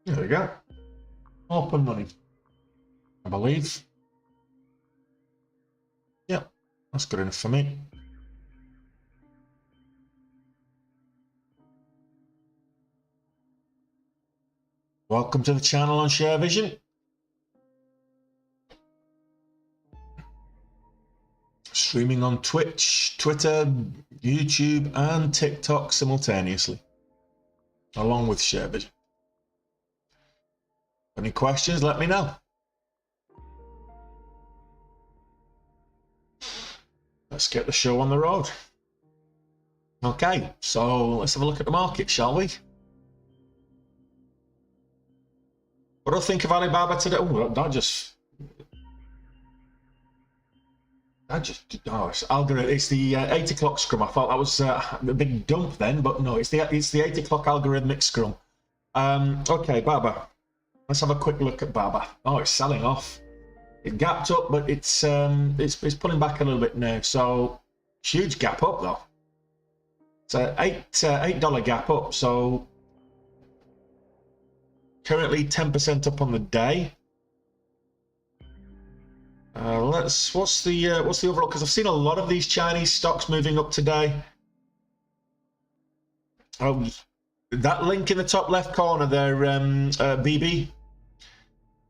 There we go. Open money, I believe. Yeah, that's good enough for me. Welcome to the channel on Share Vision. Streaming on Twitch, Twitter, YouTube, and TikTok simultaneously, along with Share Vision. Any questions, let me know. Let's get the show on the road. Okay, so let's have a look at the market, shall we? What do I think of Alibaba today? Oh, it's algorithm. It's the 8 o'clock scrum. I thought that was a big dump then, but no, it's the 8 o'clock algorithmic scrum. Okay, Baba. Let's have a quick look at Baba. Oh, it's selling off. It gapped up, but it's pulling back a little bit now. So huge gap up though. It's a $8 gap up. So currently 10% up on the day. What's the overall? Because I've seen a lot of these Chinese stocks moving up today. Oh, that link in the top left corner there, BB.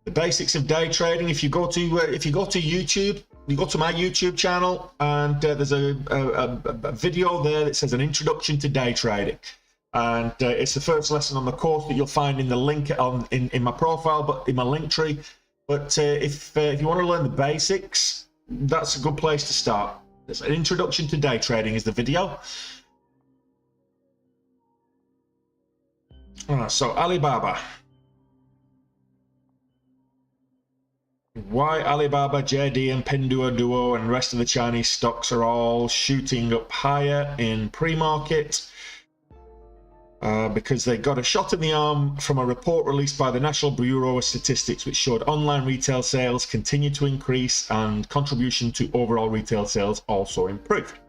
The basics of day trading. If you go to YouTube, you go to my YouTube channel, and there's a video there that says an introduction to day trading, and it's the first lesson on the course that you'll find in the link in my profile, but in my link tree. But if you want to learn the basics, that's a good place to start. It's an introduction to day trading is the video. So Alibaba. Why Alibaba, JD, and Pinduoduo and the rest of the Chinese stocks are all shooting up higher in pre-market? Because they got a shot in the arm from a report released by the National Bureau of Statistics, which showed online retail sales continue to increase and contribution to overall retail sales also improved.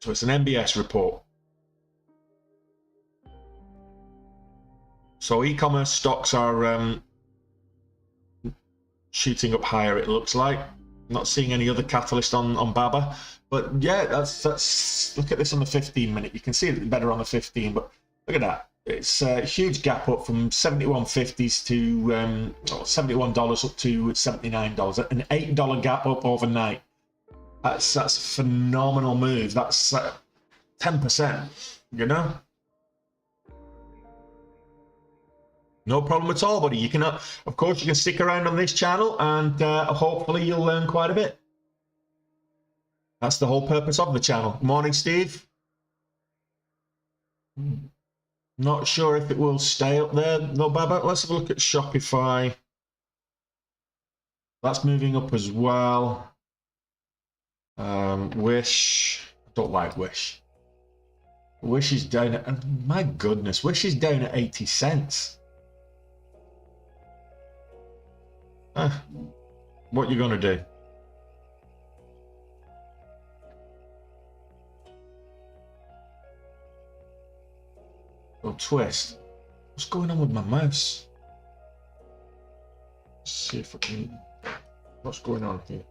So it's an MBS report. So e-commerce stocks are shooting up higher, it looks like. Not seeing any other catalyst on Baba. But yeah, that's look at this on the 15-minute. You can see it better on the 15, but look at that. It's a huge gap up from 71.50s to $71 up to $79. An $8 gap up overnight. That's a phenomenal move. That's 10%, you know? No problem at all, buddy. You can, of course, you can stick around on this channel, and hopefully you'll learn quite a bit. That's the whole purpose of the channel. Morning, Steve. Not sure if it will stay up there, though, Baba. Let's have a look at Shopify. That's moving up as well. Wish. I don't like Wish. Wish is down at, my goodness, Wish is down at 80 cents. What you gonna do? Oh, twist. What's going on with my mouse? Let's see if I can. What's going on here?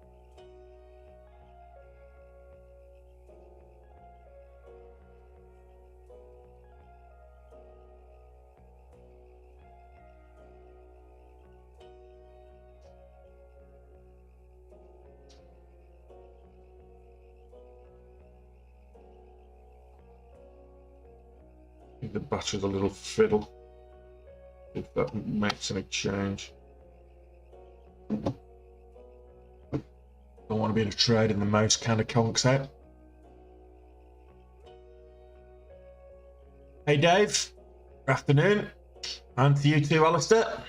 The battery's a little fiddle. If that makes any change. Don't want to be in a trade and the mouse kind of conks out. Hey Dave, afternoon. And to you too, Alistair.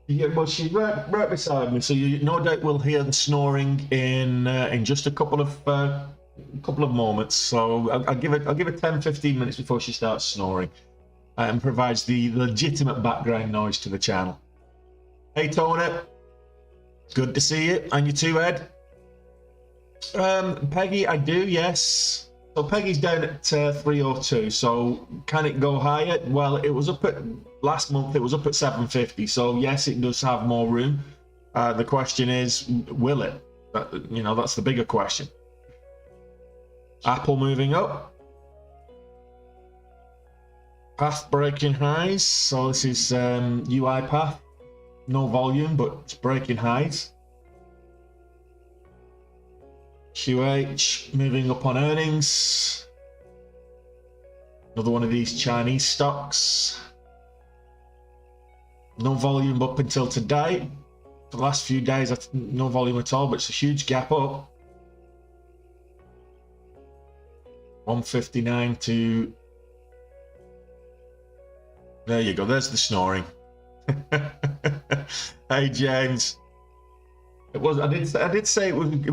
Yeah, well, she's right beside me, so you no doubt will hear the snoring in just a couple of moments. So I'll give it 10-15 minutes before she starts snoring, and provides the legitimate background noise to the channel. Hey Tony, good to see you, and you too, Ed. Peggy, I do, yes. So Peggy's down at 302. So can it go higher? Well, it was up at last month. It was up at 750. So yes, it does have more room. The question is, will it? That's the bigger question. Apple moving up. Path breaking highs. So this is UiPath. No volume, but it's breaking highs. QH moving up on earnings. Another one of these Chinese stocks. No volume up until today. The last few days, no volume at all, but it's a huge gap up. 159 to... There you go, there's the snoring. Hey James. I did say it wouldn't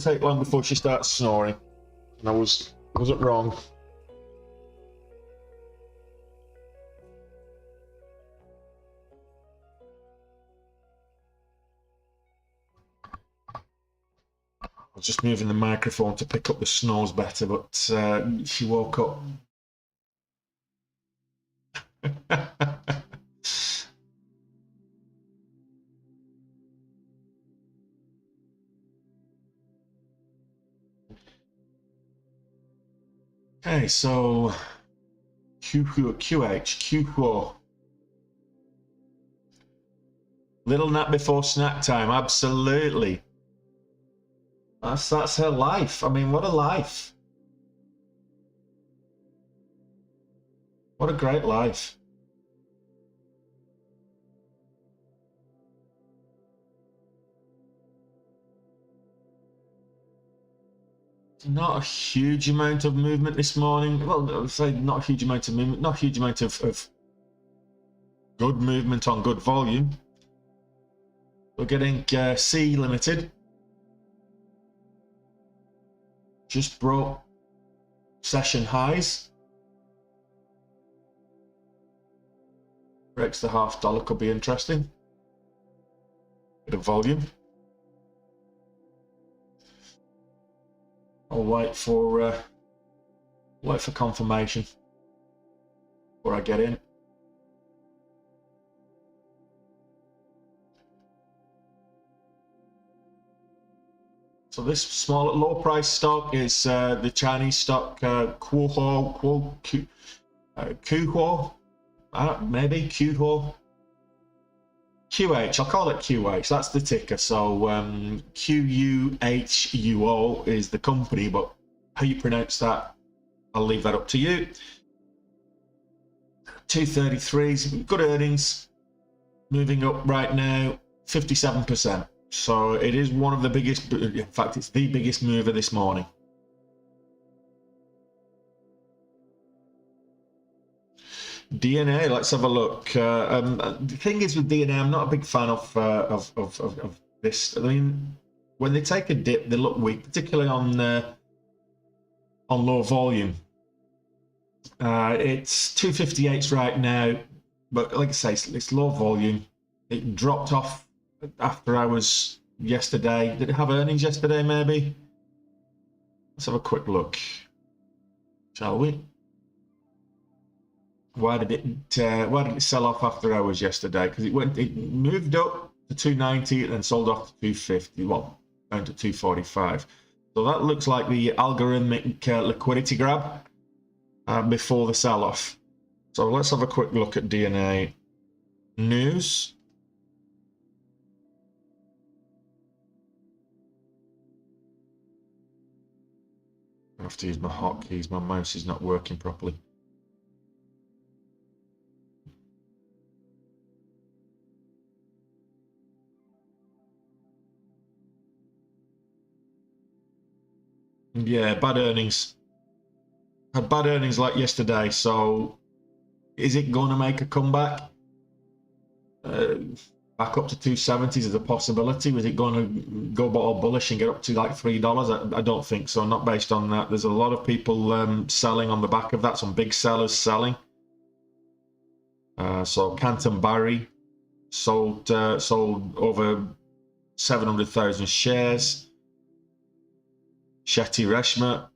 take long before she starts snoring. And I wasn't wrong. I was just moving the microphone to pick up the snores better, but she woke up. Okay, so QH. Little nap before snack time, absolutely. That's her life. I mean, what a life. What a great life. Not a huge amount of movement this morning. Well, I would say not a huge amount of movement, not a huge amount of good movement on good volume. We're getting C Limited. Just broke session highs. Breaks the $0.50, could be interesting. Bit of volume. I'll wait for confirmation before I get in. So this small low price stock is the Chinese stock Kuhuo, maybe Kuhuo. QH, I'll call it QH, that's the ticker. So QUHUO is the company, but how you pronounce that, I'll leave that up to you. 233s, good earnings, moving up right now, 57%. So it is one of the biggest, in fact, it's the biggest mover this morning. DNA, let's have a look. The thing is with DNA, I'm not a big fan of this. I mean, when they take a dip, they look weak, particularly on low volume. It's 258s right now, but like I say, it's low volume. It dropped off after hours yesterday. Did it have earnings yesterday, maybe? Let's have a quick look, shall we? Why did it sell off after hours yesterday? Because it moved up to 290 and then sold off to 250. Well, down to 245. So that looks like the algorithmic liquidity grab before the sell-off. So let's have a quick look at DNA news. I have to use my hotkeys. My mouse is not working properly. Yeah, bad earnings. Had bad earnings like yesterday, so is it going to make a comeback? Back up to 270s is a possibility. Was it going to go all bullish and get up to like $3? I don't think so, not based on that. There's a lot of people selling on the back of that, some big sellers selling. So Canton Barry sold over 700,000 shares. Shetty Reshma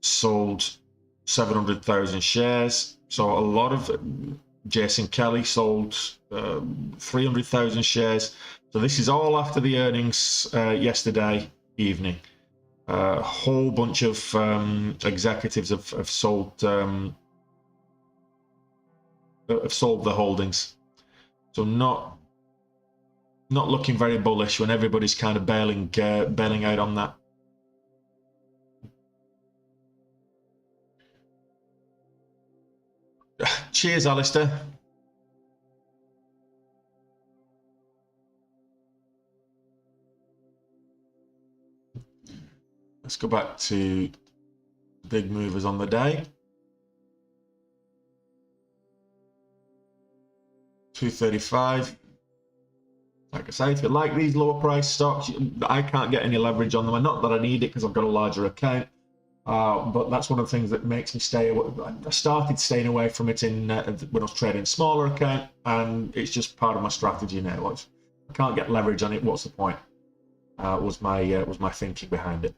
sold 700,000 shares. So a lot of Jason Kelly sold 300,000 shares. So this is all after the earnings yesterday evening. A whole bunch of executives have sold the holdings. So not looking very bullish when everybody's kind of bailing out on that. Cheers, Alistair. Let's go back to big movers on the day. 235. Like I say, if you like these lower price stocks, I can't get any leverage on them. Not that I need it because I've got a larger account. But that's one of the things that makes me stay away. I started staying away from it when I was trading smaller account, and it's just part of my strategy now. I can't get leverage on it. What's the point? Was my thinking behind it.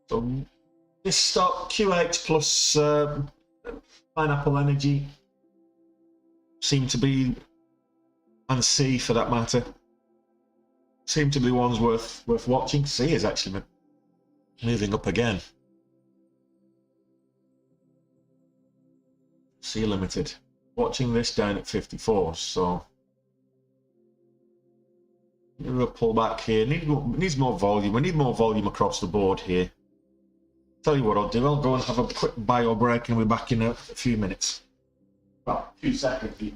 So this stock, QH plus Pineapple Energy, seem to be, and C for that matter, seem to be ones worth watching. C is actually moving up again. C Limited, watching this down at 54. So a pullback here. Needs more volume. We need more volume across the board here. Tell you what I'll do, I'll go and have a quick bio break and we'll be back in a few minutes. Well, a few seconds.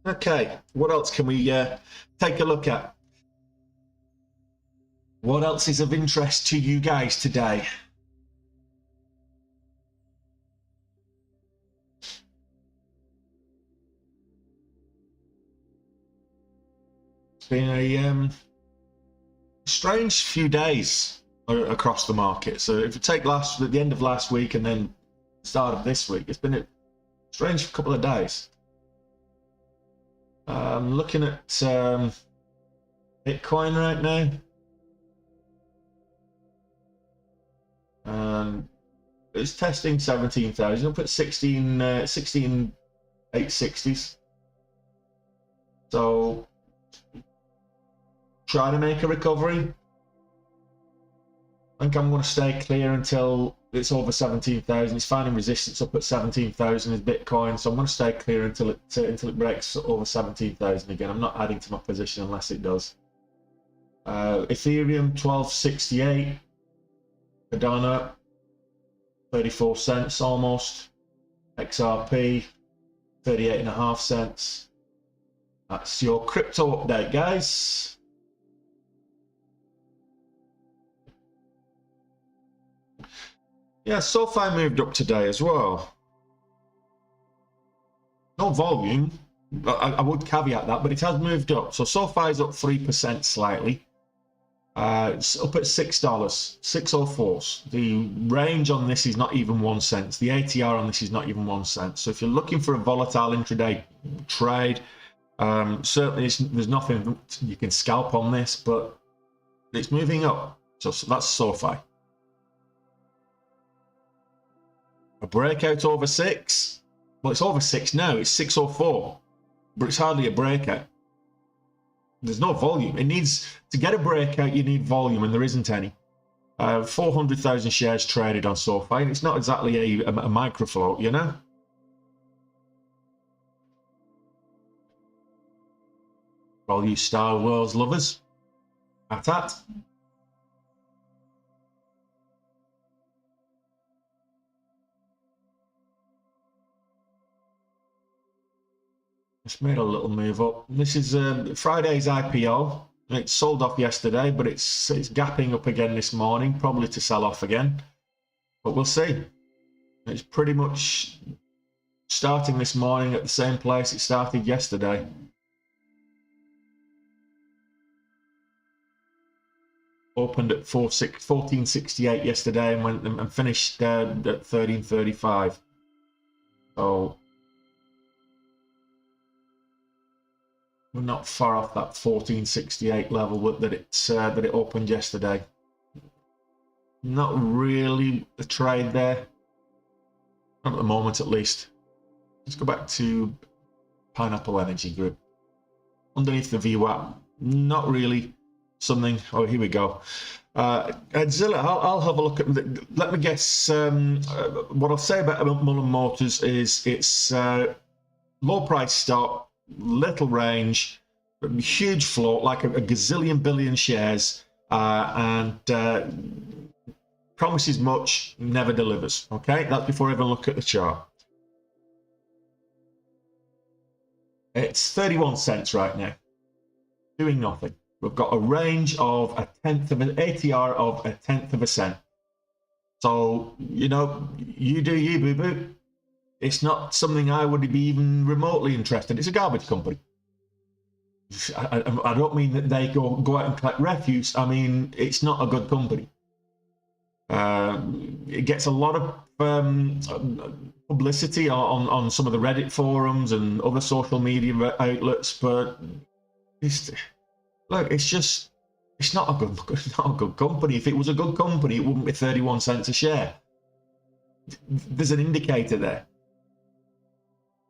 Okay, what else can we take a look at? What else is of interest to you guys today? It's been a strange few days across the market. So if you take the end of last week and then the start of this week, it's been a strange couple of days. Looking at Bitcoin right now. It's testing 17,000. I'll put 16,860s. So trying to make a recovery. I think I'm going to stay clear until it's over 17,000. It's finding resistance up at 17,000 is Bitcoin, so I'm going to stay clear until it breaks over 17,000 again. I'm not adding to my position unless it does. Ethereum 1268. Cardano 34 cents almost. XRP 38.5 cents. That's your crypto update, guys. Yeah, SoFi moved up today as well. No volume. I would caveat that, but it has moved up. So SoFi is up 3% slightly. It's up at $6, 604. The range on this is not even 1 cent. The ATR on this is not even 1 cent. So if you're looking for a volatile intraday trade, certainly there's nothing you can scalp on this, but it's moving up. So that's SoFi. A breakout over 6. Well, it's over 6 now. It's 604, but it's hardly a breakout. There's no volume. It needs to get a breakout. You need volume, and there isn't any. 400,000 shares traded on SoFi, and it's not exactly a micro float, you know. For all you Star Wars lovers, at. It's made a little move up. This is Friday's IPO. It sold off yesterday, but it's gapping up again this morning, probably to sell off again. But we'll see. It's pretty much starting this morning at the same place it started yesterday. Opened at 1468 yesterday and went and finished at 1335. So we're not far off that 1468 level that it opened yesterday. Not really a trade there, not at the moment at least. Let's go back to Pineapple Energy Group. Underneath the VWAP, not really something. Oh, here we go. Edzilla, I'll have a look at. Let me guess. What I'll say about Mullen Motors is it's low price stock. Little range, huge float, like a gazillion billion shares, and promises much, never delivers. Okay, that's before I even look at the chart. It's 31 cents right now, doing nothing. We've got a range of a tenth of an ATR of a tenth of a cent. So, you know, you do you, boo-boo. It's not something I would be even remotely interested in. It's a garbage company. I don't mean that they go out and collect refuse. I mean, it's not a good company. It gets a lot of publicity on some of the Reddit forums and other social media outlets, but it's not a good company. If it was a good company, it wouldn't be 31 cents a share. There's an indicator there.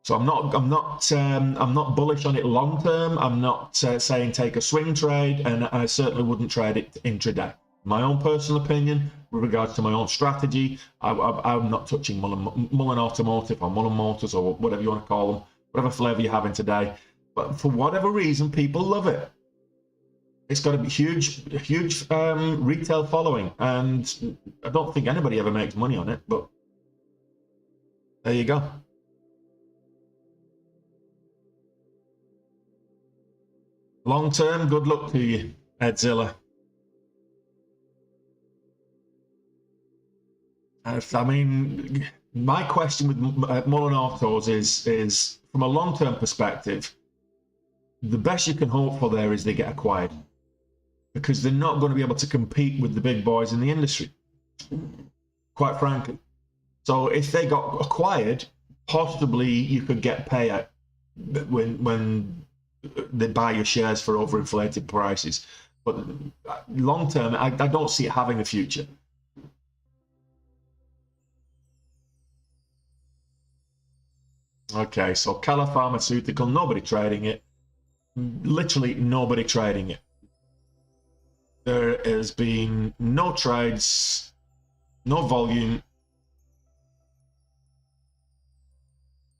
So I'm not bullish on it long term. I'm not saying take a swing trade, and I certainly wouldn't trade it intraday. My own personal opinion, with regards to my own strategy, I'm not touching Mullen Automotive or Mullen Motors or whatever you want to call them, whatever flavor you're having today. But for whatever reason, people love it. It's got a huge retail following, and I don't think anybody ever makes money on it. But there you go. Long term, good luck to you, Edzilla. I mean, my question with Mullen Autos is from a long term perspective, the best you can hope for there is they get acquired, because they're not going to be able to compete with the big boys in the industry, quite frankly. So if they got acquired, possibly you could get payout when they buy your shares for overinflated prices. But long term, I don't see it having a future. Okay, so Cala Pharmaceutical, nobody trading it. Literally nobody trading it. There has been no trades, no volume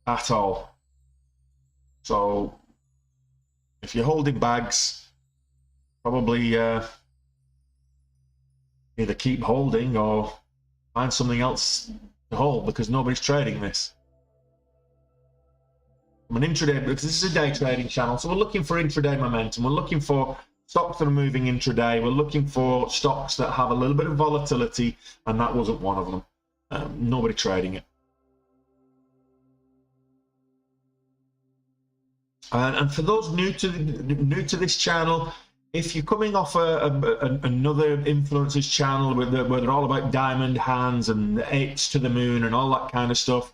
at all. So if you're holding bags, probably either keep holding or find something else to hold, because nobody's trading this. From an intraday, because this is a day trading channel, so we're looking for intraday momentum. We're looking for stocks that are moving intraday. We're looking for stocks that have a little bit of volatility, and that wasn't one of them. Nobody trading it. And for those new to this channel, if you're coming off another influencer's channel where they're all about diamond hands and the 8s to the moon and all that kind of stuff,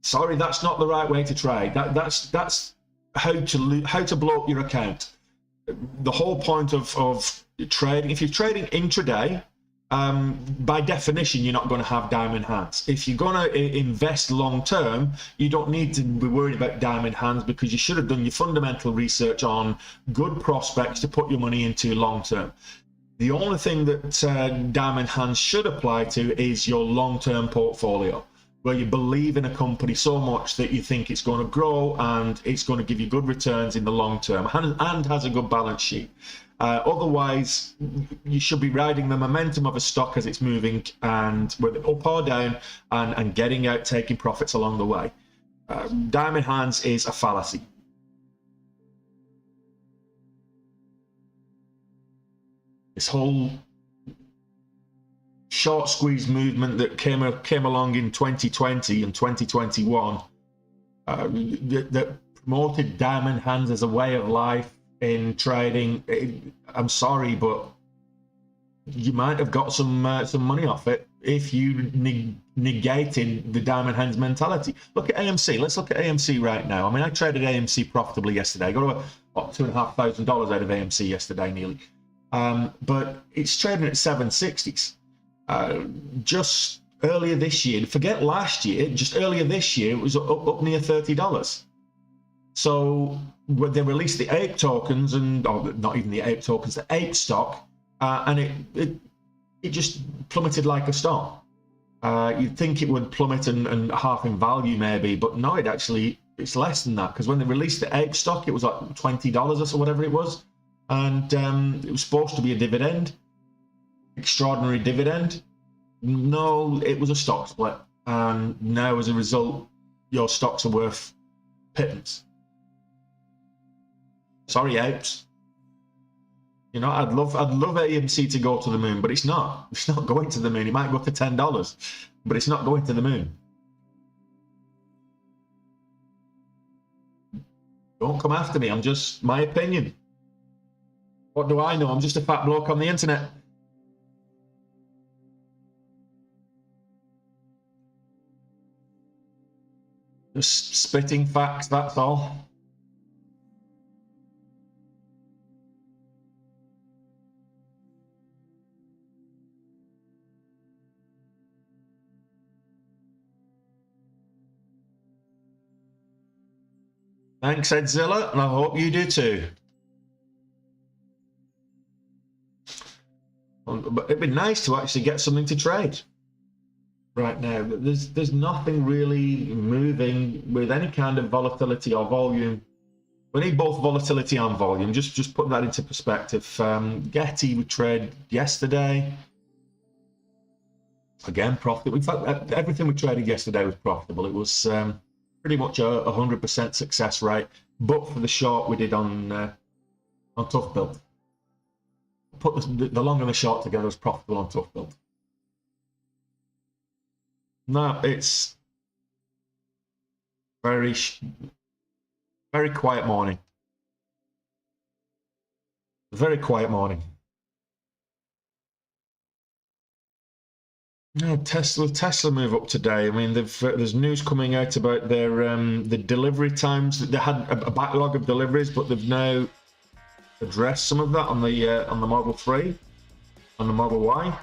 sorry, that's not the right way to trade. That's how to blow up your account. The whole point of trading, if you're trading intraday, by definition, you're not going to have diamond hands. If you're going to invest long term, you don't need to be worried about diamond hands, because you should have done your fundamental research on good prospects to put your money into long term. The only thing that diamond hands should apply to is your long term portfolio, where you believe in a company so much that you think it's going to grow and it's going to give you good returns in the long term and has a good balance sheet. Otherwise, you should be riding the momentum of a stock as it's moving, and whether up or down, and getting out, taking profits along the way. Diamond hands is a fallacy. This whole short squeeze movement that came along in 2020 and 2021 that promoted diamond hands as a way of life in trading, I'm sorry, but you might have got some money off it if you negated the diamond hands mentality. Look at AMC. Let's look at AMC right now. I mean, I traded AMC profitably yesterday. I got about $2,500 out of AMC yesterday, nearly. But it's trading at 760s. Just earlier this year, forget last year, just earlier this year, it was up near $30. So when they released the ape tokens, and not even the ape tokens, the ape stock, and it just plummeted like a stock. You'd think it would plummet and half in value maybe, but no, it's less than that, because when they released the ape stock, it was like $20 or so, whatever it was, and it was supposed to be a dividend, extraordinary dividend. No, it was a stock split, and now as a result, your stocks are worth pittance. Sorry, apes. You know, I'd love AMC to go to the moon, but it's not. It's not going to the moon. It might go to $10, but it's not going to the moon. Don't come after me. I'm just my opinion. What do I know? I'm just a fat bloke on the internet. Just spitting facts, that's all. Thanks, Edzilla, and I hope you do too. But it'd be nice to actually get something to trade right now. There's nothing really moving with any kind of volatility or volume. We need both volatility and volume. Just put that into perspective. Getty we traded yesterday. Again, profitable. In fact, everything we traded yesterday was profitable. It was pretty much a 100% success rate, but for the short we did on tough build. Put the long and the short together as profitable on tough build. No, it's very quiet morning. Very quiet morning. No, Tesla move up today. I mean, there's news coming out about their the delivery times. They had a backlog of deliveries, but they've now addressed some of that on the Model 3, on the Model Y.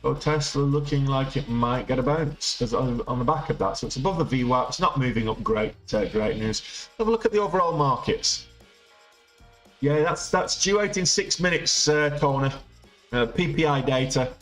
So Tesla looking like it might get a bounce on the back of that. So it's above the VWAP. It's not moving up great news. Have a look at the overall markets. Yeah, that's due out in 6 minutes, Tony. PPI data.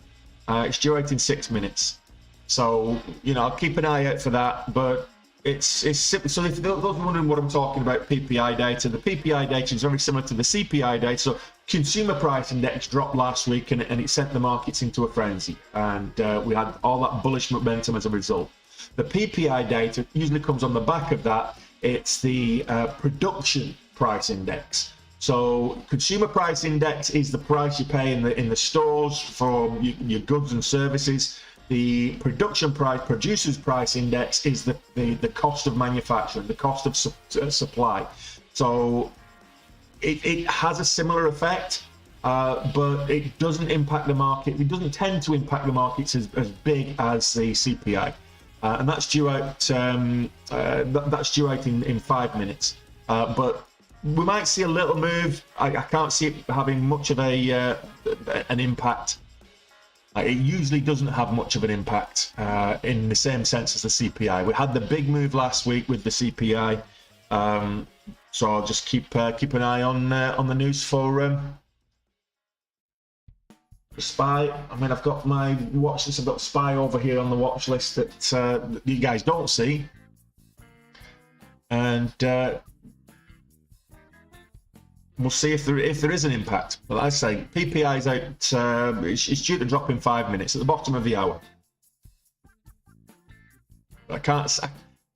It's due out in 6 minutes. So, you know, I'll keep an eye out for that. But it's simple. So if those are wondering what I'm talking about, PPI data, the PPI data is very similar to the CPI data. So consumer price index dropped last week, and it sent the markets into a frenzy. And we had all that bullish momentum as a result. The PPI data usually comes on the back of that. It's the production price index. So consumer price index is the price you pay in the stores for your goods and services. The production price, producer's price index, is the cost of manufacturing, the cost of supply. So it has a similar effect, but it doesn't impact the market. It doesn't tend to impact the markets as big as the CPI, and that's due out. That's due out in 5 minutes. But we might see a little move. I can't see it having much of an impact. It usually doesn't have much of an impact in the same sense as the CPI. We had the big move last week with the CPI, so I'll just keep an eye on the news for SPY. I mean, I've got my watch list. I've got SPY over here on the watch list that you guys don't see, and we'll see if there is an impact. But like I say, PPI is out. It's due to drop in 5 minutes at the bottom of the hour. I can't,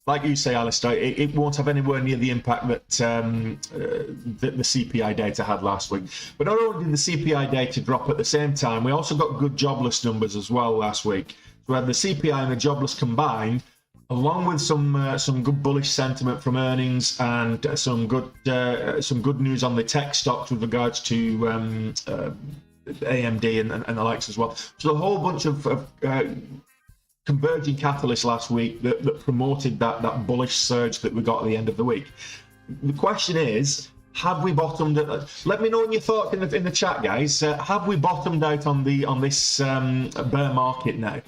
like you say, Alistair, it won't have anywhere near the impact that the CPI data had last week. But not only did the CPI data drop at the same time, we also got good jobless numbers as well last week. So we had the CPI and the jobless combined, along with some good bullish sentiment from earnings and some good news on the tech stocks with regards to AMD and the likes as well. So a whole bunch of converging catalysts last week that promoted that bullish surge that we got at the end of the week. The question is, have we bottomed? Let me know your thoughts in the chat, guys. Have we bottomed out on this bear market now,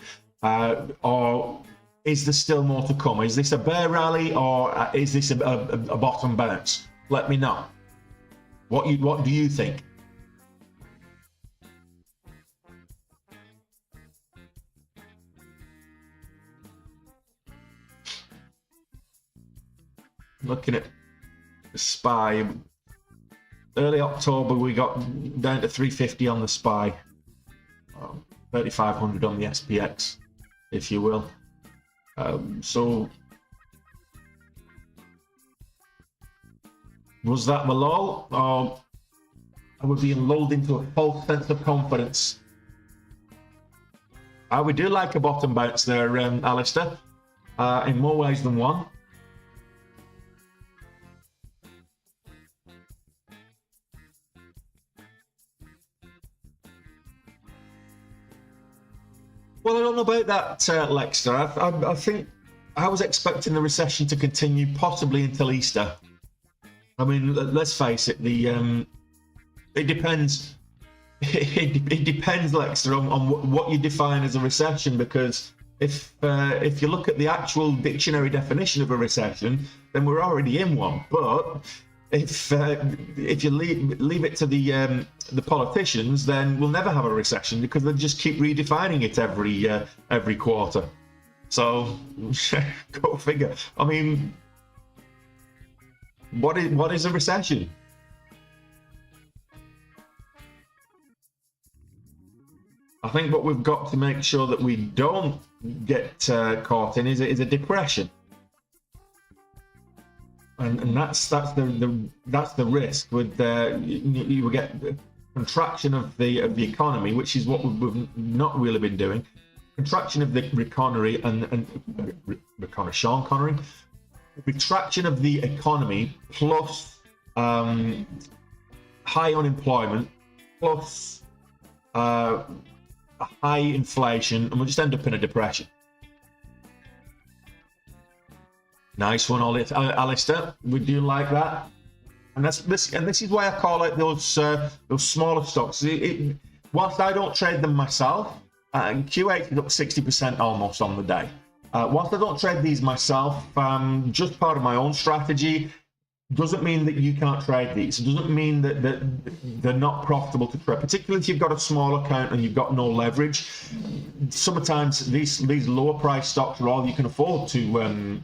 or is there still more to come? Is this a bear rally, or is this a bottom bounce? Let me know. What do you think? Looking at the SPY, early October we got down to 350 on the SPY, 3,500 on the SPX, if you will. So was that the low, or are we being lulled into a false sense of confidence? We do like a bottom bounce there, Alistair, in more ways than one. Well, I don't know about that, Lexter. I think I was expecting the recession to continue possibly until Easter. I mean, let's face it. It depends. It depends, Lexter, on what you define as a recession. Because if you look at the actual dictionary definition of a recession, then we're already in one. But if you leave it to the politicians, then we'll never have a recession because they'll just keep redefining it every quarter. So go figure. I mean, what is a recession? I think what we've got to make sure that we don't get caught in is a depression. And that's the risk with you will get contraction of the economy, which is what we've not really been doing. Contraction of the economy and Sean Connery, retraction of the economy plus high unemployment plus a high inflation, and we'll just end up in a depression. Nice one, Alistair. We do like that, and this is why I call it those smaller stocks. Whilst I don't trade them myself, Q8 is up 60% almost on the day. Whilst I don't trade these myself, just part of my own strategy, doesn't mean that you can't trade these. It doesn't mean that they're not profitable to trade, particularly if you've got a small account and you've got no leverage. Sometimes these lower price stocks are all you can afford to,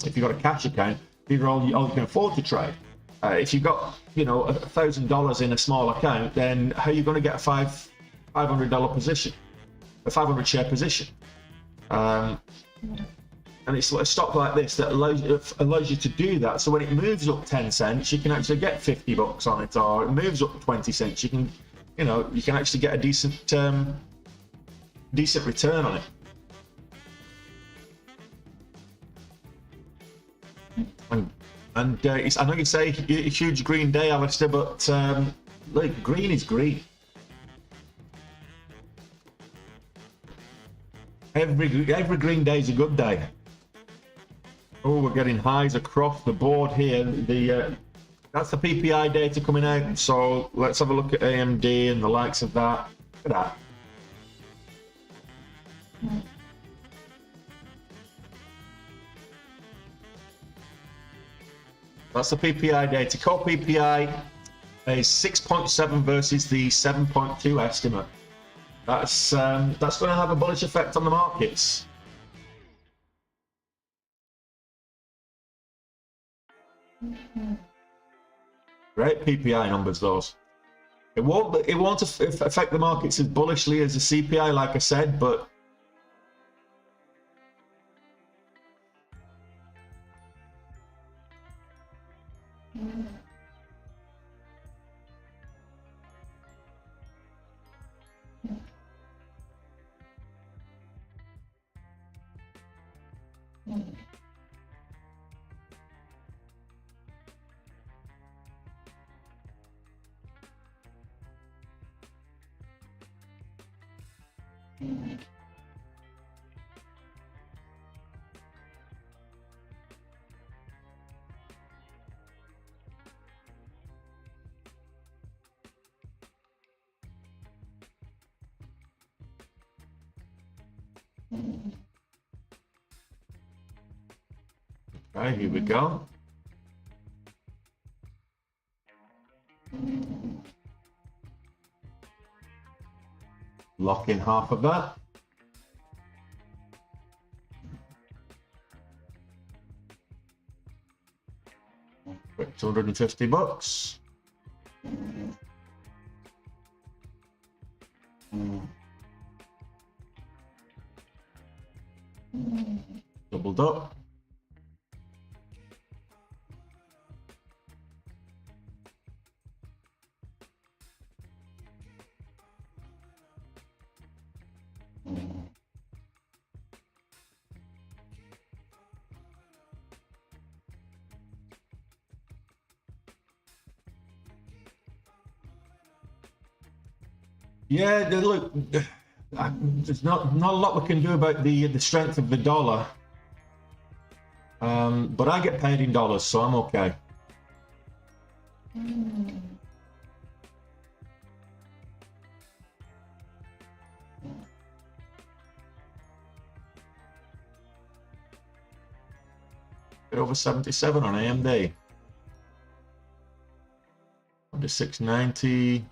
if you've got a cash account, these are all you can afford to trade. If you've got $1,000 in a small account, then how are you going to get a $500 position, a 500 share position? And it's a stock like this that allows you to do that. So when it moves up 10 cents, you can actually get 50 bucks on it, or it moves up 20 cents, you can, you know, you can actually get a decent return on it. And it's, I know you say a huge green day, Alistair, but look, green is green. Every green day is a good day. Oh, we're getting highs across the board here. That's the PPI data coming out. So let's have a look at AMD and the likes of that. Look at that. That's the PPI data. Core PPI is 6.7 versus the 7.2 estimate. That's going to have a bullish effect on the markets. Great PPI numbers, those. It won't affect the markets as bullishly as the CPI, like I said, but okay, here we go. Lock in half of that. Quick 250 bucks. Doubled up. Yeah, look, there's not a lot we can do about the strength of the dollar, but I get paid in dollars, so I'm okay. Get over 77 on AMD. Under 690.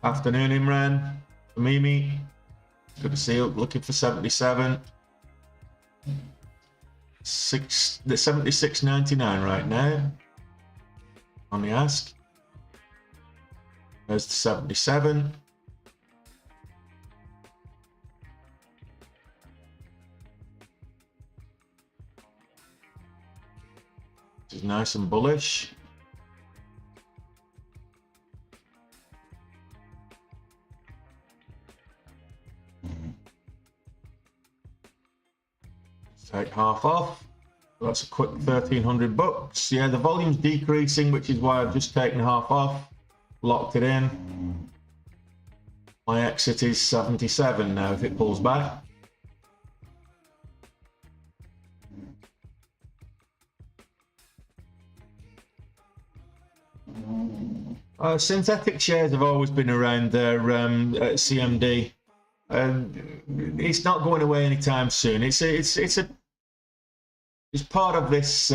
Afternoon, Imran. Mimi. Good to see you. Looking for 77. The 76.99 right now on the ask. There's the 77. Which is nice and bullish. Take half off. That's a quick 1,300 bucks. Yeah, the volume's decreasing, which is why I've just taken half off, locked it in. My exit is 77 now if it pulls back. Synthetic shares have always been around there at CMD. It's not going away anytime soon. It's part of this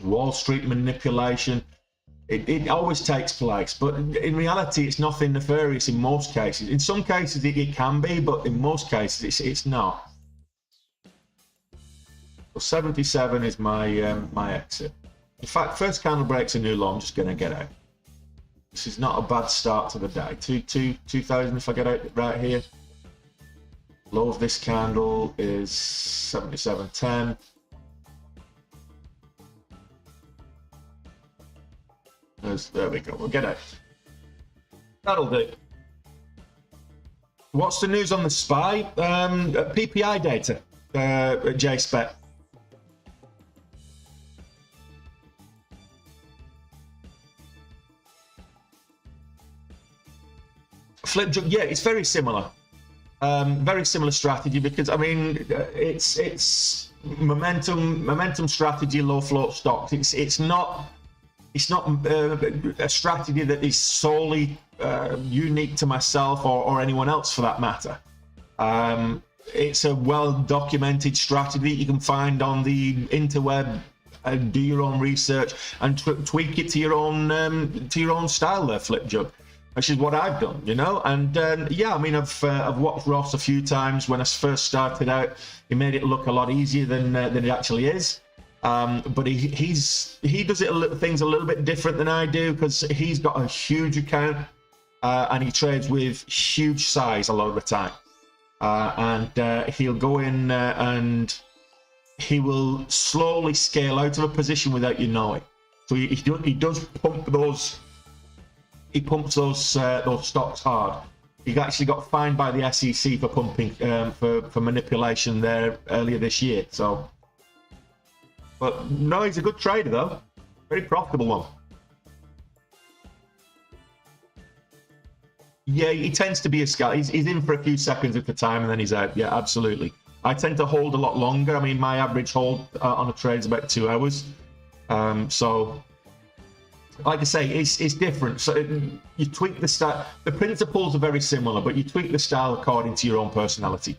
Wall Street manipulation. It always takes place, but in reality, it's nothing nefarious in most cases. In some cases, it can be, but in most cases, it's not. So 77 is my my exit. In fact, first candle breaks a new low, I'm just going to get out. This is not a bad start to the day. 2,000 if I get out right here. Low of this candle is 77.10. There we go. We'll get out. That'll do. What's the news on the SPY? PPI data at JSpec. Flip, yeah, it's very similar. Very similar strategy because I mean it's momentum strategy, low float stocks. It's not a strategy that is solely unique to myself or anyone else for that matter. It's a well-documented strategy you can find on the interweb. Do your own research and tweak it to your own style there, Flip Jug, which is what I've done, you know. And yeah, I mean, I've watched Ross a few times. When I first started out, he made it look a lot easier than it actually is. But he does things a little bit different than I do because he's got a huge account and he trades with huge size a lot of the time. And he'll go in and he will slowly scale out of a position without you knowing. So he does pump those. He pumps those stocks hard. He actually got fined by the SEC for pumping for manipulation there earlier this year. So, but no, he's a good trader though. Very profitable one. Yeah, he tends to be a scalper. He's in for a few seconds at a time and then he's out. Yeah, absolutely. I tend to hold a lot longer. I mean, my average hold on a trade is about 2 hours. So, like I say, it's different. So you tweak the style. The principles are very similar, but you tweak the style according to your own personality.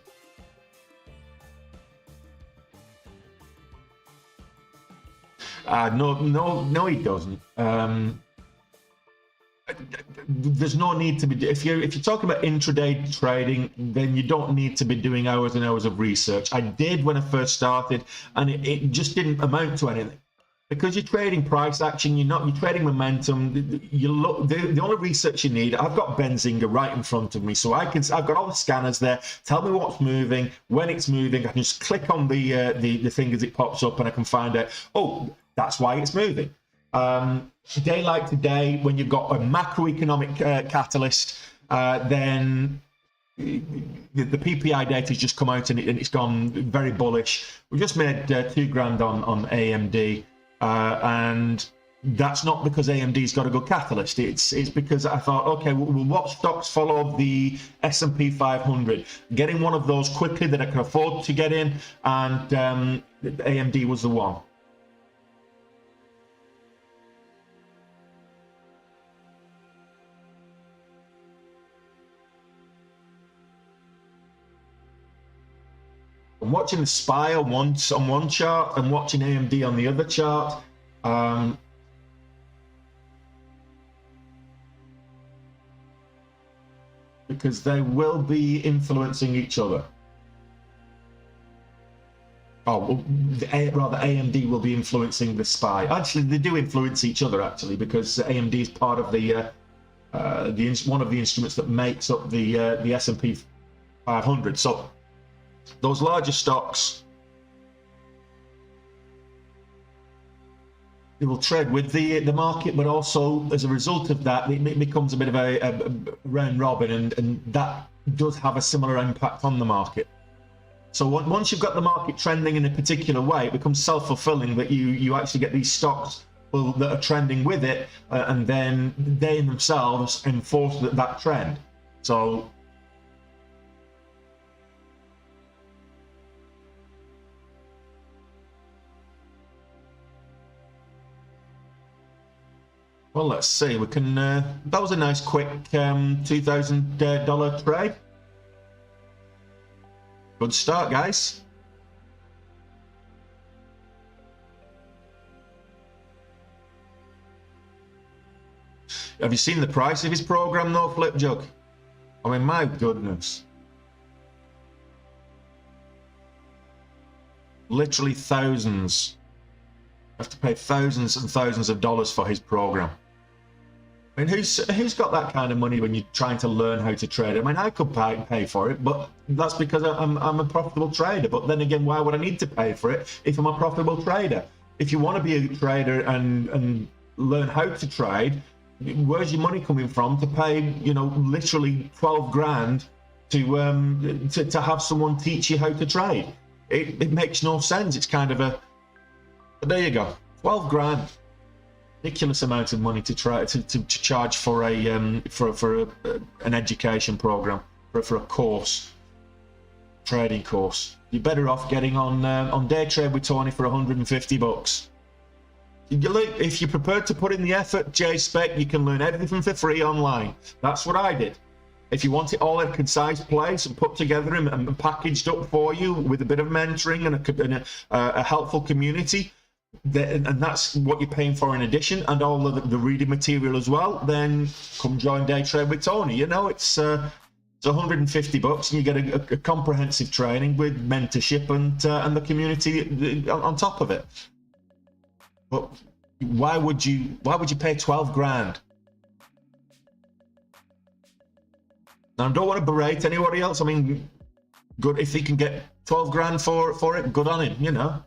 No, he doesn't. There's no need to be. If you're talking about intraday trading, then you don't need to be doing hours and hours of research. I did when I first started, and it just didn't amount to anything. Because you're trading price action, you're trading momentum. You look. The only research you need. I've got Benzinga right in front of me, so I've got all the scanners there. Tell me what's moving, when it's moving. I can just click on the thing as it pops up, and I can find out. Oh, that's why it's moving. Day like today, when you've got a macroeconomic catalyst, then the PPI data has just come out and it's gone very bullish. We just made 2 grand on AMD, and that's not because AMD's got a good catalyst. It's because I thought, okay, well, what stocks follow the S&P 500? Getting one of those quickly that I can afford to get in, and AMD was the one. I'm watching the SPY on one chart and watching AMD on the other chart. Because they will be influencing each other. Oh, well, rather AMD will be influencing the SPY. Actually, they do influence each other, actually, because AMD is part of one of the instruments that makes up the S&P 500. So those larger stocks, they will trade with the market, but also as a result of that, it becomes a bit of a round robin, and that does have a similar impact on the market. So once you've got the market trending in a particular way, it becomes self-fulfilling that you actually get these stocks that are trending with it, and then they themselves enforce that trend. So well, let's see. We can. That was a nice, quick $2,000 trade. Good start, guys. Have you seen the price of his program, though, Flip Jug? I mean, my goodness. literally thousands. You have to pay thousands and thousands of dollars for his program. I mean, who's got that kind of money when you're trying to learn how to trade? I mean, I could pay for it, but that's because I'm a profitable trader. But then again, why would I need to pay for it if I'm a profitable trader? If you want to be a trader and learn how to trade, where's your money coming from to pay, you know, literally 12 grand to have someone teach you how to trade? It makes no sense. It's kind of a, but there you go, 12 grand. Ridiculous amount of money to try to charge for a an education program, for a course, trading course. You're better off getting on Day Trade with Tony for 150 bucks. If you're prepared to put in the effort, JSpec, you can learn everything for free online. That's what I did. If you want it all in a concise place and put together and packaged up for you with a bit of mentoring and a helpful community, and that's what you're paying for in addition, and all the reading material as well, then come join Day Trade with Tony. You know, it's 150 bucks and you get a comprehensive training with mentorship and the community on top of it. But why would you pay 12 grand? Now, I don't want to berate anybody else. I mean, good if he can get 12 grand for it, good on him, you know.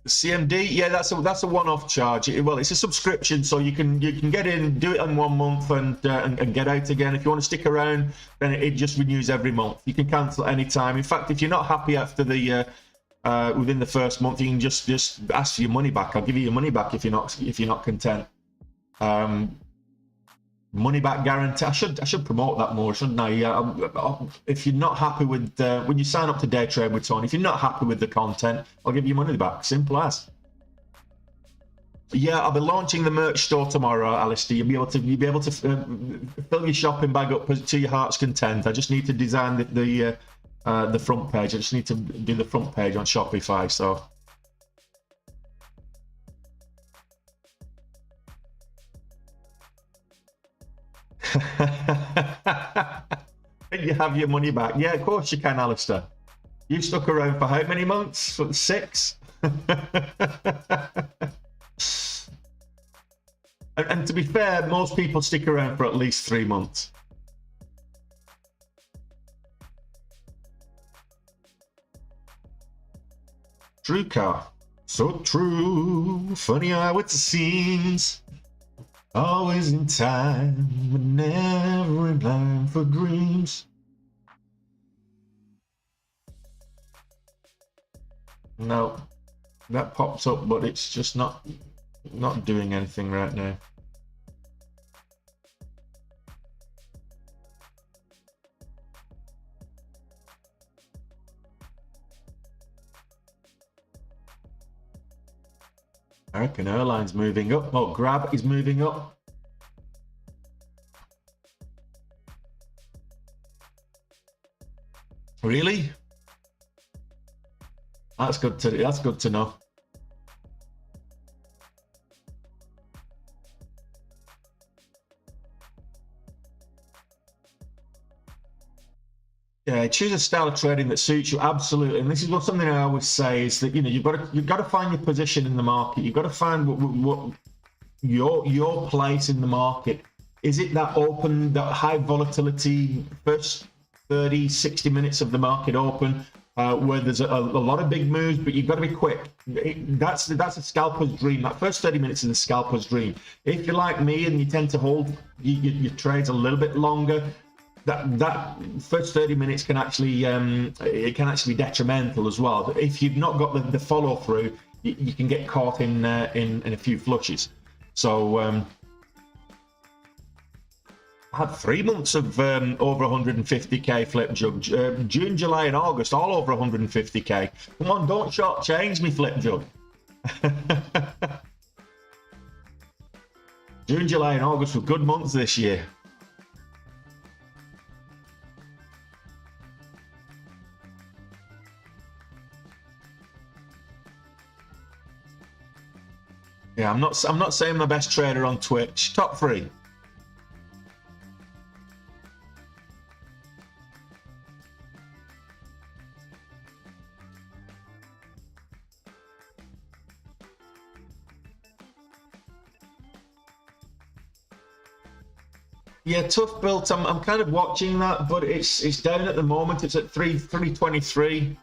CMD, yeah, that's a one-off charge. Well, it's a subscription, so you can get in, do it in 1 month, and get out again. If you want to stick around, then it just renews every month. You can cancel any time. In fact, if you're not happy after the within the first month, you can just ask for your money back. I'll give you your money back if you're not content. Money back guarantee. I should promote that more, shouldn't I? If you're not happy with when you sign up to Day Trade with Tony, if you're not happy with the content, I'll give you money back. Simple as. Yeah, I'll be launching the merch store tomorrow, Alistair. You'll be able to fill your shopping bag up to your heart's content. I just need to design the front page. I just need to do the front page on Shopify. So. You have your money back. Yeah, of course you can, Alistair. You stuck around for how many months? 6? and to be fair, most people stick around for at least 3 months. True car. So true. Funny how it seems. Always in time, but never in line for dreams. No, that pops up, but it's just not doing anything right now. American Airlines moving up. Oh, Grab is moving up. Really? That's good to know. Yeah, choose a style of trading that suits you, absolutely. And this is something I always say is that, you know, you've got to find your position in the market. You've got to find what your place in the market. Is it that open, that high volatility first 30, 60 minutes of the market open, where there's a lot of big moves, but you've got to be quick. That's a scalper's dream. That first 30 minutes is a scalper's dream. If you're like me and you tend to hold your trades a little bit longer, that first 30 minutes can actually it can actually be detrimental as well. If you've not got the follow through, you can get caught in a few flushes. So I had 3 months of over 150k flip jug. June, July, and August, all over 150k. Come on, don't shortchange me, flip jug. June, July, and August were good months this year. Yeah, I'm not saying I'm the best trader on Twitch. Top 3. Yeah, tough built. I'm kind of watching that, but it's down at the moment. It's at 323.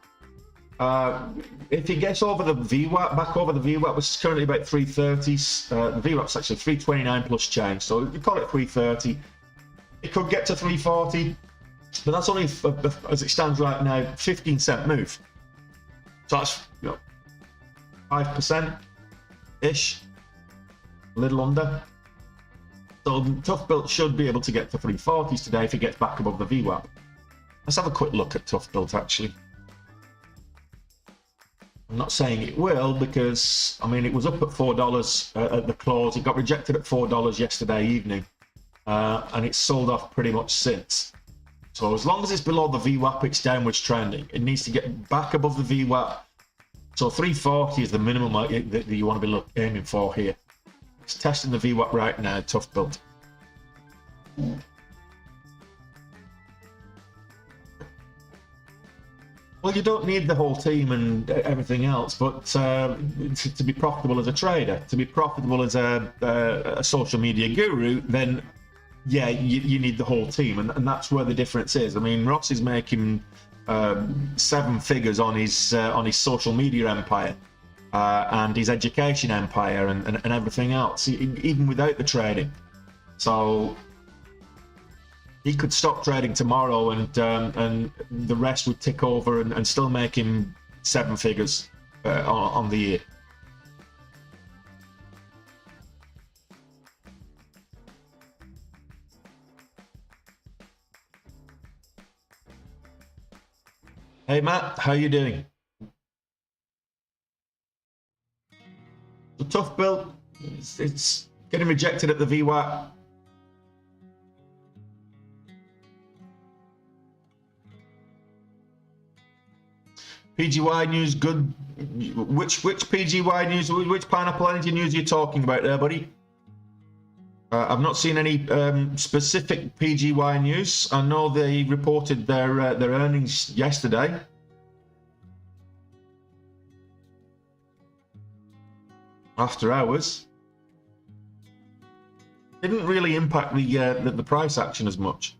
If he gets over the VWAP, back over the VWAP, which is currently about 330s, the VWAP's actually 329 plus change, so you call it 330. It could get to 340, but that's only, as it stands right now, 15-cent move. So that's 5%-ish, a little under. So Tough Built should be able to get to 340s today if he gets back above the VWAP. Let's have a quick look at Tough Built, actually. I'm not saying it will because, I mean, it was up at $4 at the close. It got rejected at $4 yesterday evening, and it's sold off pretty much since. So as long as it's below the VWAP, it's downwards trending. It needs to get back above the VWAP. So 340 is the minimum that you want to be aiming for here. It's testing the VWAP right now, Tough Built. Well, you don't need the whole team and everything else, but to be profitable as a trader, to be profitable as a social media guru, then yeah, you need the whole team, and that's where the difference is. I mean, Ross is making 7 figures on his social media empire and his education empire and everything else, even without the trading. So he could stop trading tomorrow and the rest would tick over and still make him 7 figures on the year. Hey Matt, how you doing? The Tough Built, it's getting rejected at the VWAP. PGY news, good. Which PGY news, which Pineapple Energy news are you talking about there, buddy? I've not seen any specific PGY news. I know they reported their earnings yesterday. After hours. Didn't really impact the price action as much.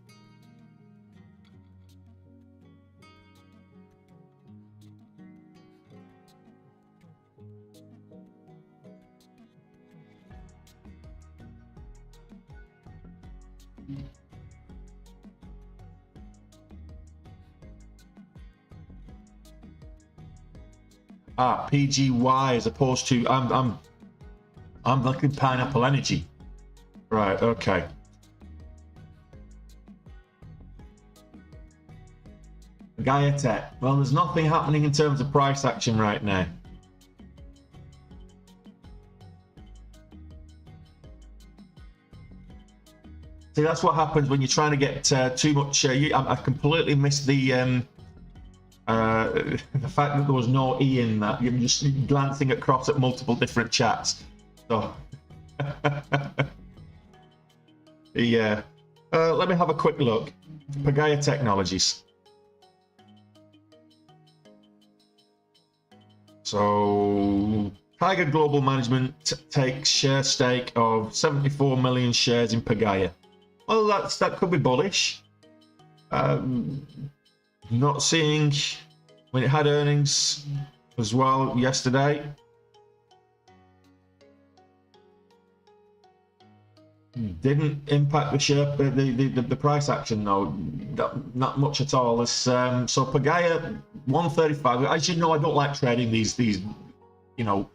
PGY as opposed to I'm looking Pineapple Energy. Right, okay. Gaia Tech. Well, there's nothing happening in terms of price action right now. See, that's what happens when you're trying to get too much. I completely missed the fact that there was no E in that. You're just glancing across at multiple different chats. So, yeah. Let me have a quick look. Pagaya Technologies. So, Tiger Global Management takes share stake of 74 million shares in Pagaya. Well, that could be bullish. Not seeing when it had earnings as well yesterday. Didn't impact the share, the price action though, not much at all. This so Pagaya 135. As you know, I don't like trading these you know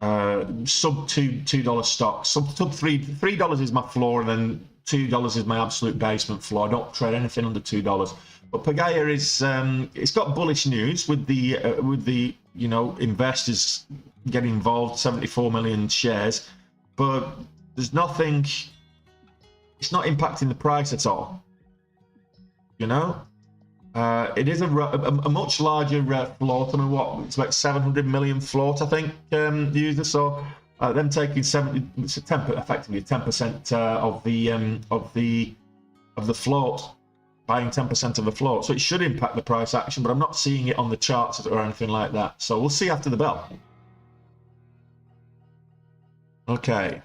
sub $2 stocks. Sub $3 is my floor, and then $2 is my absolute basement floor. I don't trade anything under $2. But Pagaya is it's got bullish news with the you know investors getting involved, 74 million shares, but there's nothing. It's not impacting the price at all. You know, it is a much larger float. I mean, what, it's about 700 million float, I think, user. So them taking 70, it's a 10, effectively 10% of the float, buying 10% of the float. So it should impact the price action, but I'm not seeing it on the charts or anything like that. So we'll see after the bell. Okay.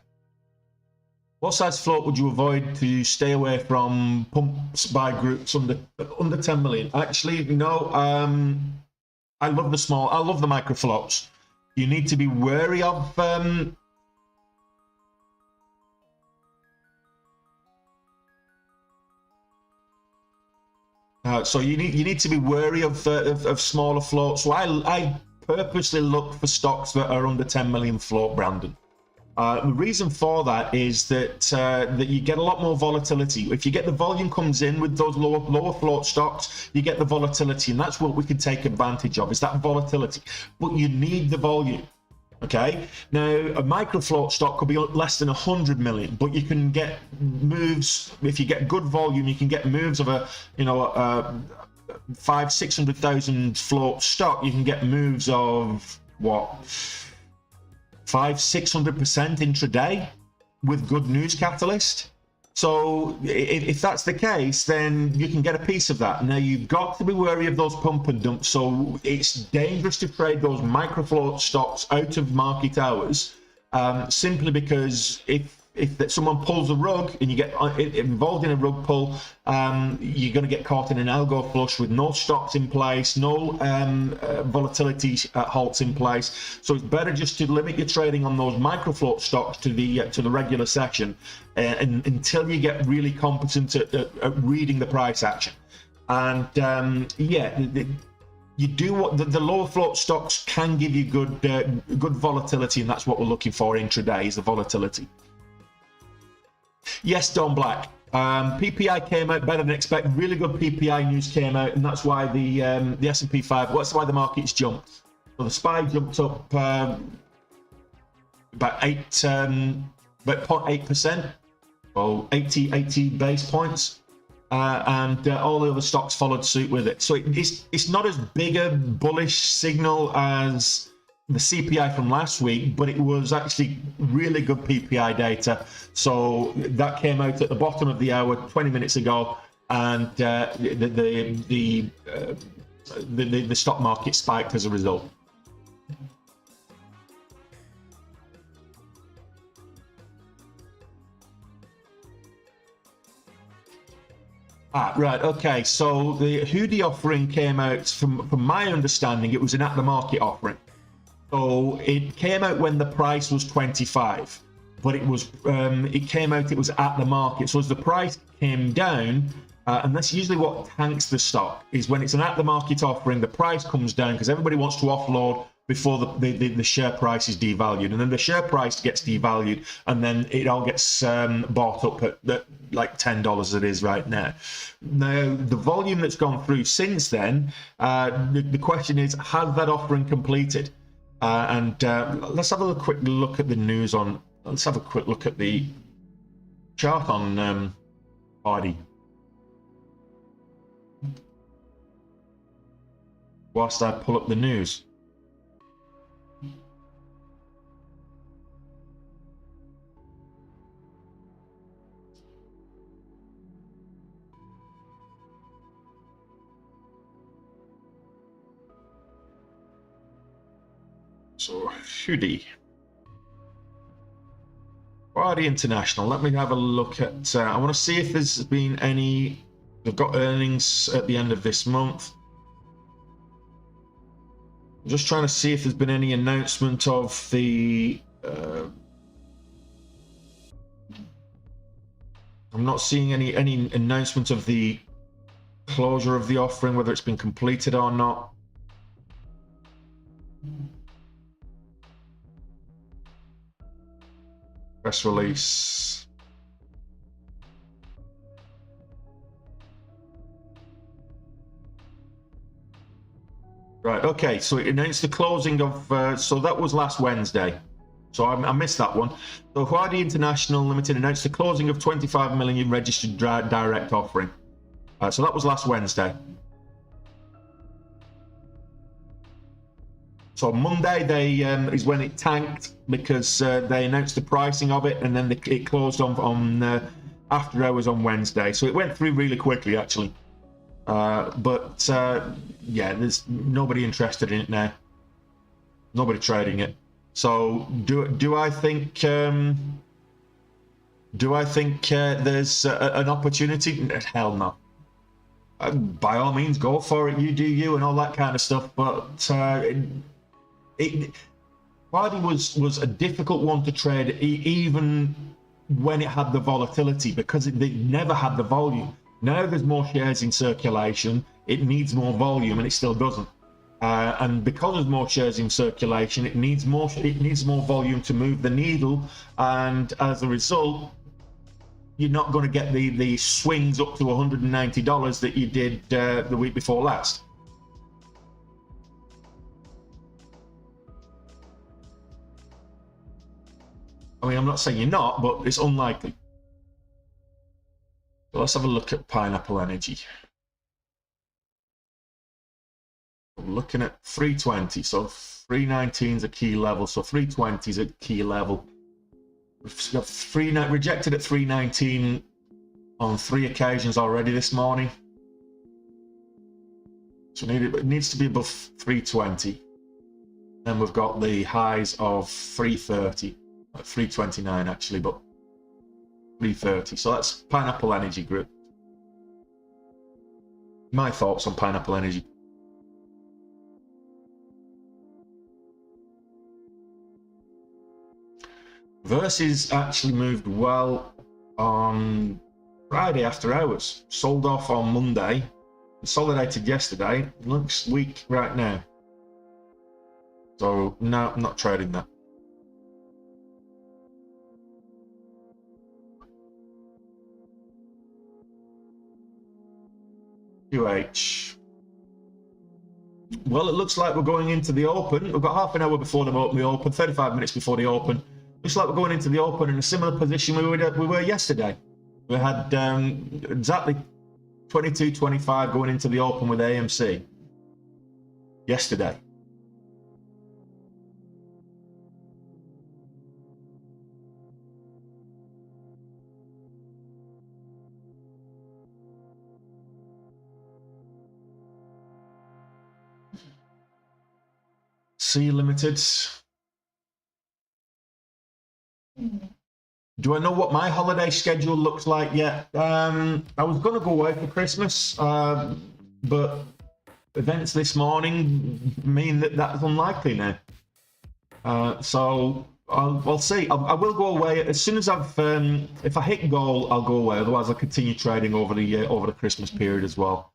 What size float would you avoid to stay away from pumps by groups under 10 million? Actually, no. I love the micro floats. You need to be wary of so you need to be wary of smaller floats. So I purposely look for stocks that are under 10 million float, Brandon. The reason for that is that you get a lot more volatility. If you get the volume comes in with those lower float stocks, you get the volatility, and that's what we can take advantage of, is that volatility. But you need the volume. Okay, now a micro float stock could be less than 100 million, but you can get moves. If you get good volume, you can get moves of a 500,000-600,000 float stock. You can get moves of what, 500-600% intraday with good news catalyst. So if that's the case, then you can get a piece of that. Now you've got to be wary of those pump and dumps. So it's dangerous to trade those micro float stocks out of market hours, simply because if someone pulls a rug and you get involved in a rug pull, you're going to get caught in an algo flush with no stops in place, no volatility halts in place. So it's better just to limit your trading on those micro float stocks to the regular session, until you get really competent at reading the price action. And you do what the lower float stocks can give you good volatility, and that's what we're looking for intraday, is the volatility. Yes, Don Black. PPI came out better than expected. Really good PPI news came out, and that's why the S&P 500. That's why the markets jumped. So the SPY jumped up about 0.8%, or 80 base points, and all the other stocks followed suit with it. So it's not as big a bullish signal as the CPI from last week, but it was actually really good PPI data. So that came out at the bottom of the hour 20 minutes ago, and the stock market spiked as a result. Right, okay. So the Hoodie offering came out, from my understanding, it was an at-the-market offering. So it came out when the price was 25, but it was it came out, it was at the market. So as the price came down, and that's usually what tanks the stock, is when it's an at the market offering, the price comes down because everybody wants to offload before the share price is devalued, and then the share price gets devalued, and then it all gets bought up at like $10 as it is right now. Now the volume that's gone through since then, the question is, has that offering completed? Let's have a quick look at the news on. Let's have a quick look at the chart on Pegy. Whilst I pull up the news. So Hoodie. Pegy International. Let me have a look at. I want to see if there's been any. They've got earnings at the end of this month. I'm just trying to see if there's been any announcement of the. I'm not seeing any announcement of the closure of the offering, whether it's been completed or not. Press release. Right, okay, so it announced the closing of, so that was last Wednesday. So I missed that one. So Pegy International Limited announced the closing of 25 million registered direct offering. So that was last Wednesday. So Monday is when it tanked because they announced the pricing of it, and then it closed on after hours on Wednesday. So it went through really quickly, actually. But yeah, there's nobody interested in it now. Nobody trading it. So do I think there's an opportunity? Hell no. By all means, go for it. You do you and all that kind of stuff. But Pegy was a difficult one to trade, even when it had the volatility, because it never had the volume. Now there's more shares in circulation, it needs more volume, and it still doesn't. And because there's more shares in circulation, it needs more volume to move the needle, and as a result, you're not going to get the swings up to $190 that you did the week before last. I mean, I'm not saying you're not, but it's unlikely. So let's have a look at Pineapple Energy. We're looking at 320, so 319 is a key level, so 320 is a key level. We've got rejected at 319 on 3 occasions already this morning. So it needs to be above 320. Then we've got the highs of 330, 329 actually, but 330. So that's Pineapple Energy Group. My thoughts on Pineapple Energy. Versus actually moved well on Friday after hours. Sold off on Monday. Consolidated yesterday. Looks weak right now. So no, I'm not trading that. QH. Well, it looks like we're going into the open. We've got half an hour before the open, 35 minutes before the open. Looks like we're going into the open in a similar position we were yesterday. We had exactly 22.25 going into the open with AMC yesterday. Sea Limited. Do I know what my holiday schedule looks like yet? I was going to go away for Christmas, but events this morning mean that that's unlikely now. So I'll see. I will go away as soon as if I hit goal, I'll go away. Otherwise, I'll continue trading over the Christmas period as well.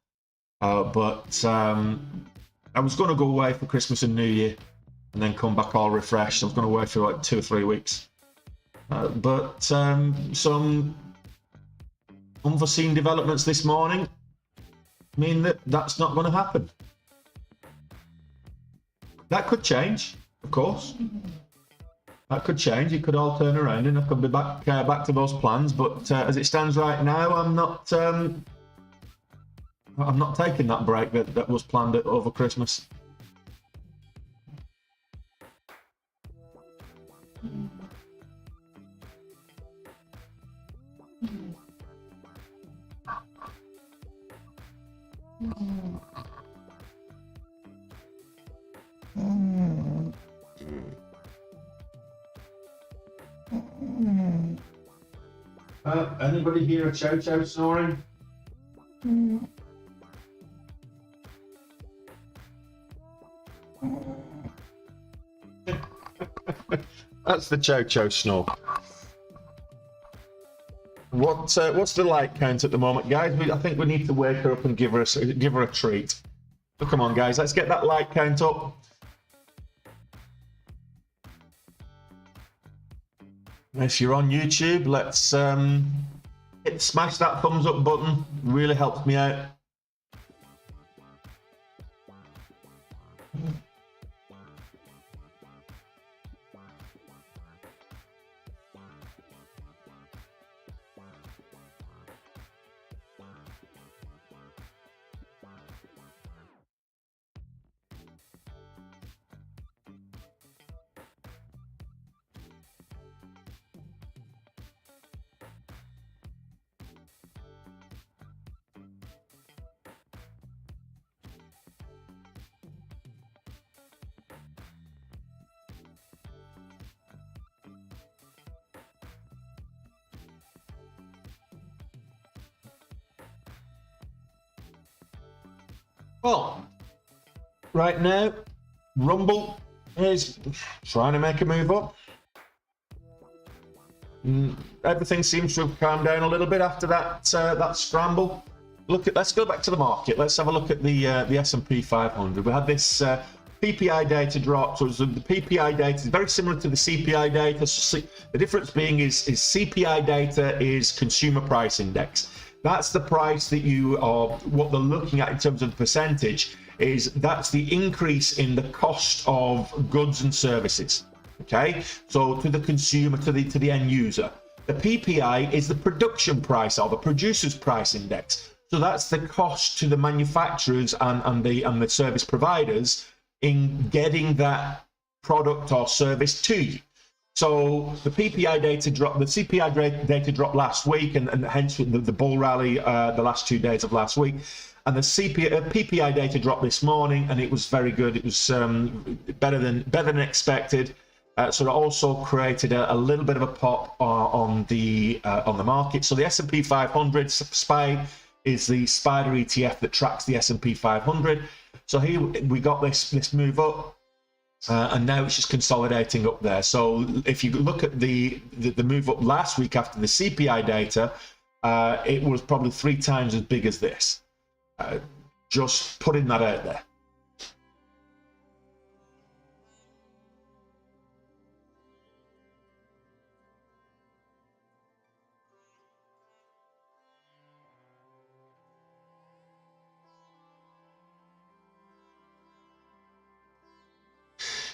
But I was going to go away for Christmas and New Year, and then come back all refreshed. I was going to away for like 2 or 3 weeks. But some unforeseen developments this morning mean that that's not going to happen. That could change, of course. That could change. It could all turn around, and I could be back to those plans. But as it stands right now, I'm not taking that break that was planned over Christmas. Anybody hear a chow chow snoring? That's the chow chow snore. What's the like count at the moment, guys? I think we need to wake her up and give her a treat. So come on, guys, let's get that like count up. If you're on YouTube, let's smash that thumbs up button. Really helps me out. Well, right now, Rumble is trying to make a move up. Everything seems to have calmed down a little bit after that scramble. Let's go back to the market. Let's have a look at the S&P 500. We had this PPI data drop. So the PPI data is very similar to the CPI data. So the difference being is CPI data is consumer price index. That's the price that you are, what they're looking at in terms of the percentage, is that's the increase in the cost of goods and services. Okay, so to the consumer, to the end user. The PPI is the production price, or the producer's price index. So that's the cost to the manufacturers and the service providers in getting that product or service to you. So the PPI data dropped, the CPI data dropped last week, and hence the bull rally the last 2 days of last week. And the PPI data dropped this morning, and it was very good. It was better than expected. So it also created a little bit of a pop on the market. So the S&P 500 SPY is the spider ETF that tracks the S&P 500. So here we got this move up. And now it's just consolidating up there. So if you look at the move up last week after the CPI data, it was probably 3 times as big as this. Just putting that out there.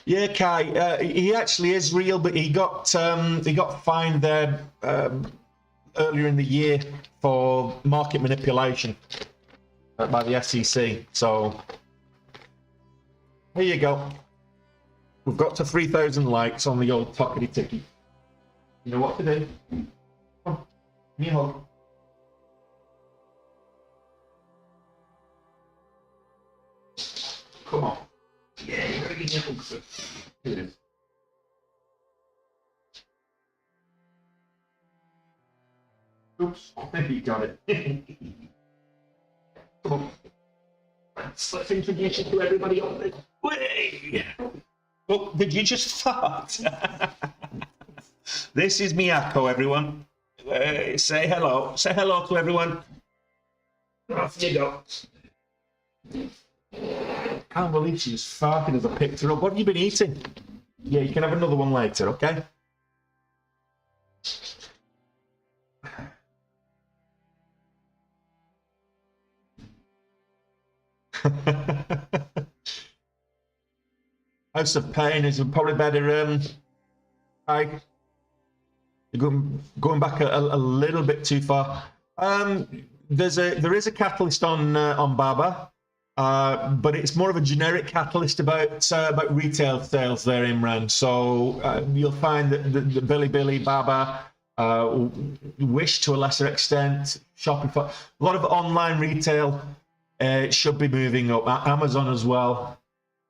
Yeah, Kai, he actually is real, but he got fined there earlier in the year for market manipulation by the SEC. So here you go. We've got to 3,000 likes on the old Tockety Ticky. You know what to do. Come on, give me a hug. Come on. Yeah, you're going to get me a hug. Here it is. Oops, maybe you got it. Come on. Let's introduce you to everybody on this way. Oh, did you just fart? This is Miyako, everyone. Say hello. Say hello to everyone. Off you go. Can't believe she was farting as I picked her up. What have you been eating? Yeah, you can have another one later, okay? House of Pain is probably better. You're going back a little bit too far. There is a catalyst on Baba, but it's more of a generic catalyst about retail sales there, Imran. So you'll find that the Billy Baba, Wish to a lesser extent, Shopify, a lot of online retail should be moving up. Amazon as well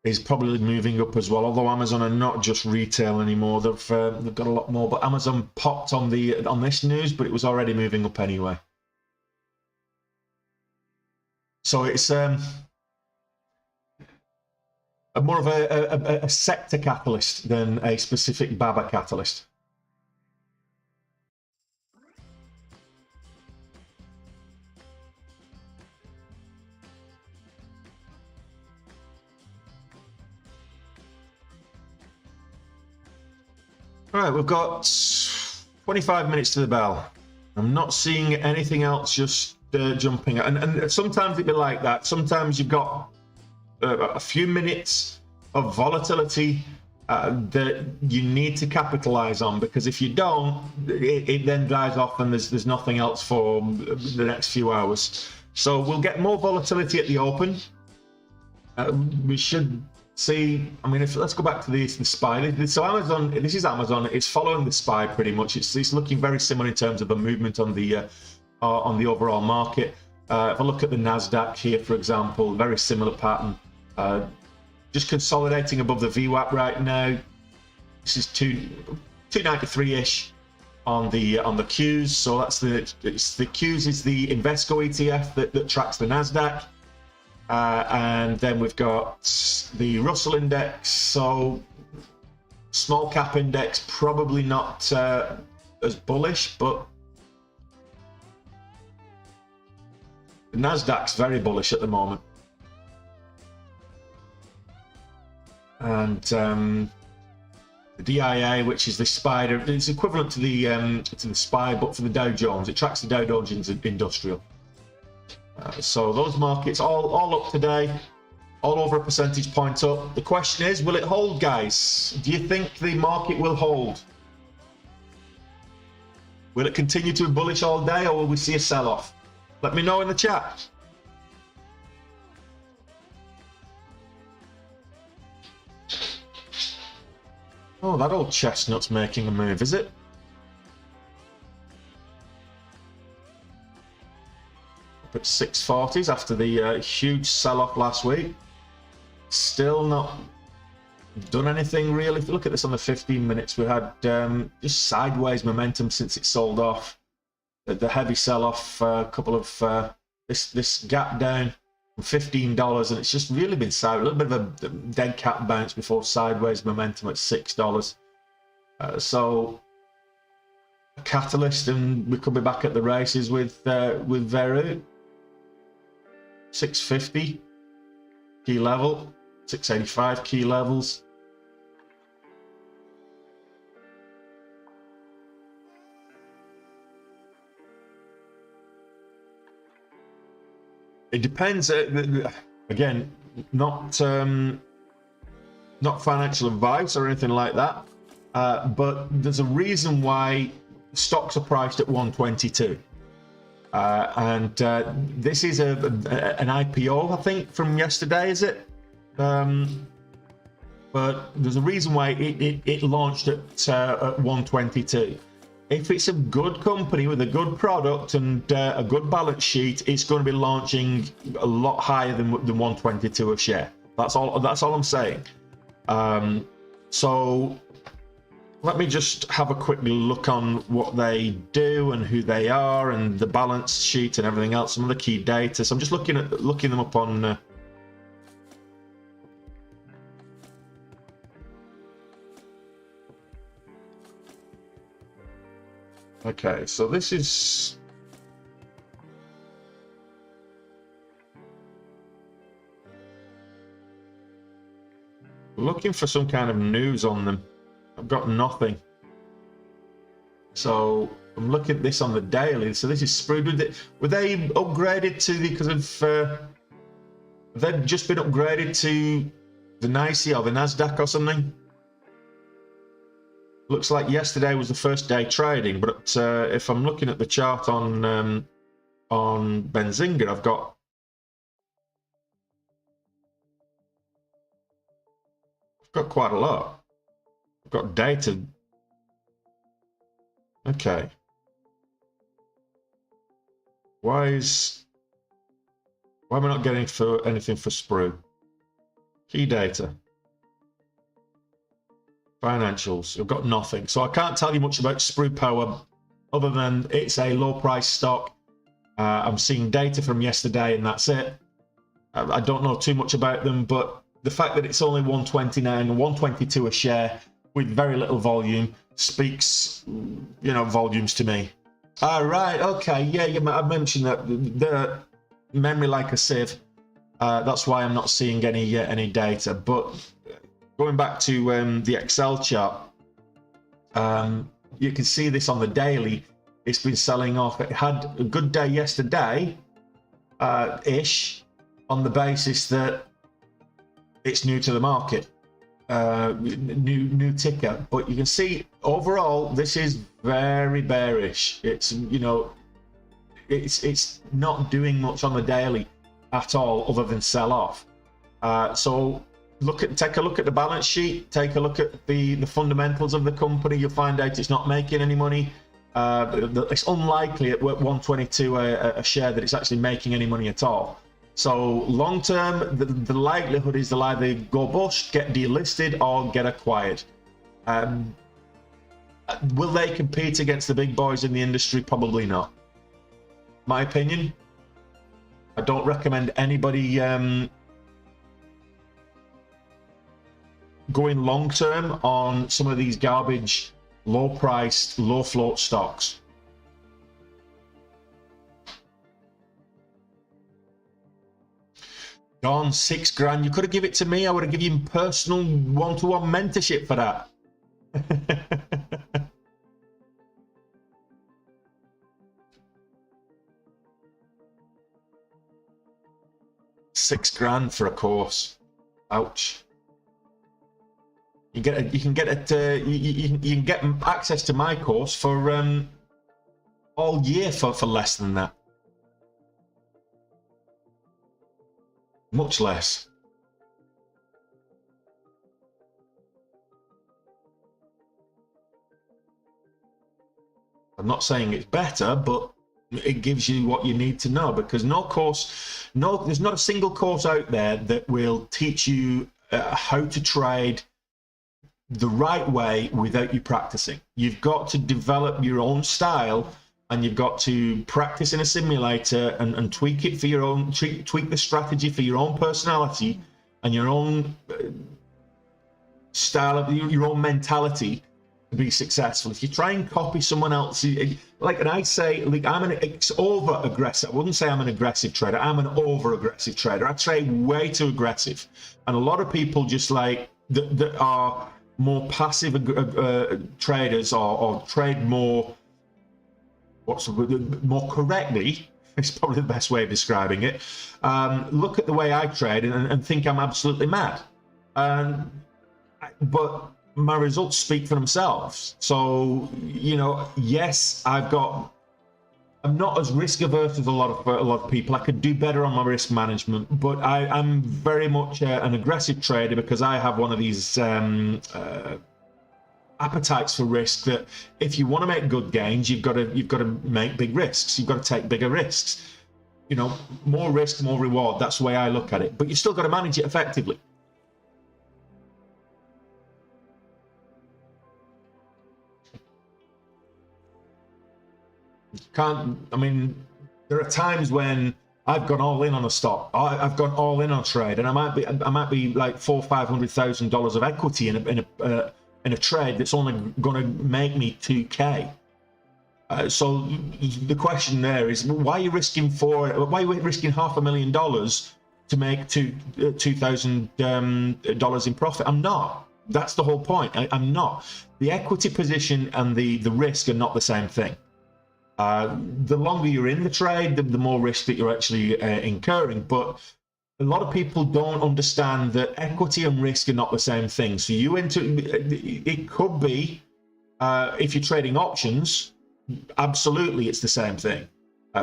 is probably moving up as well. Although Amazon are not just retail anymore, they've got a lot more. But Amazon popped on this news, but it was already moving up anyway. So it's more of a sector catalyst than a specific Baba catalyst. All right, we've got 25 minutes to the bell. I'm not seeing anything else just jumping. And sometimes it'd be like that. Sometimes you've got a few minutes of volatility that you need to capitalize on, because if you don't, it then dies off and there's nothing else for the next few hours. So we'll get more volatility at the open. We should see, I mean, let's go back to the SPY. So Amazon, this is Amazon. It's following the SPY pretty much. It's looking very similar in terms of the movement on the overall market. If I look at the Nasdaq here, for example, very similar pattern. Just consolidating above the VWAP right now. This is 293-ish on the Qs. So that's the Qs is the Invesco ETF that tracks the Nasdaq. And then we've got the Russell index. So small cap index, probably not as bullish, but the Nasdaq's very bullish at the moment. And the DIA, which is the spider, it's equivalent to the SPY, but for the Dow Jones. It tracks the Dow Jones Industrial. So those markets all up today, all over a percentage point up. The question is, will it hold, guys? Do you think the market will hold? Will it continue to be bullish all day, or will we see a sell-off? Let me know in the chat. Oh, that old chestnut's making a move, is it? Up at 640s after the huge sell-off last week. Still not done anything really. If you look at this on the 15 minutes, we had just sideways momentum since it sold off. The heavy sell-off, a couple of this gap down from $15, and it's just really been sideways. A little bit of a dead cat bounce before sideways momentum at $6. So a catalyst, and we could be back at the races with Veru. 650 key level, 685 key levels. It depends. Again, not financial advice or anything like that. But there's a reason why stocks are priced at 122. And this is an IPO, I think, from yesterday, is it? But there's a reason why it launched at 122. If it's a good company with a good product and a good balance sheet, it's going to be launching a lot higher than 122 a share. That's all I'm saying. So let me just have a quick look on what they do and who they are and the balance sheet and everything else, some of the key data. So I'm just looking them up on okay, so this is looking for some kind of news on them. I've got nothing. So I'm looking at this on the daily. So this is Sprued. Were they upgraded to because of they've just been upgraded to the NYSE or the Nasdaq or something? Looks like yesterday was the first day trading, but if I'm looking at the chart on Benzinga, I've got quite a lot. I've got data. Okay. Why am I not getting anything for Sprue? Key data. Financials, I've got nothing. So I can't tell you much about Sprue Power other than it's a low price stock. I'm seeing data from yesterday and that's it. I don't know too much about them, but the fact that it's only 129 and 122 a share with very little volume speaks, volumes to me. All right, okay, yeah, I mentioned that the memory like a sieve. That's why I'm not seeing any data, but going back to the Excel chart, you can see this on the daily. It's been selling off. It had a good day yesterday, ish, on the basis that it's new to the market, new ticker. But you can see overall, this is very bearish. It's it's not doing much on the daily at all, other than sell off. So take a look at the balance sheet, take a look at the fundamentals of the company. You'll find out it's not making any money. It's unlikely at 122 a share that it's actually making any money at all. So long term, the likelihood is they'll either go bust, get delisted, or get acquired. Will they compete against the big boys in the industry? Probably not. My opinion. I don't recommend anybody going long term on some of these garbage, low priced, low float stocks. Don, $6,000. You could have given it to me. I would have given you personal one-to-one mentorship for that. $6,000 for a course. Ouch. You can get it. You can get access to my course for all year for less than that. Much less. I'm not saying it's better, but it gives you what you need to know, because there's not a single course out there that will teach you how to trade the right way without you practicing. You've got to develop your own style, and you've got to practice in a simulator and tweak it for your own, tweak the strategy for your own personality and your own style of your own mentality to be successful. If you try and copy someone else, like, and I say, like, I'm an over aggressive. I wouldn't say I'm an aggressive trader. I'm an over aggressive trader. I trade way too aggressive, and a lot of people just like that are more passive traders or trade more. More correctly is probably the best way of describing it. Look at the way I trade and think I'm absolutely mad. But my results speak for themselves. So, you know, yes, I'm not as risk averse as a lot of people. I could do better on my risk management, but I'm very much an aggressive trader because I have one of these appetites for risk, that if you want to make good gains, you've got to make big risks. You've got to take bigger risks. You know, more risk, more reward. That's the way I look at it. But you've still got to manage it effectively. I mean, there are times when I've gone all in on a stock. I've gone all in on a trade, and I might be like $400,000 or $500,000 of equity in a trade that's only going to make me 2K. So the question there is, why are you risking $500,000 to make $2,000 in profit? I'm not. That's the whole point. I'm not. The equity position and the risk are not the same thing. The longer you're in the trade, the more risk that you're actually incurring. But a lot of people don't understand that equity and risk are not the same thing. So it could be, if you're trading options, absolutely it's the same thing,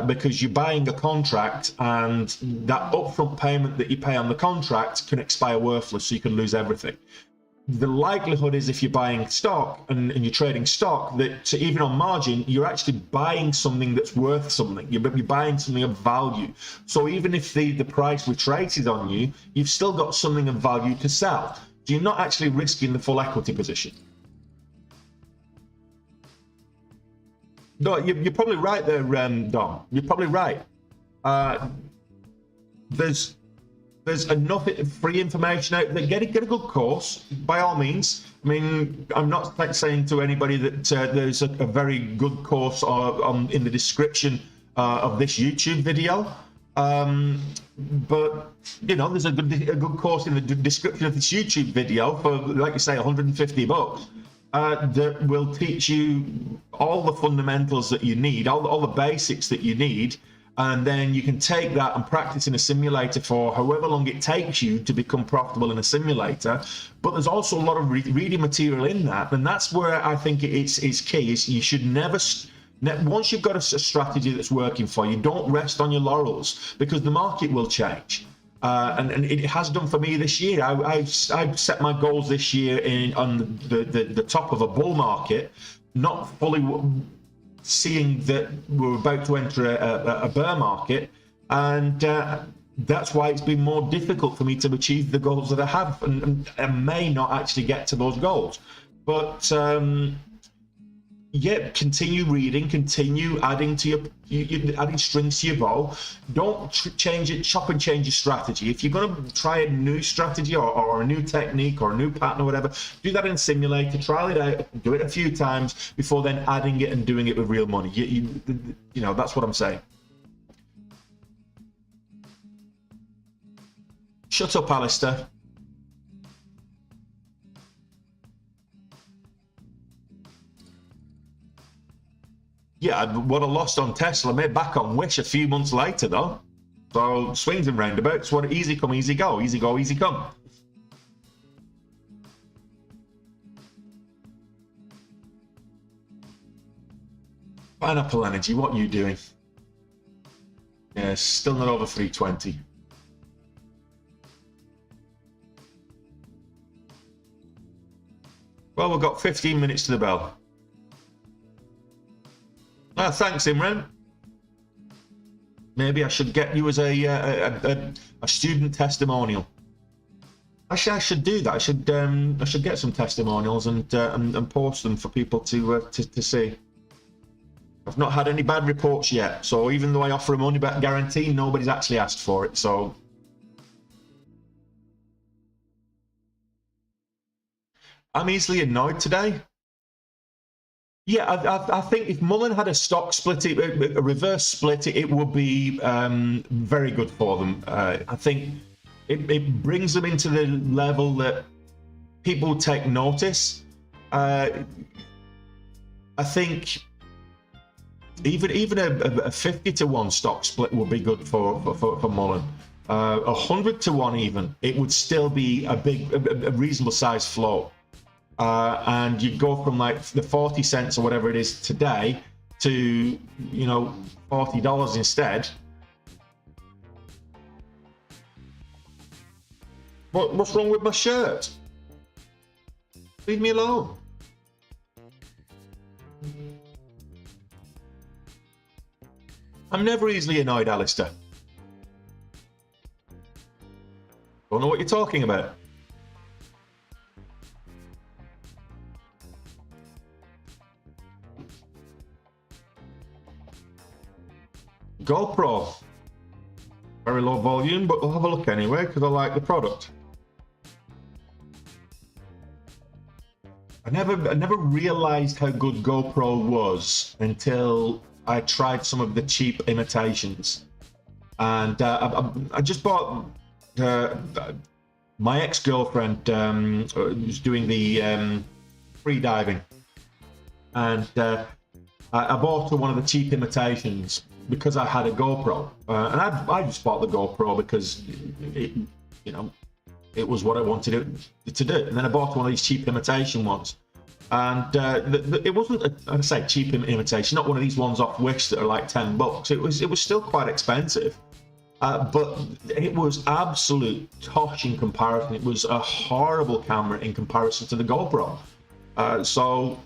because you're buying a contract, and that upfront payment that you pay on the contract can expire worthless, so you can lose everything. The likelihood is, if you're buying stock and you're trading stock, that even on margin, you're actually buying something that's worth something. You're buying something of value. So even if the price retraces on you, you've still got something of value to sell. So you're not actually risking the full equity position. No, you're probably right there, Dom. You're probably right. There's enough free information out there. Get a good course, by all means. I mean, I'm not saying to anybody that there's a very good course in the description of this YouTube video. But, you know, there's a good course in the description of this YouTube video for, like you say, $150 that will teach you all the fundamentals that you need, all the basics that you need. And then you can take that and practice in a simulator for however long it takes you to become profitable in a simulator. But there's also a lot of reading material in that. And that's where I think it's key. Is you should never, once you've got a strategy that's working for you, don't rest on your laurels, because the market will change. And it has done for me this year. I've set my goals this year on the top of a bull market, not fully seeing that we're about to enter a bear market, and that's why it's been more difficult for me to achieve the goals that I have, and I may not actually get to those goals. But yeah, continue reading, continue adding to your adding strings to your bow. Don't change it, chop and change your strategy. If you're going to try a new strategy or a new technique or a new pattern or whatever, do that in simulator, trial it out, do it a few times before then adding it and doing it with real money. You know, that's what I'm saying. Shut up, Alistair. Yeah, what I lost on Tesla made back on Wish a few months later, though. So swings and roundabouts. What easy come, easy go, easy go, easy come. Pineapple Energy, what are you doing? Yeah, still not over 320. Well, we've got 15 minutes to the bell. Thanks, Imran. Maybe I should get you as a student testimonial. Actually, I should do that. I should get some testimonials and post them for people to see. I've not had any bad reports yet, so even though I offer a money back guarantee, nobody's actually asked for it. So I'm easily annoyed today. Yeah, I think if Mullen had a stock split, a reverse split, it would be very good for them. I think it brings them into the level that people take notice. I think even a 50-to-1 stock split would be good for Mullen. 100-to-1 even, it would still be a reasonable size float. And you go from like the 40 cents or whatever it is today to, you know, $40 instead. What's wrong with my shirt? Leave me alone. I'm never easily annoyed, Alistair. Don't know what you're talking about. GoPro, very low volume, but we'll have a look anyway because I like the product. I never realized how good GoPro was until I tried some of the cheap imitations, and I just bought my ex-girlfriend was doing the free diving, and I bought her one of the cheap imitations because I had a GoPro, and I just bought the GoPro because it was what I wanted it to do. And then I bought one of these cheap imitation ones, and it wasn't I'd say cheap imitation, not one of these ones off Wish that are like $10. It was still quite expensive, but it was absolute tosh in comparison. It was a horrible camera in comparison to the GoPro. So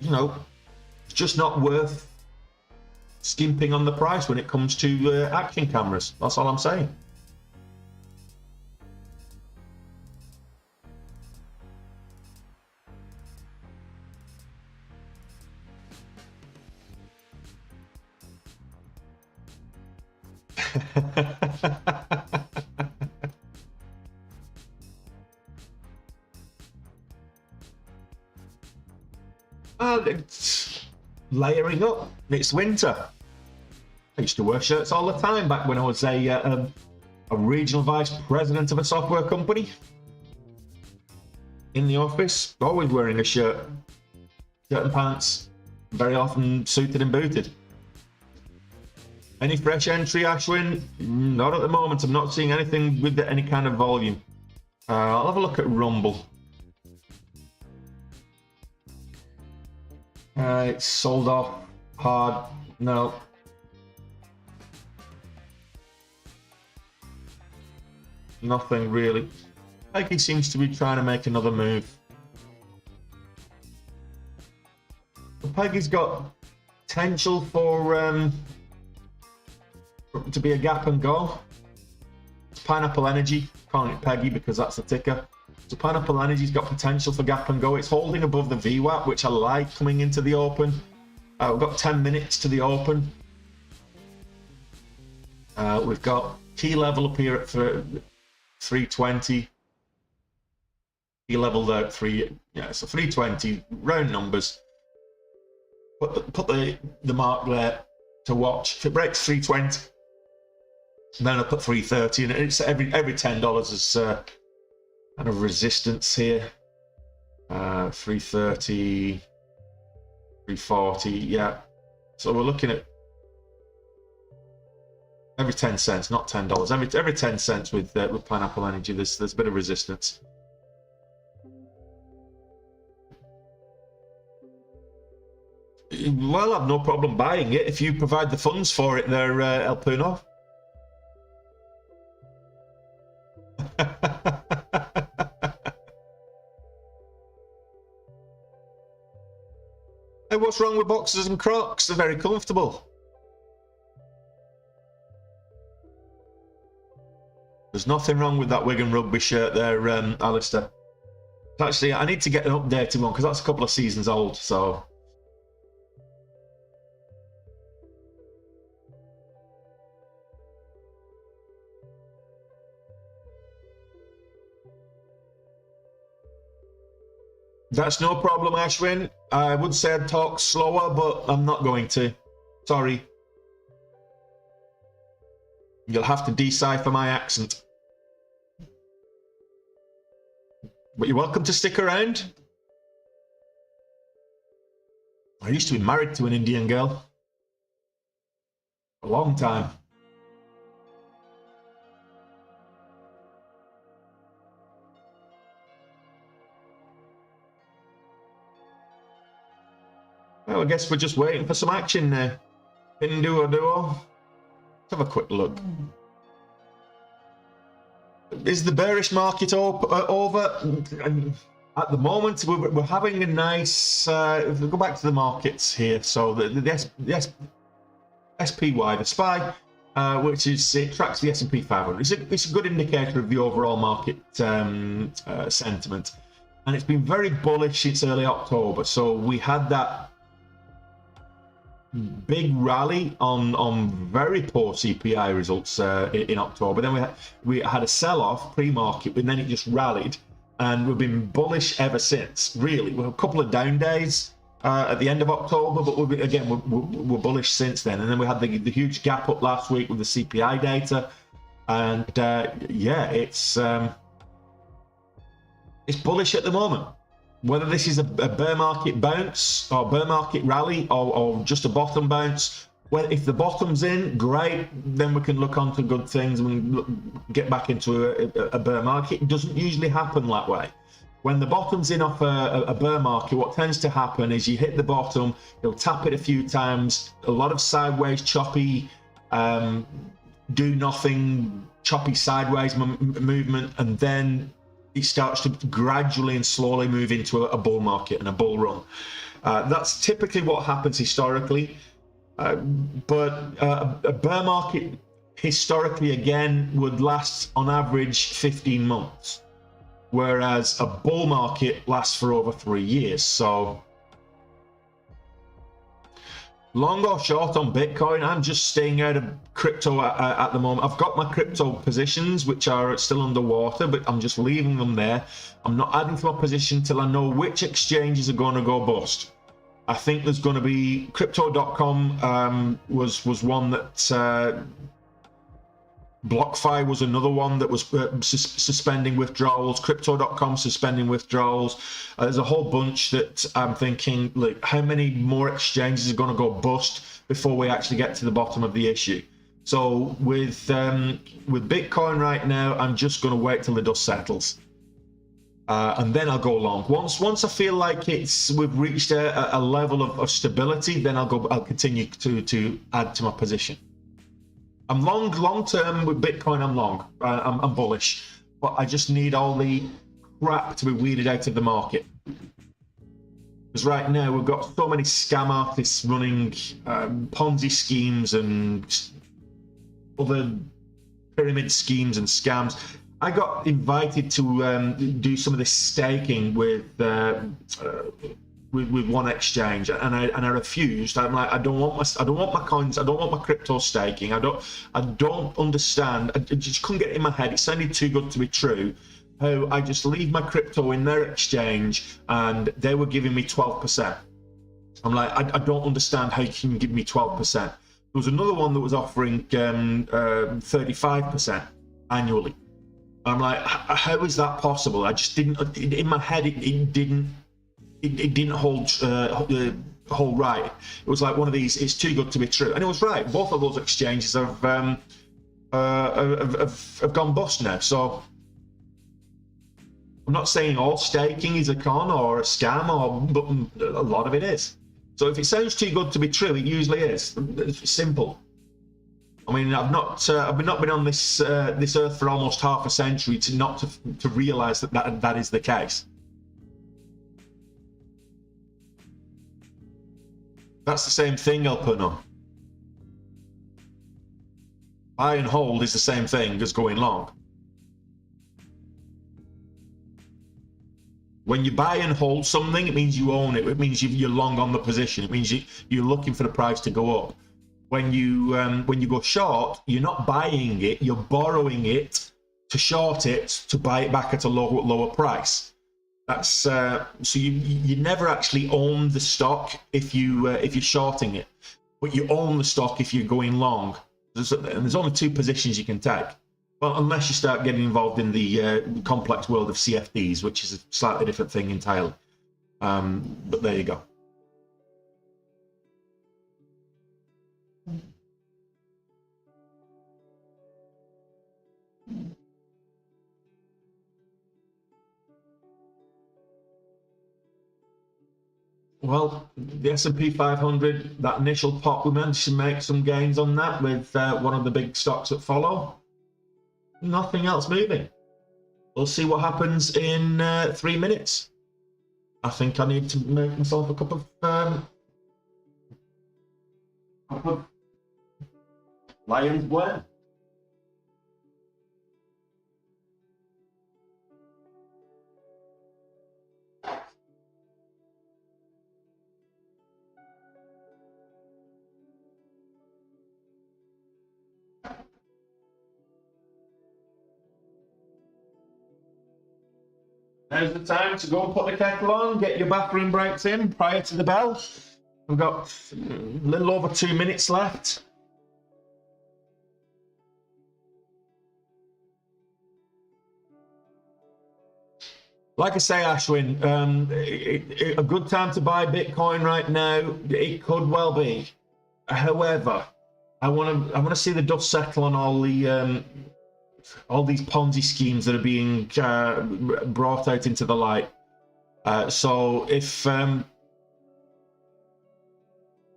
you know, it's just not worth skimping on the price when it comes to action cameras. That's all I'm saying. Well, it's layering up. It's winter. I used to wear shirts all the time back when I was a regional vice president of a software company. In the office, always wearing a shirt and pants, very often suited and booted. Any fresh entry, Ashwin? Not at the moment. I'm not seeing anything with any kind of volume. I'll have a look at Rumble. It's sold off hard. No. Nothing really. Pegy seems to be trying to make another move. Pegy's got potential for to be a gap and go. It's Pineapple Energy, calling it Pegy because that's the ticker. So Pineapple Energy's got potential for gap and go. It's holding above the VWAP, which I like coming into the open. We've got 10 minutes to the open. We've got key level up here at 320. Key level there at 320, round numbers. Put the mark there to watch. If it breaks 320, then I'll put 330, and it's every $10 is kind of resistance here. 330, 340, yeah. So we're looking at every 10 cents, not $10. Every 10 cents with Pineapple Energy. There's a bit of resistance. Well, I've no problem buying it if you provide the funds for it there, El Puno. Hey, what's wrong with boxers and Crocs? They're very comfortable. There's nothing wrong with that Wigan Rugby shirt there, Alistair. Actually, I need to get an updated one because that's a couple of seasons old, so... That's no problem, Ashwin. I would say I'd talk slower, but I'm not going to. Sorry. You'll have to decipher my accent. But you're welcome to stick around. I used to be married to an Indian girl. A long time. Well, I guess we're just waiting for some action now. Hindu or duo. Let's have a quick look. Is the bearish market over? At the moment, we're having a nice... if we go back to the markets here, so the SPY, the SPY, which is, it tracks the S&P500. It's a good indicator of the overall market sentiment. And it's been very bullish since early October. So we had that big rally on very poor CPI results in October. Then we had a sell-off pre-market, and then it just rallied, and we've been bullish ever since. Really, we had a couple of down days at the end of October, but we're bullish since then. And then we had the huge gap up last week with the CPI data, and yeah, it's bullish at the moment. Whether this is a bear market bounce or bear market rally or just a bottom bounce, well, if the bottom's in, great, then we can look on to good things and get back into a bear market. It doesn't usually happen that way. When the bottom's in off a bear market, what tends to happen is you hit the bottom, you'll tap it a few times, a lot of sideways, choppy, do nothing, choppy sideways movement, and then it starts to gradually and slowly move into a bull market and a bull run. That's typically what happens historically. But a bear market historically, again, would last on average 15 months, whereas a bull market lasts for over 3 years. So long or short on Bitcoin, I'm just staying out of crypto at the moment. I've got my crypto positions, which are still underwater, but I'm just leaving them there. I'm not adding to my position till I know which exchanges are going to go bust. I think there's going to be Crypto.com was one that BlockFi was another one that was suspending withdrawals. Crypto.com suspending withdrawals. There's a whole bunch that I'm thinking, like, how many more exchanges are going to go bust before we actually get to the bottom of the issue? So with Bitcoin right now, I'm just going to wait till the dust settles, and then I'll go long. Once I feel like we've reached a level of stability, then I'll continue to add to my position. I'm long term with Bitcoin. I'm long. I'm bullish, but I just need all the crap to be weeded out of the market. Because right now we've got so many scam artists running Ponzi schemes and other pyramid schemes and scams. I got invited to do some of this staking with with one exchange, and I refused. I'm like, I don't want my coins, I don't want my crypto staking. I don't understand. I just couldn't get it in my head. It sounded too good to be true. How I just leave my crypto in their exchange and they were giving me 12%. I'm like, I don't understand how you can give me 12%. There was another one that was offering 35% annually. I'm like, how is that possible? I just didn't, in my head, it didn't hold right. It was like one of these, it's too good to be true. And it was right. Both of those exchanges have gone bust now. So I'm not saying all staking is a con or a scam, but a lot of it is. So if it sounds too good to be true, it usually is. It's simple. I mean, I've not been on this earth for almost half a century to realize that is the case. That's the same thing, El Puno. Buy and hold is the same thing as going long. When you buy and hold something, it means you own it. It means you're long on the position. It means you're looking for the price to go up. When you go short, you're not buying it, you're borrowing it to short it to buy it back at a lower price. That's so you never actually own the stock if you're shorting it, but you own the stock if you're going long. There's only two positions you can take. Well, unless you start getting involved in the complex world of CFDs, which is a slightly different thing entirely. But there you go. Well, the S&P 500, that initial pop, we managed to make some gains on that with one of the big stocks that follow. Nothing else moving. We'll see what happens in 3 minutes. I think I need to make myself a cup of Lion's Blend. Now's the time to go and put the kettle on, get your bathroom breaks in prior to the bell. We've got a little over 2 minutes left. Like I say, Ashwin, a good time to buy Bitcoin right now. It could well be. However, I want to see the dust settle on all these Ponzi schemes that are being brought out into the light. So if I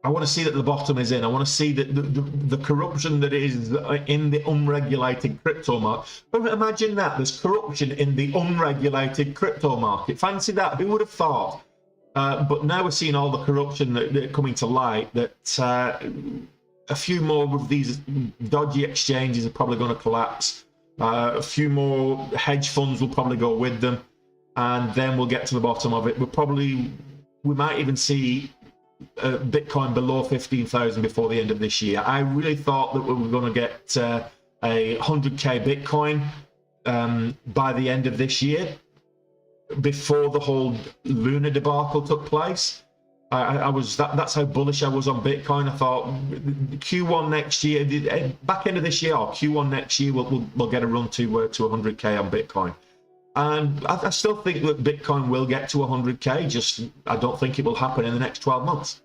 want to see that the bottom is in, I want to see that the corruption that is in the unregulated crypto market. But imagine that, there's corruption in the unregulated crypto market. Fancy that, who would have thought? But now we're seeing all the corruption that coming to light, that a few more of these dodgy exchanges are probably going to collapse. A few more hedge funds will probably go with them, and then we'll get to the bottom of it. We might even see Bitcoin below 15,000 before the end of this year. I really thought that we were going to get a 100k Bitcoin by the end of this year, before the whole Luna debacle took place. That's how bullish I was on Bitcoin. I thought Q1 next year, back end of this year or Q1 next year, we'll get a run to 100k on Bitcoin. And I still think that Bitcoin will get to 100k, just I don't think it will happen in the next 12 months.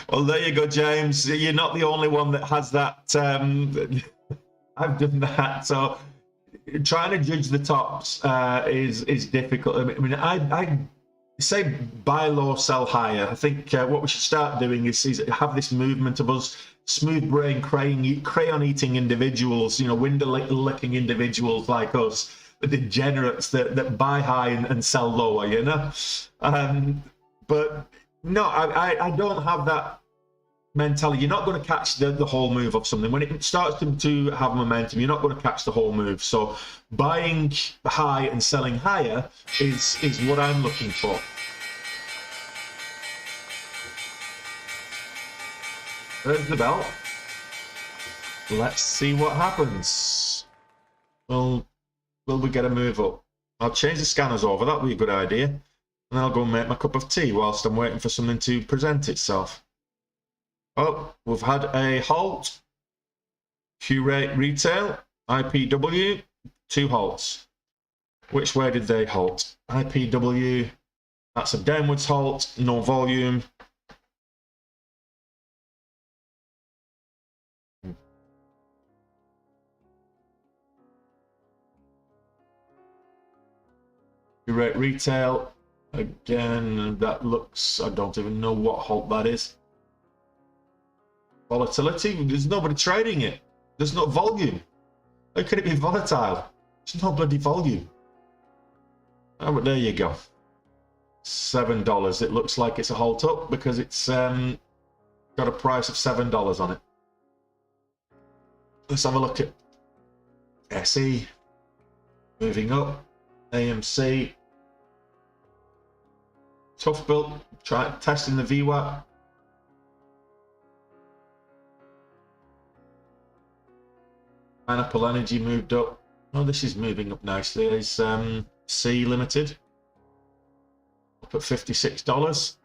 Well, there you go, James. You're not the only one that has that. I've done that. So trying to judge the tops is difficult. I mean, I say buy low, sell higher. I think what we should start doing is have this movement of us smooth brain crayon eating individuals, window licking individuals like us, the degenerates that buy high and sell lower, But no, I don't have mentality. You're not going to catch the whole move of something. When it starts to have momentum, you're not going to catch the whole move. So buying high and selling higher is what I'm looking for. There's the bell. Let's see what happens. Well, will we get a move up? I'll change the scanners over. That'll be a good idea. And I'll go and make my cup of tea whilst I'm waiting for something to present itself. Oh, we've had a halt. Q-rate retail, IPW, 2 halts. Which way did they halt? IPW, that's a downwards halt, no volume. Q-rate retail, again, that looks, I don't even know what halt that is. Volatility, there's nobody trading it. There's no volume. How could it be volatile? There's no bloody volume. Oh, but there you go. $7. It looks like it's a halt up because it's got a price of $7 on it. Let's have a look at SE. Moving up. AMC. Tough build. Try testing the VWAP. Pineapple Energy moved up. Oh, this is moving up nicely. There's C Limited up at $56.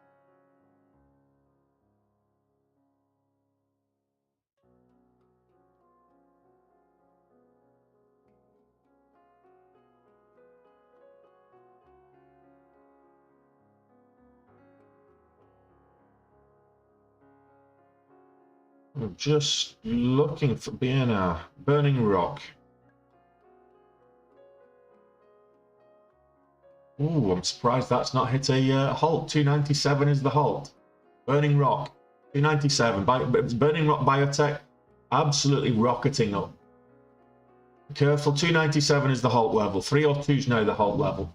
I'm just looking for BNR, Burning Rock. Ooh, I'm surprised that's not hit a halt. 297 is the halt. Burning Rock, 297. Burning Rock Biotech, absolutely rocketing up. Careful, 297 is the halt level. 302 is now the halt level.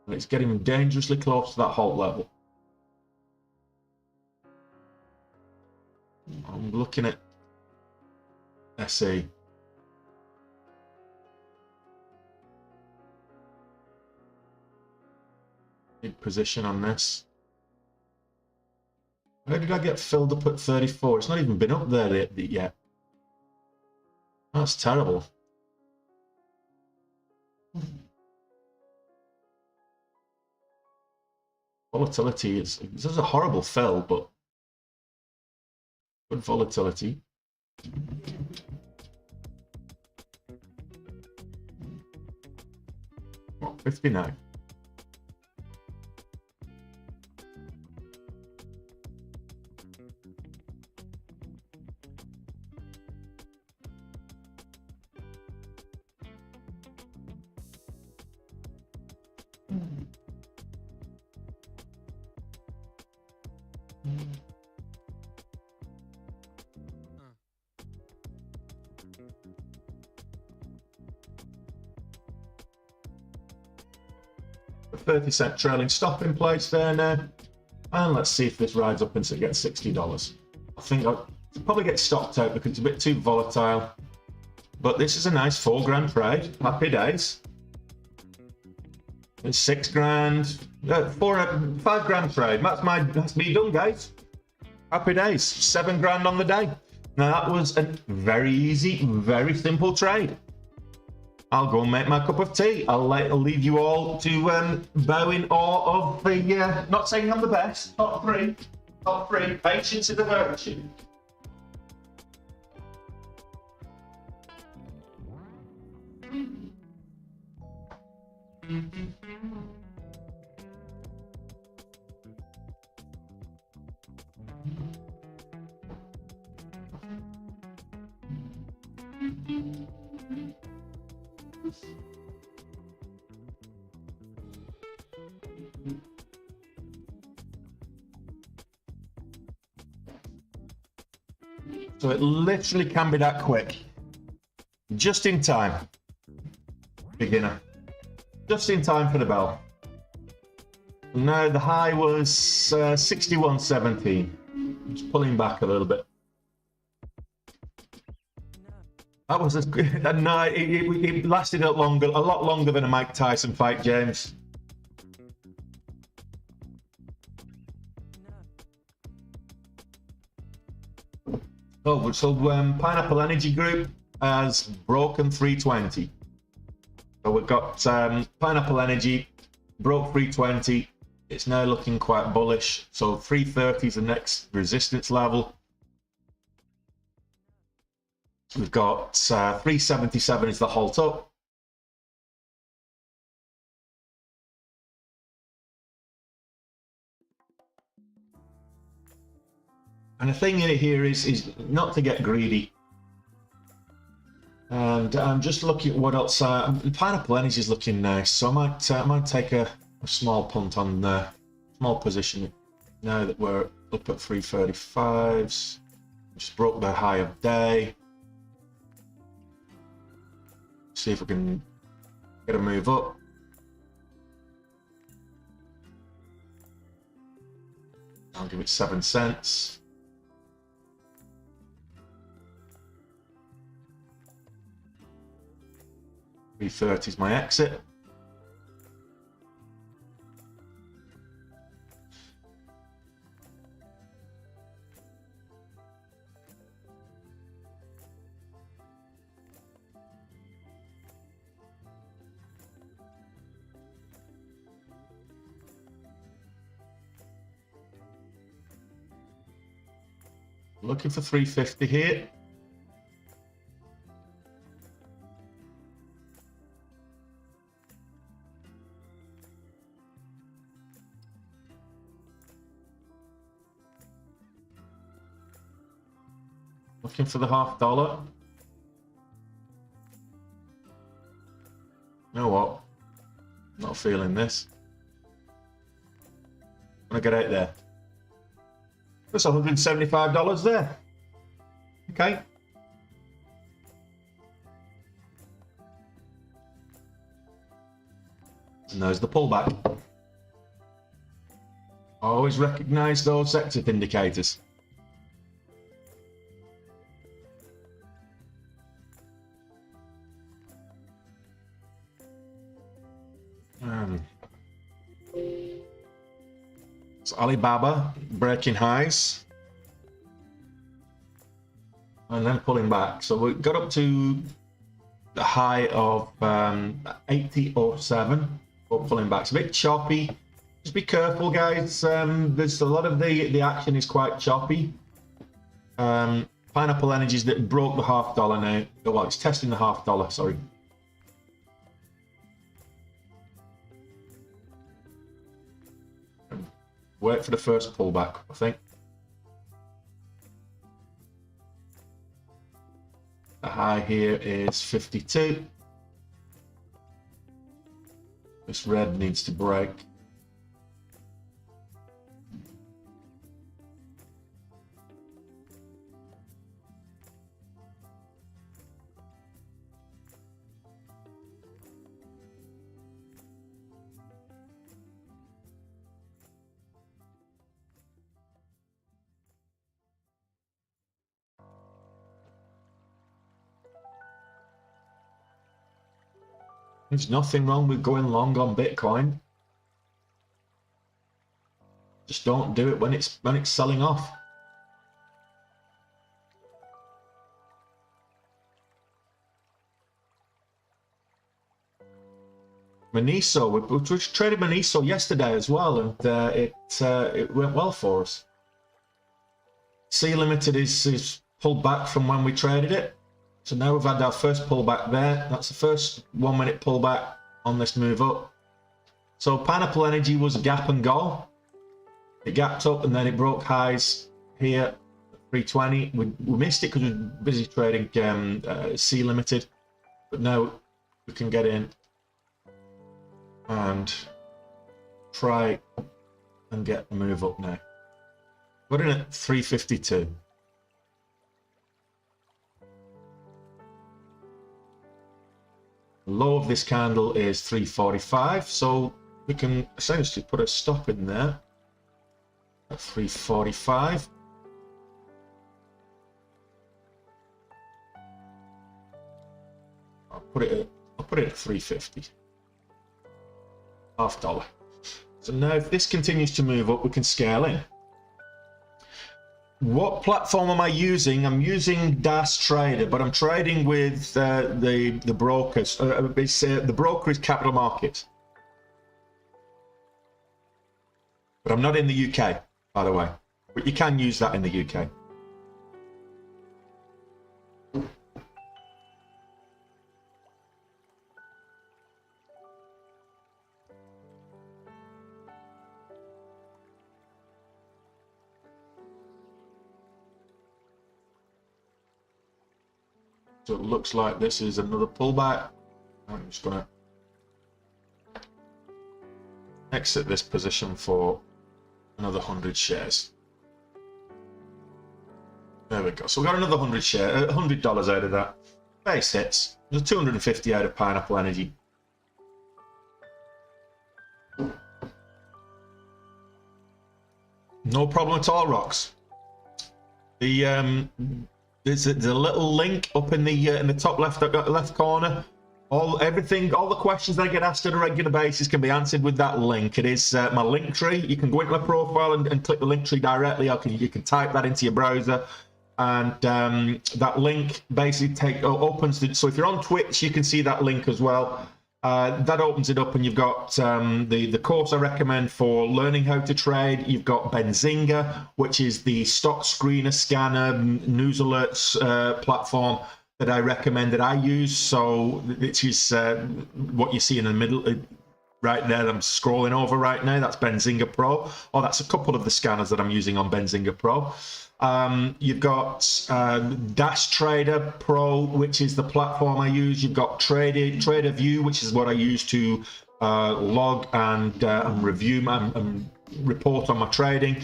And it's getting dangerously close to that halt level. I'm looking at SE. Big position on this. Where did I get filled up at 34? It's not even been up there yet. That's terrible. Volatility is, this is a horrible fill, but good volatility. What, 59? A 30-cent trailing stop in place there now, and let's see if this rides up until it gets $60. I think I'll probably get stopped out because it's a bit too volatile, but this is a nice $4 trade. Happy days. It's $6 grand, 5 grand trade. That's me done, guys. Happy days. $7 grand on the day. Now that was a very easy, very simple trade. I'll go and make my cup of tea. I'll leave you all to bow in awe of the, not saying I'm the best, top three. Patience is a virtue. So it literally can be that quick. Just in time. Beginner. Just in time for the bell. Now the high was 61.17. Just pulling back a little bit. That was that night. It lasted a lot longer than a Mike Tyson fight, James. Oh, so Pineapple Energy Group has broken 320. So we've got Pineapple Energy broke 320. It's now looking quite bullish. So 330 is the next resistance level. We've got 377 is the halt up. And the thing in it here is not to get greedy. And I'm just looking at what else. Pineapple Energy is looking nice, so I might take a small punt on the small position now that we're up at 335s. Just broke the high of day. See if we can get a move up. I'll give it 7 cents. $3.30 is my exit. Looking for 350 here. Looking for the $half. You know what? Not feeling this. I'm gonna get out there. That's $175 there. Okay. And there's the pullback. Always recognize those exit indicators. So Alibaba breaking highs and then pulling back. So we got up to the high of 80.07, but pulling back. It's a bit choppy. Just be careful, guys. There's a lot of the action is quite choppy. Pineapple Energies that broke the $half now. Well, it's testing the $half. Sorry. Wait for the first pullback, I think. The high here is 52. This red needs to break. There's nothing wrong with going long on Bitcoin. Just don't do it when it's selling off. Moniso, we traded Moniso yesterday as well, and it went well for us. C Limited is pulled back from when we traded it. So now we've had our first pullback there. That's the first 1 minute pullback on this move up. So Pineapple Energy was a gap and go. It gapped up and then it broke highs here, 320. We missed it because we were busy trading C Limited. But now we can get in and try and get the move up now. We're in at 352. The low of this candle is 345, so we can essentially put a stop in there at 345. put it at 350. $0.50. So now if this continues to move up, we can scale in. What platform am I using? I'm using DAS Trader, but I'm trading with the brokers. The broker is Capital Markets. But I'm not in the UK, by the way. But you can use that in the UK. So it looks like this is another pullback. I'm just going to exit this position for another 100 shares. There we go. So we got another 100 share, $100 out of that. Base hits. There's 250 out of Pineapple Energy. No problem at all, Rocks. There's a little link up in the top left corner. All the questions that I get asked on a regular basis can be answered with that link. It is my link tree. You can go into my profile and click the link tree directly. You can type that into your browser, and that link basically opens the. So if you're on Twitch, you can see that link as well. That opens it up, and you've got the course I recommend for learning how to trade. You've got Benzinga, which is the stock screener, scanner, news alerts platform that I recommend that I use. So which is what you see in the middle right there. I'm scrolling over right now. That's Benzinga Pro. Oh, that's a couple of the scanners that I'm using on Benzinga Pro. You've got Dash Trader Pro, which is the platform I use. You've got Trader View, which is what I use to log and review and report on my trading.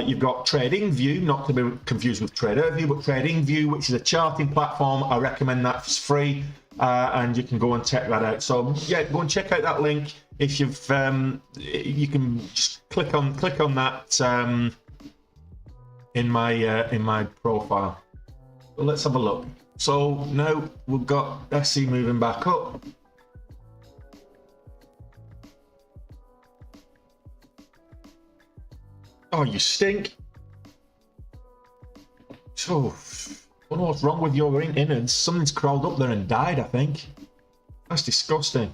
You've got Trading View, not to be confused with Trader View, but Trading View, which is a charting platform. I recommend that. It's free, and you can go and check that out. So yeah, go and check out that link. If you can just click on that. In my profile. So let's have a look. So now we've got SC moving back up. Oh, you stink. So I don't know what's wrong with your innards. Something's crawled up there and died, I think. That's disgusting.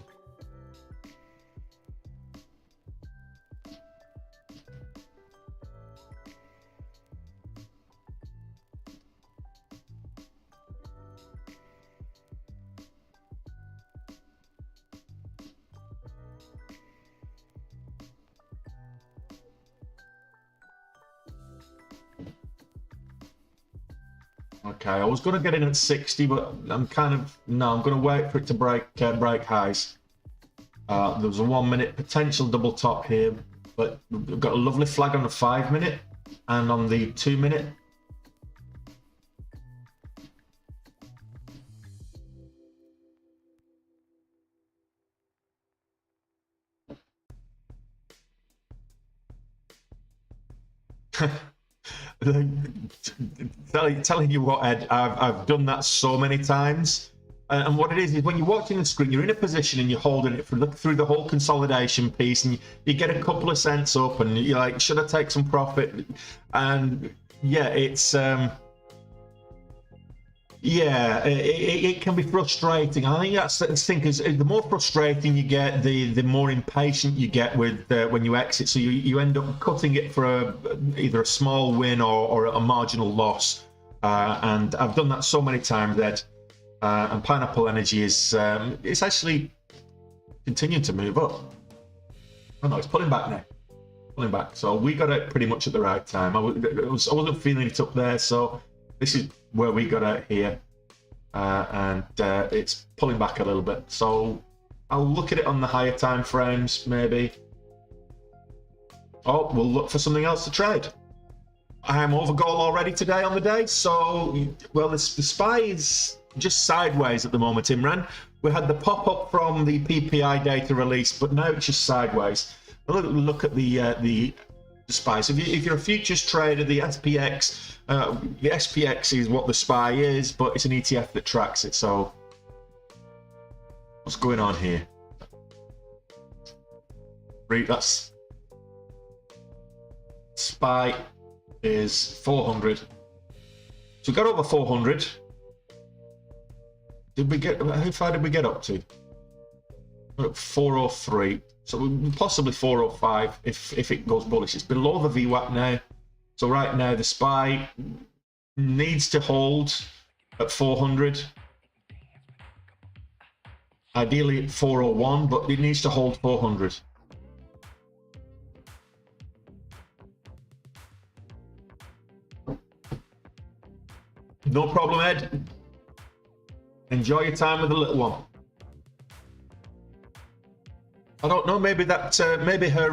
Okay, I was going to get in at 60, but I'm going to wait for it to break highs. There was a 1 minute potential double top here, but we've got a lovely flag on the 5 minute and on the 2 minute. Telling you what, Ed, I've done that so many times, and what it is when you're watching the screen, you're in a position and you're holding it through the whole consolidation piece, and you get a couple of cents up, and you're like, should I take some profit? And yeah, it's it can be frustrating. I think that's the thing, because the more frustrating you get, the more impatient you get with when you exit. So you end up cutting it for either a small win or a marginal loss. And I've done that so many times, Ed. And Pineapple Energy is it's actually continuing to move up. Oh no, it's pulling back now. Pulling back. So we got it pretty much at the right time. I wasn't feeling it up there, so this is where we got out here, and it's pulling back a little bit. So I'll look at it on the higher time frames, maybe. Oh, we'll look for something else to trade. I am over goal already today on the day. So, well, the SPY is just sideways at the moment, Imran. We had the pop-up from the PPI data release, but now it's just sideways. Look at the SPY. So if you're a futures trader, the SPX, is what the SPY is, but it's an ETF that tracks it. So What's going on here? That's SPY is 400. So we got over 400. Did we get, how far did we get up to? We're at 403. So possibly 405 if it goes bullish. It's below the VWAP now. So right now the SPY needs to hold at 400. Ideally at 401, but it needs to hold 400. No problem, Ed. Enjoy your time with the little one. I don't know. Maybe that, maybe her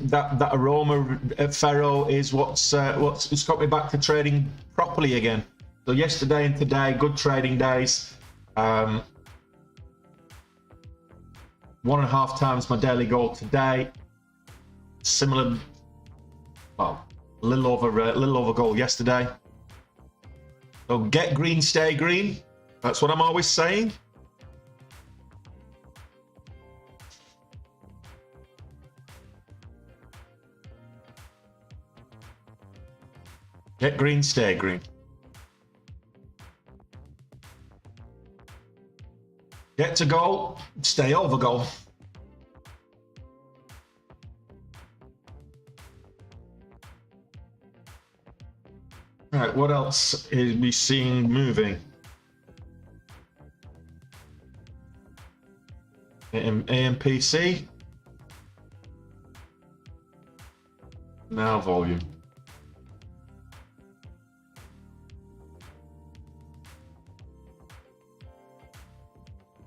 that aroma at Faro is what's it's got me back to trading properly again. So yesterday and today, good trading days. 1.5 times my daily goal today. Similar, well, a little over goal yesterday. So get green, stay green. That's what I'm always saying. Get green, stay green. Get to goal, stay over goal. All right, what else is we seeing moving? AMPC. Now volume.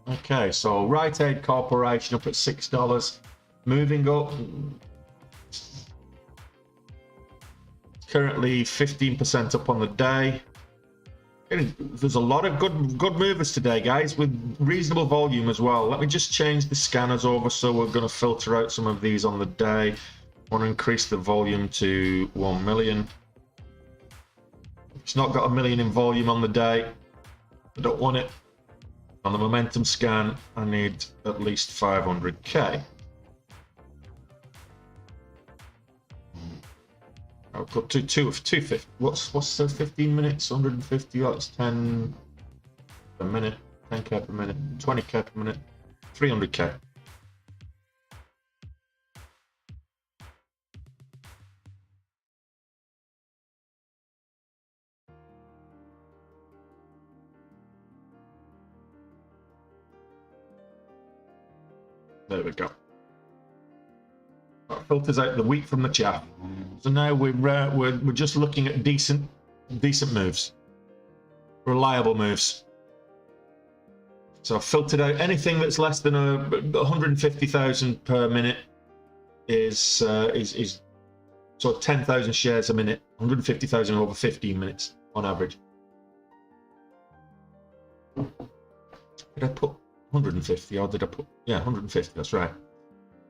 Okay, so Rite Aid Corporation up at $6, moving up. Currently 15% up on the day. There's a lot of good movers today, guys, with reasonable volume as well. Let me just change the scanners over, so we're going to filter out some of these on the day. I want to increase the volume to 1 million. It's not got 1 million in volume on the day. I don't want it. On the momentum scan, I need at least 500k. I'll put 250. What's the 15 minutes? 150. Oh, that's 10 per minute. 10k per minute. 20k per minute. 300k. There we go. That filters out the wheat from the chaff. So now we're just looking at decent moves, reliable moves. So I've filtered out anything that's less than 150,000 per minute is so 10,000 shares a minute. 150,000 over 15 minutes on average. Did I put 150 or did I put, yeah, 150, that's right.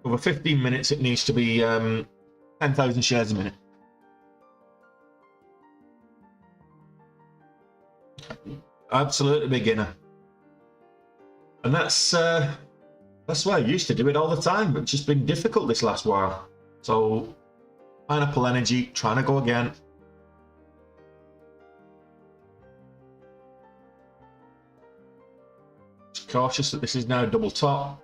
Over 15 minutes it needs to be 10,000 shares a minute. Absolutely beginner. And that's why I used to do it all the time, but it's just been difficult this last while. So Pineapple Energy, trying to go again. Cautious that this is now double top.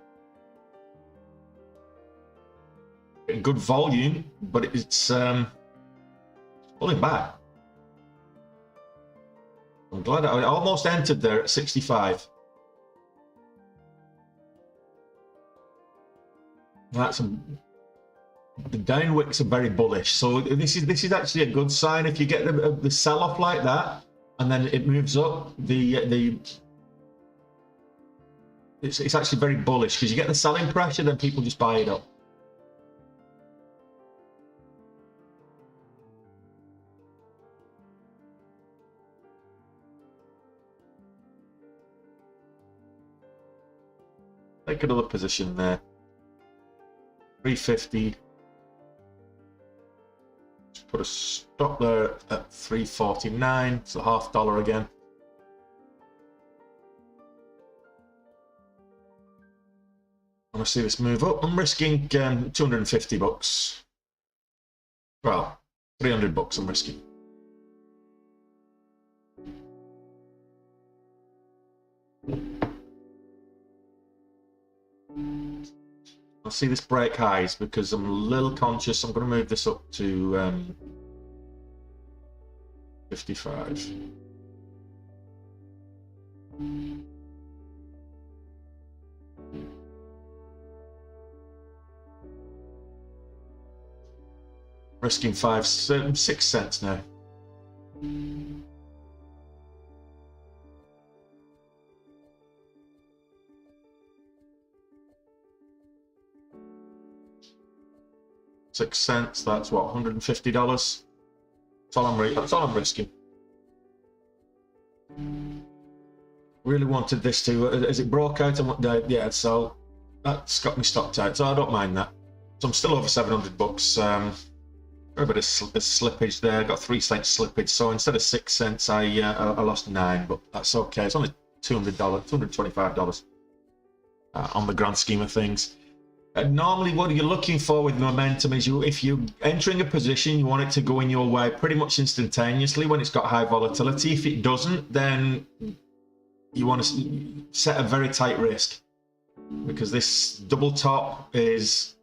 Getting good volume, but it's pulling back. I'm glad I almost entered there at 65. That's the down wicks are very bullish, so this is actually a good sign. If you get the sell off like that and then it moves up, it's actually very bullish because you get the selling pressure, then people just buy it up. Take another position there. 350. Just put a stop there at 349. It's a $0.50 again. want to see this move up. I'm risking 250 bucks. Well, 300 bucks I'm risking. I'll see this break highs because I'm a little conscious. I'm going to move this up to 55. Risking 6 cents now. $6, that's what, $150. That's all I'm risking. Really wanted this to, as it broke out and what day, yeah, so that's got me stopped out, so I don't mind that. So I'm still over 700 bucks. Got a bit of slippage there, got 3 cents slippage, so instead of 6 cents, I lost 9, but that's okay. It's only $200, $225 on the grand scheme of things. Normally what you're looking for with momentum is if you're entering a position, you want it to go in your way pretty much instantaneously when it's got high volatility. If it doesn't, then you want to set a very tight risk, because this double top is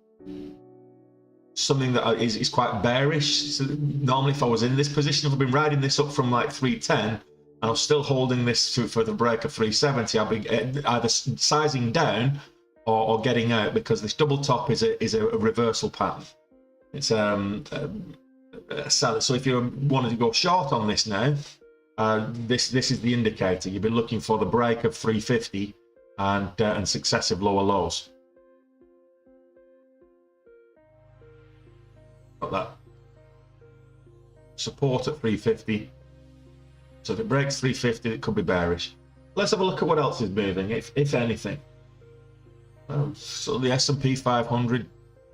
something that is quite bearish. So normally if I was in this position, if I've been riding this up from like 310 and I'm still holding this for the break of 370, I'll be either sizing down or getting out, because this double top is a reversal pattern. It's a seller. So if you wanted to go short on this now, this is the indicator. You've been looking for the break of 350 and successive lower lows. Got that support at 350. So if it breaks 350, it could be bearish. Let's have a look at what else is moving, if anything. So the S&P 500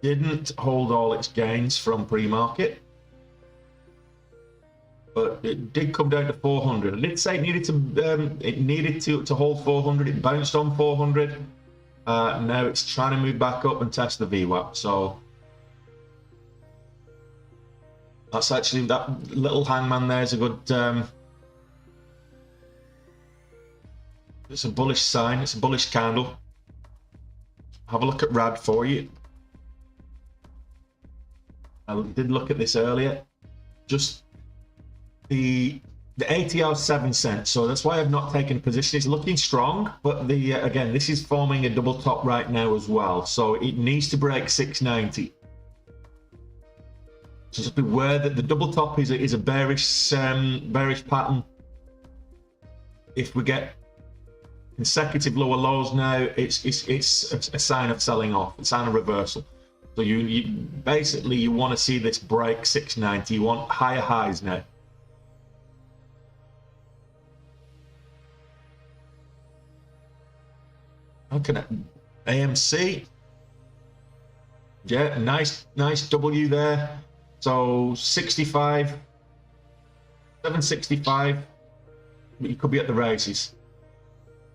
didn't hold all its gains from pre-market, but it did come down to 400. I did say it needed to hold 400. It bounced on 400. Now it's trying to move back up and test the VWAP. So that's actually, that little hangman there is a good. It's a bullish sign. It's a bullish candle. Have a look at RAD for you. I did look at this earlier. Just the ATR 7 cents, so that's why I've not taken a position. It's looking strong, but the again, this is forming a double top right now as well, so it needs to break 690. So just beware that the double top is a bearish pattern. If we get consecutive lower lows now, it's a sign of selling off. It's a sign of reversal. So you basically you want to see this break 690. You want higher highs now. Looking at AMC, yeah, nice W there. So 65, 765. You could be at the races.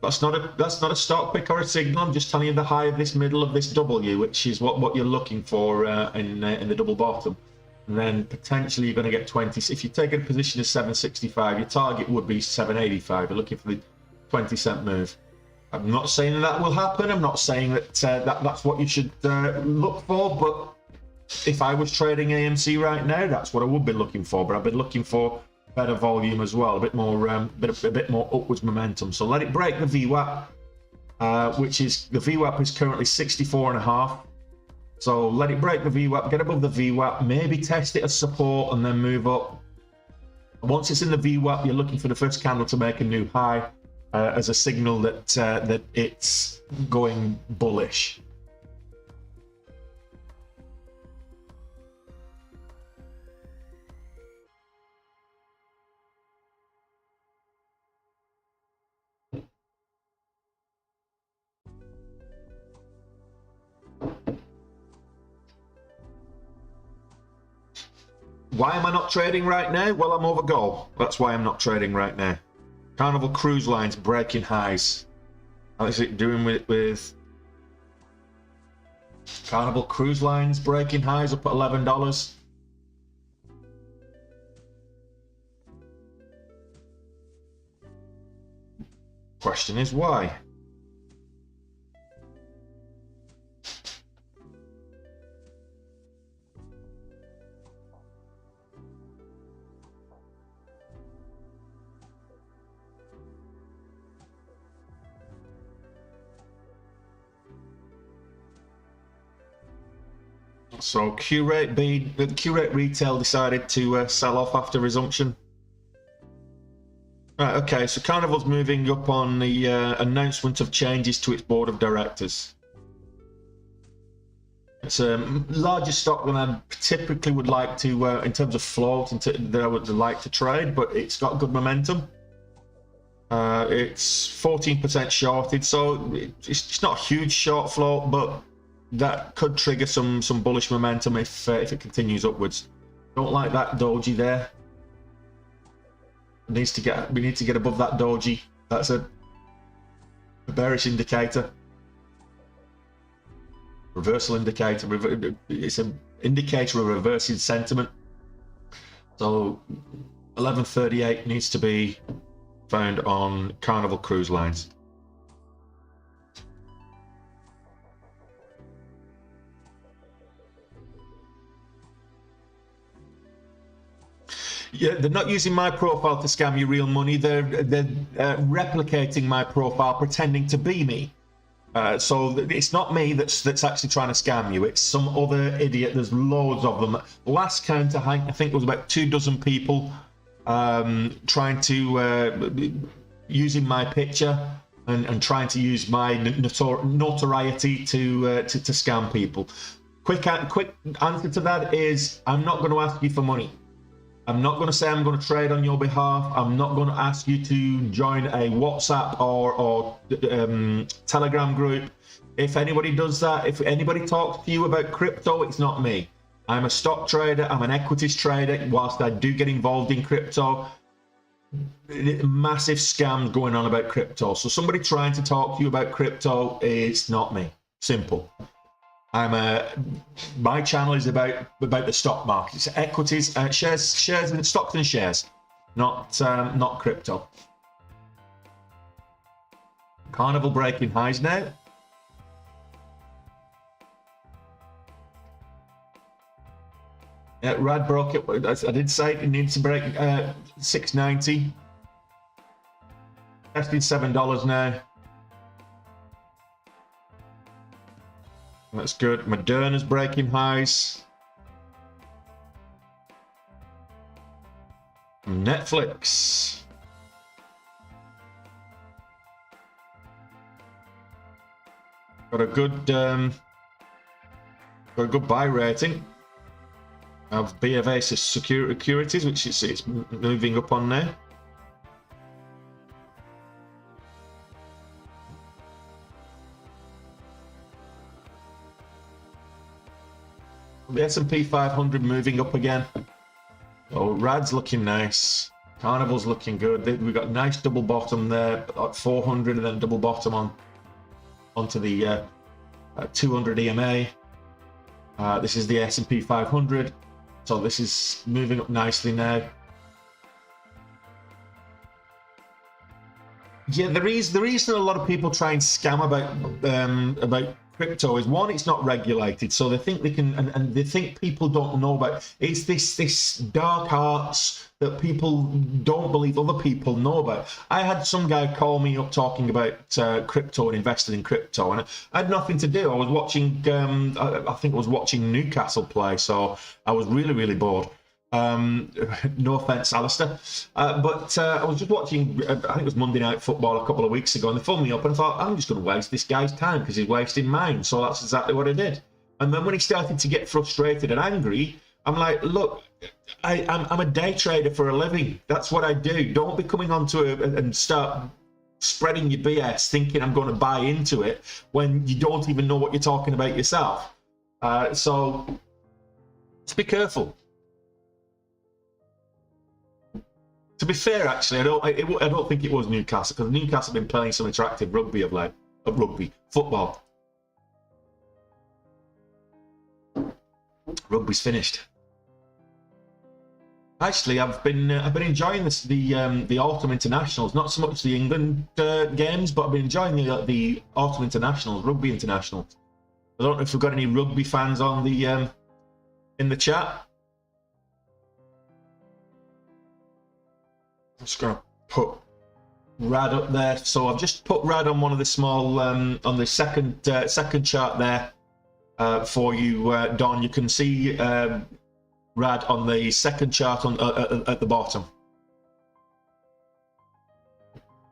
That's not a stock pick or a signal. I'm just telling you the high of this middle of this W, which is what you're looking for in the double bottom. And then potentially you're going to get 20. If you take a position of 765, your target would be 785. You're looking for the 20-cent move. I'm not saying that will happen. I'm not saying that that's what you should look for. But if I was trading AMC right now, that's what I would be looking for. But I've been looking for better volume as well, a bit more upwards momentum. So let it break the VWAP, which is the VWAP is currently 64.5. So let it break the VWAP, get above the VWAP, maybe test it as support and then move up. Once it's in the VWAP, you're looking for the first candle to make a new high as a signal that that it's going bullish. Why am I not trading right now? Well, I'm over goal. That's why I'm not trading right now. Carnival Cruise Lines breaking highs. How is it doing with Carnival Cruise Lines breaking highs up at $11. Question is why? So Qurate Retail decided to sell off after resumption. Right, okay, so Carnival's moving up on the announcement of changes to its board of directors. It's a larger stock than I typically would like to, in terms of float, that I would like to trade, but it's got good momentum. It's 14% shorted, so it's not a huge short float, but that could trigger some bullish momentum if it continues upwards. Don't like that doji there. We need to get above that doji. That's a bearish indicator. Reversal indicator. It's an indicator of reversing sentiment. So 1138 needs to be found on Carnival Cruise Lines. Yeah, they're not using my profile to scam you real money. They're replicating my profile, pretending to be me. So it's not me that's actually trying to scam you. It's some other idiot. There's loads of them. Last count, I think it was about 24 people trying to using my picture and trying to use my notoriety to scam people. Quick answer to that is I'm not going to ask you for money. I'm not going to say I'm going to trade on your behalf. I'm not going to ask you to join a WhatsApp or Telegram group. If anybody does that, if anybody talks to you about crypto, it's not me. I'm a stock trader. I'm an equities trader. Whilst I do get involved in crypto, massive scams going on about crypto. So somebody trying to talk to you about crypto, it's not me. Simple. My channel is about the stock market. It's equities, shares and stocks and shares, not crypto. Carnival breaking highs now. Rad broke it. I did say it needs to break 690. Testing $7 now. That's good. Moderna's breaking highs. Netflix. Got a good buy rating of BofA Securities, which it's moving up on now. The S&P 500 moving up again. Oh, Rad's looking nice. Carnival's looking good. We've got a nice double bottom there at 400 and then double bottom onto the 200 EMA. This is the S&P 500. So this is moving up nicely now. Yeah, the reason a lot of people try and scam about crypto is, one, it's not regulated, so they think they can, and they think people don't know about. It's this dark arts that people don't believe other people know about. I had some guy call me up talking about crypto and invested in crypto, and I had nothing to do. I was watching, I think I was watching Newcastle play, so I was really bored. No offense, Alistair, but I was just watching, I think it was Monday Night Football a couple of weeks ago, and they phoned me up and I thought, I'm just going to waste this guy's time because he's wasting mine. So that's exactly what I did. And then when he started to get frustrated and angry, I'm like, look, I'm a day trader for a living. That's what I do. Don't be coming onto it and start spreading your BS thinking I'm going to buy into it when you don't even know what you're talking about yourself. So let's be careful. To be fair, actually, I don't think it was Newcastle, because Newcastle have been playing some attractive rugby of late. Football. Rugby's finished. Actually, I've been enjoying the autumn internationals. Not so much the England games, but I've been enjoying the autumn internationals, rugby internationals. I don't know if we've got any rugby fans on the in the chat. I'm just gonna put Rad up there. So I've just put Rad on one of the small on the second chart there for you, Don. You can see Rad on the second chart at the bottom.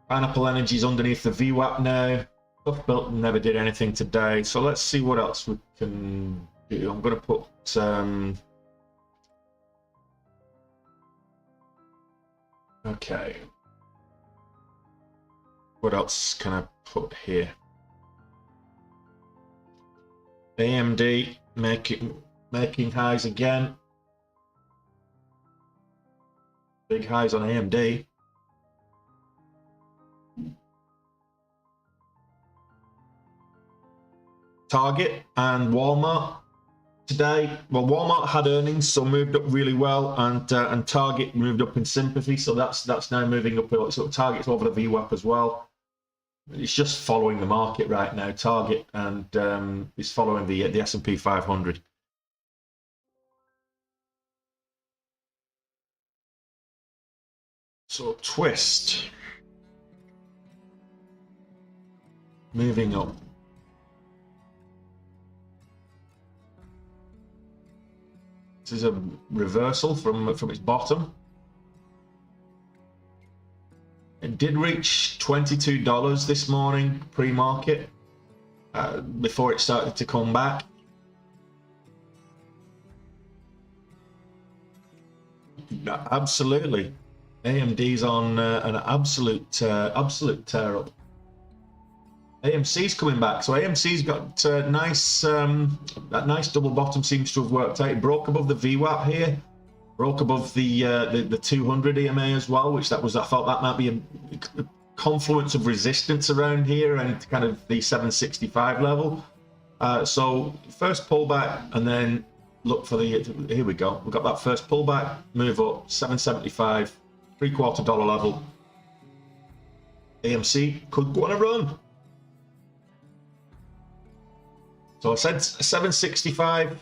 Pineapple Energy's underneath the VWAP now. Tough Built never did anything today, so let's see what else we can do. I'm going to put okay. What else can I put here? AMD making highs again. Big highs on AMD. Target and Walmart today. Well, Walmart had earnings, so moved up really well, and Target moved up in sympathy, so that's now moving up. So Target's over the VWAP as well. It's just following the market right now. Target and is following the S&P 500. So Twist moving up. This is a reversal from its bottom. It did reach $22 this morning pre-market before it started to come back. Absolutely. AMD's on an absolute tear up. AMC's coming back, so AMC's got nice. That nice double bottom seems to have worked out. It broke above the VWAP here, broke above the 200 EMA as well, which I thought that might be a confluence of resistance around here and kind of the 765 level. So first pullback, and then look for the. Here we go. We've got that first pullback, move up 775. $0.75 level. AMC could go on a run. So I said 765,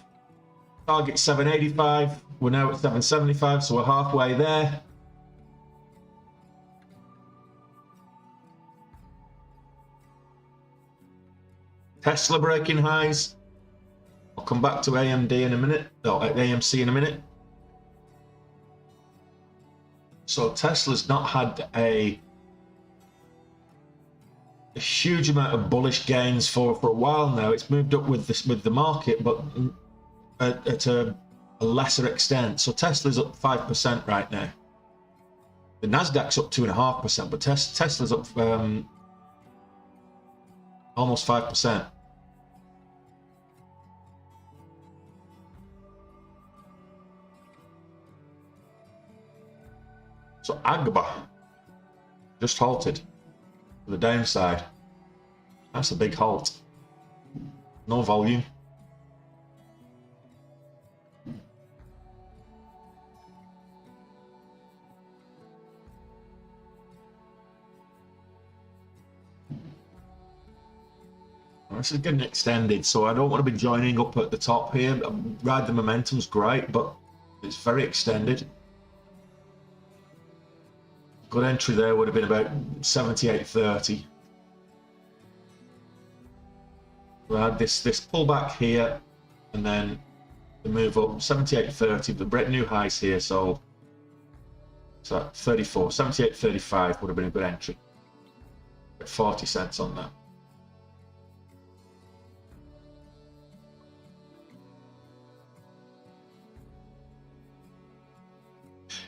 target 785. We're now at 775, so we're halfway there. Tesla breaking highs. I'll come back to AMD in a minute. No, AMC in a minute. So Tesla's not had a huge amount of bullish gains for a while now. It's moved up with the market, but at a lesser extent. So Tesla's up 5% right now. The Nasdaq's up 2.5%, but Tesla's up almost 5%. So Agba just halted to the downside. That's a big halt. No volume. This is getting extended, so I don't want to be joining up at the top here. Ride the momentum's great, but it's very extended. Good entry there would have been about 78.30. We had this pullback here, and then the move up 78.30. The break new highs here, so 34, 78.35 would have been a good entry. 40 cents on that.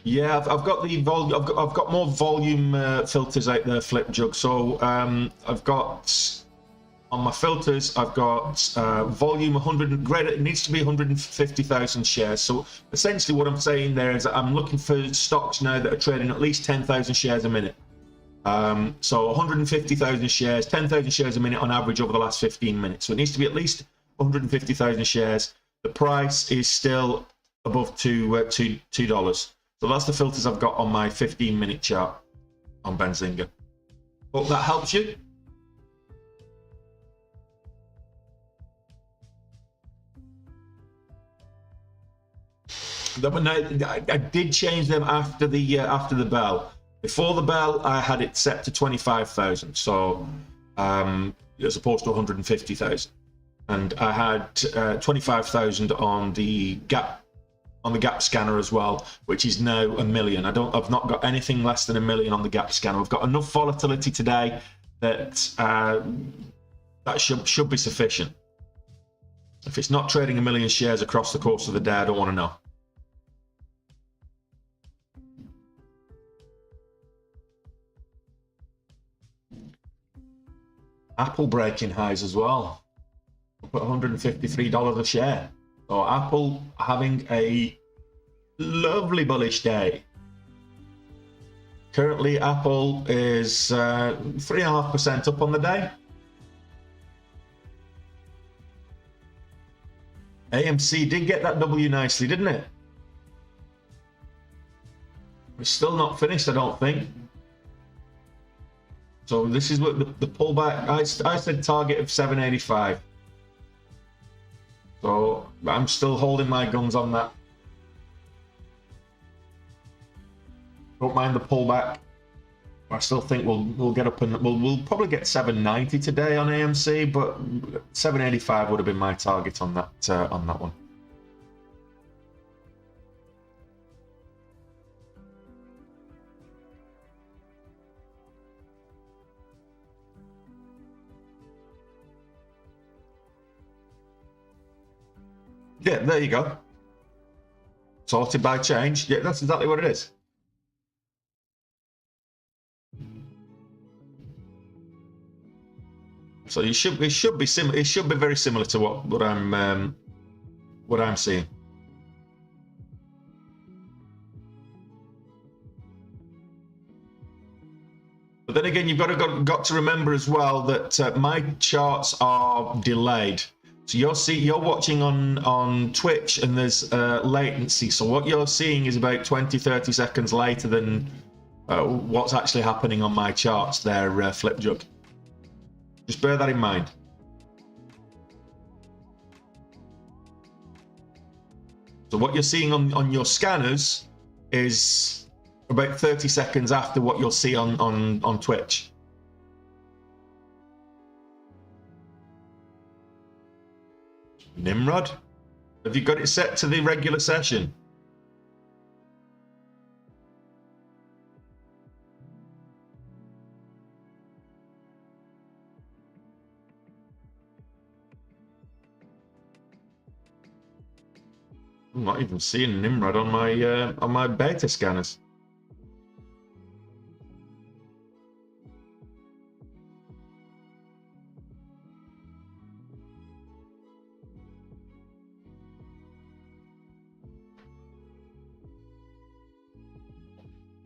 Yeah, I've got the volume. I've got more volume filters out there, Flip Jug. So I've got on my filters. I've got volume 100. Greater. It needs to be 150,000 shares. So essentially, what I'm saying there is that I'm looking for stocks now that are trading at least 10,000 shares a minute. So 150,000 shares, 10,000 shares a minute on average over the last 15 minutes. So it needs to be at least 150,000 shares. the price is still above $2. So that's the filters I've got on my 15-minute chart on Benzinga. Hope that helps you. I did change them after the bell. Before the bell, I had it set to 25,000, so as opposed to 150,000, and I had 25,000 on the gap scanner as well, which is now 1 million. I've not got anything less than 1 million on the gap scanner. I've got enough volatility today that that should be sufficient. If it's not trading 1 million shares across the course of the day, I don't want to know. Apple breaking highs as well, up at $153 a share. So Apple having a lovely bullish day. Currently, Apple is 3.5% up on the day. AMC did get that W nicely, didn't it? It's still not finished, I don't think. So this is what the pullback. I said target of 785. So I'm still holding my guns on that. Don't mind the pullback. I still think we'll get up and we'll probably get 790 today on AMC, but 785 would have been my target on that one. Yeah, there you go. Sorted by change. Yeah, that's exactly what it is. So it should be similar. It should be very similar to what I'm seeing. But then again, you've got to remember as well that my charts are delayed. So you're watching on Twitch, and there's latency. So what you're seeing is about 20-30 seconds later than what's actually happening on my charts there, Flipjug. Just bear that in mind. So what you're seeing on your scanners is about 30 seconds after what you'll see on Twitch. Nimrod, have you got it set to the regular session? I'm not even seeing Nimrod on my beta scanners.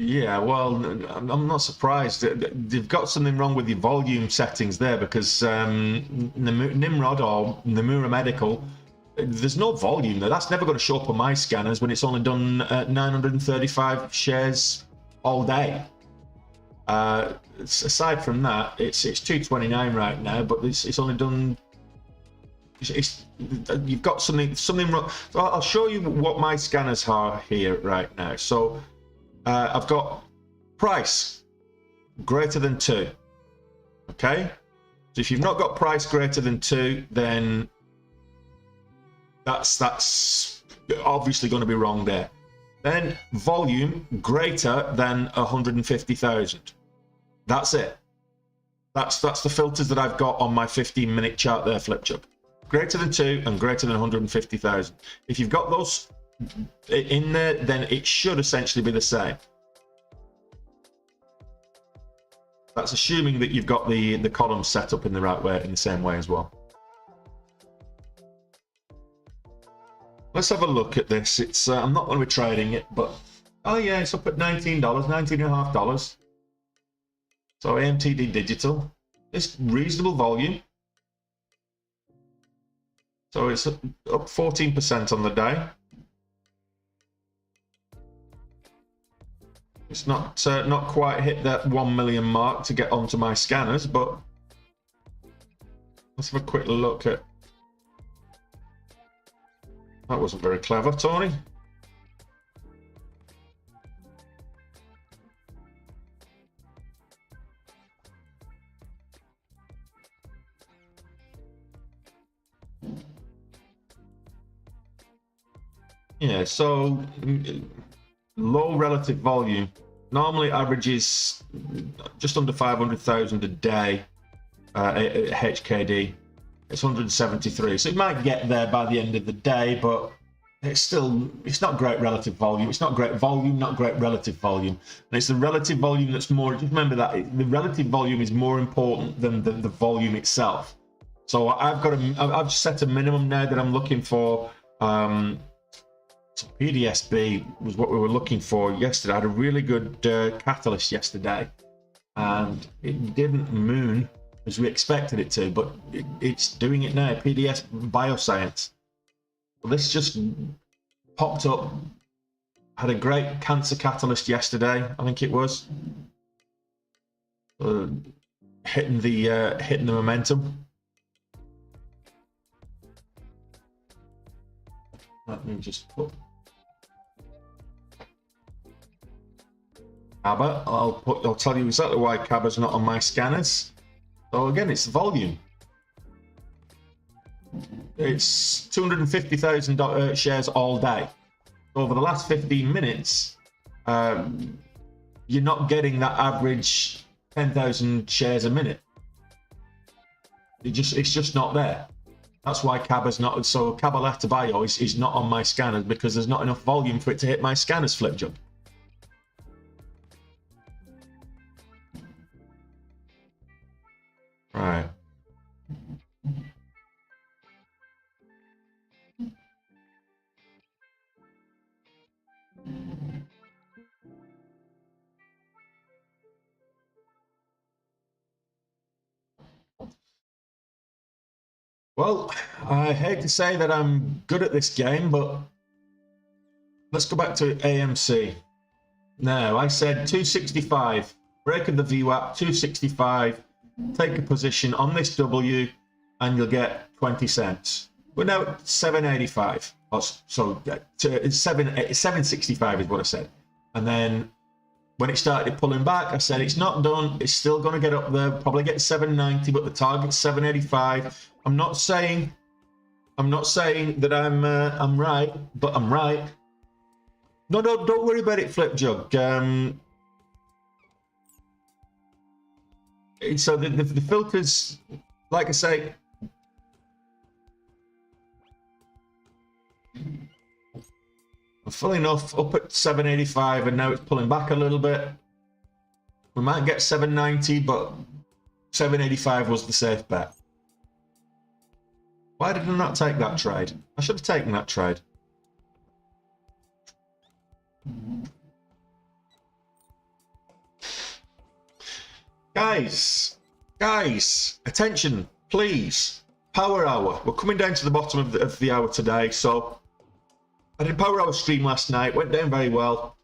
Yeah, well, I'm not surprised. They've got something wrong with your volume settings there, because Nimrod or Nomura Medical, there's no volume there. That's never going to show up on my scanners when it's only done 935 shares all day. Aside from that, it's 229 right now, but it's only done. You've got something wrong. So I'll show you what my scanners are here right now. So I've got price greater than 2. Okay, so if you've not got price greater than 2, then that's obviously going to be wrong there. Then volume greater than 150,000. That's it. That's the filters that I've got on my 15-minute chart there, Flipchub. Greater than 2 and greater than 150,000. If you've got those in there, then it should essentially be the same. That's assuming that you've got the columns set up in the right way, in the same way as well. Let's have a look at this. It's I'm not going to be trading it, but oh yeah, it's up at $19, $19.50. So AMTD Digital, it's reasonable volume. So it's up 14% on the day. It's not quite hit that 1 million mark to get onto my scanners, but let's have a quick look at. That wasn't very clever, Tony. Yeah, so low relative volume. Normally averages just under 500,000 a day at HKD. It's 173, so it might get there by the end of the day, but it's not great relative volume. It's not great volume, not great relative volume. And it's the relative volume that's more, just remember that the relative volume is more important than the volume itself. So I've set a minimum now that I'm looking for. So PDSB was what we were looking for yesterday. I had a really good catalyst yesterday, and it didn't moon as we expected it to, but it's doing it now. PDS Bioscience. Well, this just popped up. Had a great cancer catalyst yesterday, I think it was. Hitting the momentum. Let me just put Cabba. I'll tell you exactly why Cabba's not on my scanners. So again, it's volume. It's 250,000 shares all day. Over the last 15 minutes, you're not getting that average 10,000 shares a minute. It's just not there. That's why Cabba's not. So Cabba Left to Bio is not on my scanners because there's not enough volume for it to hit my scanners, Flipjug. Right. Well, I hate to say that I'm good at this game, but let's go back to AMC. Now, I said 265, break of the VWAP, 265, take a position on this W, and you'll get 20 cents. We're now at 785. So 765 is what I said. And then when it started pulling back, I said it's not done. It's still going to get up there, probably get 790, but the target's 785. I'm not saying that I'm right, but I'm right. No, don't worry about it, Flipjug. So the filters, like I say, full enough up at 785, and now it's pulling back a little bit. We might get 790, but 785 was the safe bet. Why did I not take that trade? I should have taken that trade. Guys, attention, please. Power hour. We're coming down to the bottom of the hour today. So I did a power hour stream last night. Went down very well.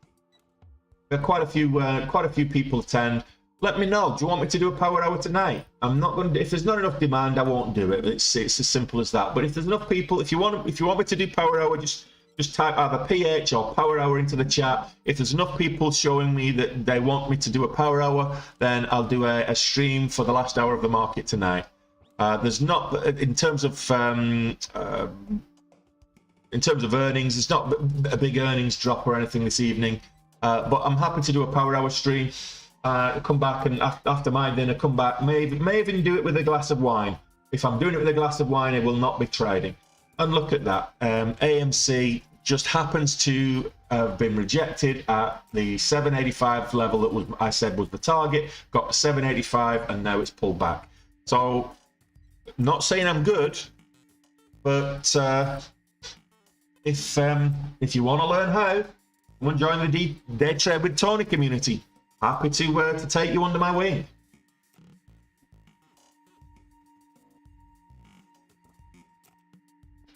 We had quite a few people attend. Let me know. Do you want me to do a power hour tonight? I'm not going to. If there's not enough demand, I won't do it. It's as simple as that. But if there's enough people, if you want me to do power hour, just type either PH or power hour into the chat. If there's enough people showing me that they want me to do a power hour, then I'll do a stream for the last hour of the market tonight. There's not, in terms of earnings, there's not a big earnings drop or anything this evening. But I'm happy to do a power hour stream. Come back, and after my dinner, come back. May even do it with a glass of wine. If I'm doing it with a glass of wine, I will not be trading. And look at that. AMC just happens to have been rejected at the 785 level that I said was the target. Got to 785, and now it's pulled back. So, not saying I'm good, but if you want to learn how, come and join the Day Trade with Tony community. Happy to take you under my wing.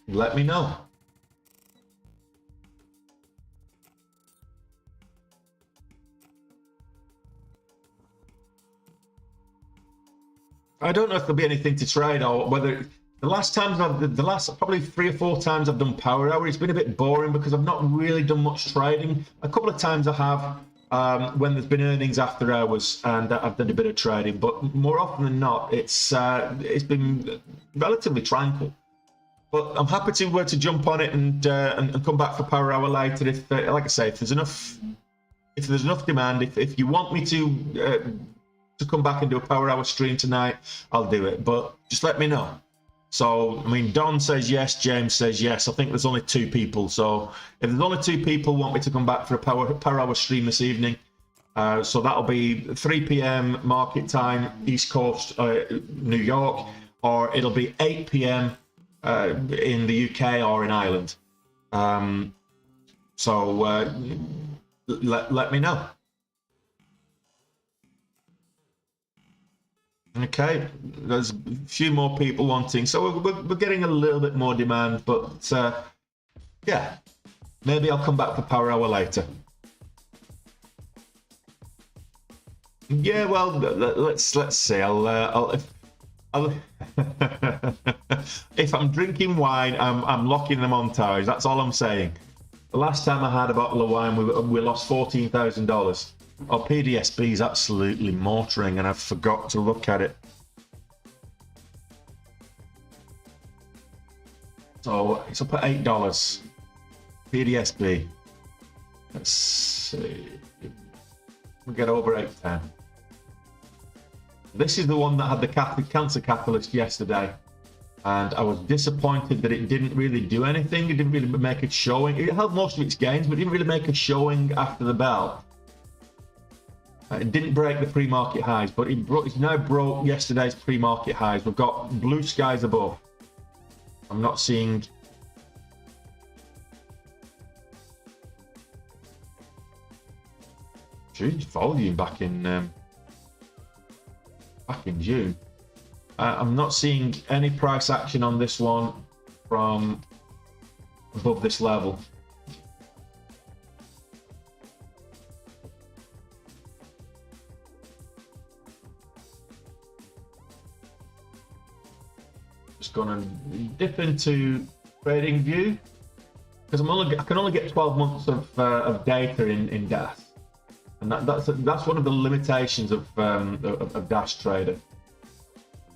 let me know. I don't know if there'll be anything to trade, or whether the last probably 3 or 4 times I've done Power Hour, it's been a bit boring because I've not really done much trading. A couple of times I have when there's been earnings after hours, and I've done a bit of trading, but more often than not, it's been relatively tranquil. But I'm happy to jump on it and come back for Power Hour later. If like I say, if there's enough demand, if you want me to come back and do a Power Hour stream tonight, I'll do it. But just let me know. So, I mean, Don says yes, James says yes. I think there's only 2 people. So, if there's only 2 people want me to come back for a Power Hour stream this evening, so that'll be 3 p.m. market time, East Coast, New York, or it'll be 8 p.m. In the UK or in Ireland. So, let me know. Okay, there's a few more people wanting, so we're getting a little bit more demand, but yeah, maybe I'll come back for Power Hour later. Yeah, well, let's see. I'll if I'm drinking wine, I'm locking the montage. That's all I'm saying. The last time I had a bottle of wine, we lost $14,000. Oh, PDSB is absolutely motoring, and I forgot to look at it. So it's up at $8. PDSB. Let's see. We'll get over 810. This is the one that had the cancer catalyst yesterday, and I was disappointed that it didn't really do anything. It didn't really make a showing. It held most of its gains, but it didn't really make a showing after the bell. It didn't break the pre-market highs, but it's now broke yesterday's pre-market highs. We've got blue skies above. I'm not seeing... Huge volume back in June. I'm not seeing any price action on this one from above this level. Just gonna dip into trading view because I can only get 12 months of data in DAS, and that's one of the limitations of Dash Trader,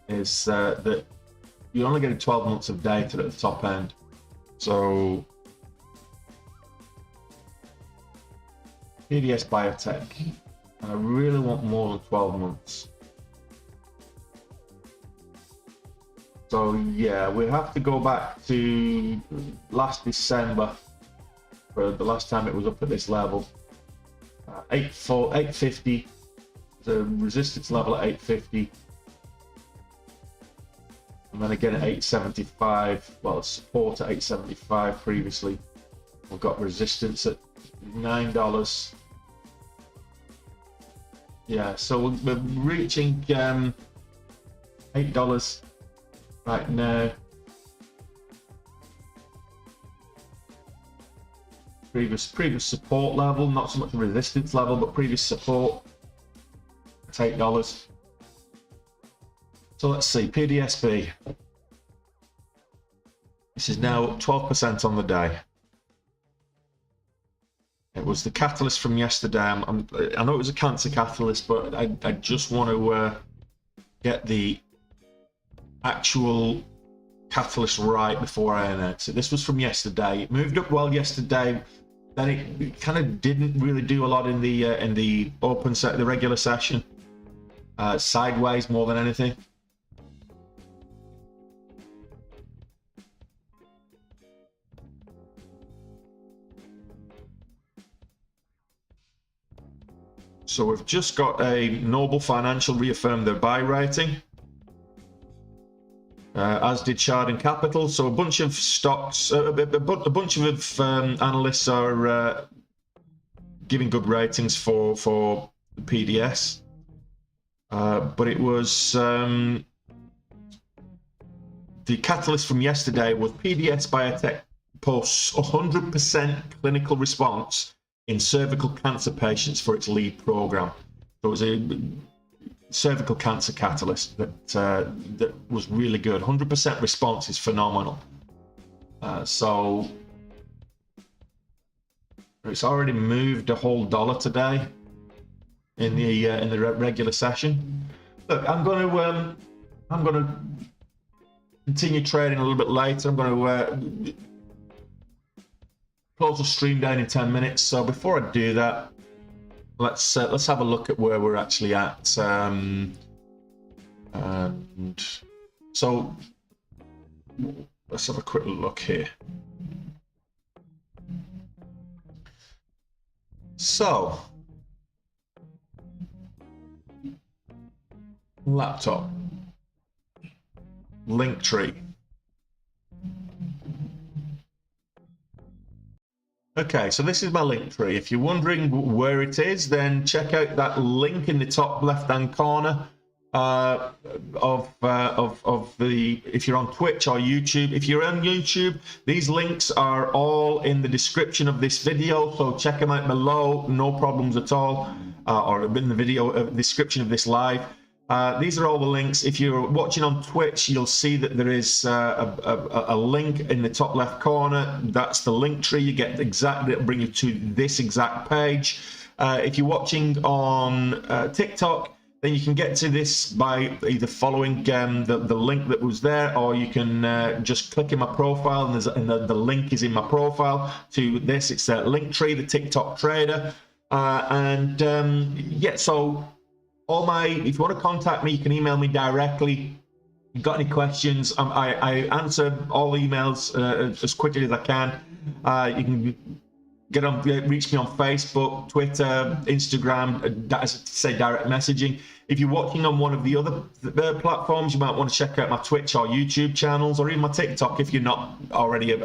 is that you're only getting 12 months of data at the top end. So PDS Biotech, I really want more than 12 months. So yeah, we have to go back to last December for the last time it was up at this level. 850, the resistance level at 850, and then again at 875. Well, support at 875 previously. We've got resistance at $9. Yeah, so we're reaching $8 right now. Previous support level, not so much resistance level, but previous support at $8. So let's see, PDSB. This is now 12% on the day. It was the catalyst from yesterday. I know it was a cancer catalyst, but I just want to get the actual catalyst right before I announce it. This was from yesterday. It moved up well yesterday. Then it kind of didn't really do a lot in the open set, the regular session. Sideways more than anything. So we've just got a Noble Financial reaffirmed their buy rating, as did Chardon Capital. So a bunch of stocks, a bunch of analysts are giving good ratings for the PDS, but it was the catalyst from yesterday was PDS Biotech posts 100% clinical response in cervical cancer patients for its lead program. So it was a cervical cancer catalyst that was really good. 100% response is phenomenal. So it's already moved a whole dollar today in the regular session. Look, I'm going to continue trading a little bit later. I'm going to close the stream down in 10 minutes. So before I do that, let's have a look at where we're actually at. And so let's have a quick look here. So laptop, Linktree. Okay, so this is my Linktree. If you're wondering where it is, then check out that link in the top left-hand corner of the, if you're on Twitch or YouTube. If you're on YouTube, these links are all in the description of this video, so check them out below, no problems at all, or in the video description of this live. These are all the links. If you're watching on Twitch, you'll see that there is a link in the top left corner. That's the link tree. You get exactly, it'll bring you to this exact page. If you're watching on TikTok, then you can get to this by either following the link that was there, or you can just click in my profile, and the link is in my profile to this. It's a link tree, the TikTok trader. Yeah, so if you want to contact me, you can email me directly. If you've got any questions, I answer all emails as quickly as I can. You can reach me on Facebook, Twitter, Instagram, say direct messaging. If you're watching on one of the other platforms, you might want to check out my Twitch or YouTube channels, or even my TikTok if you're not already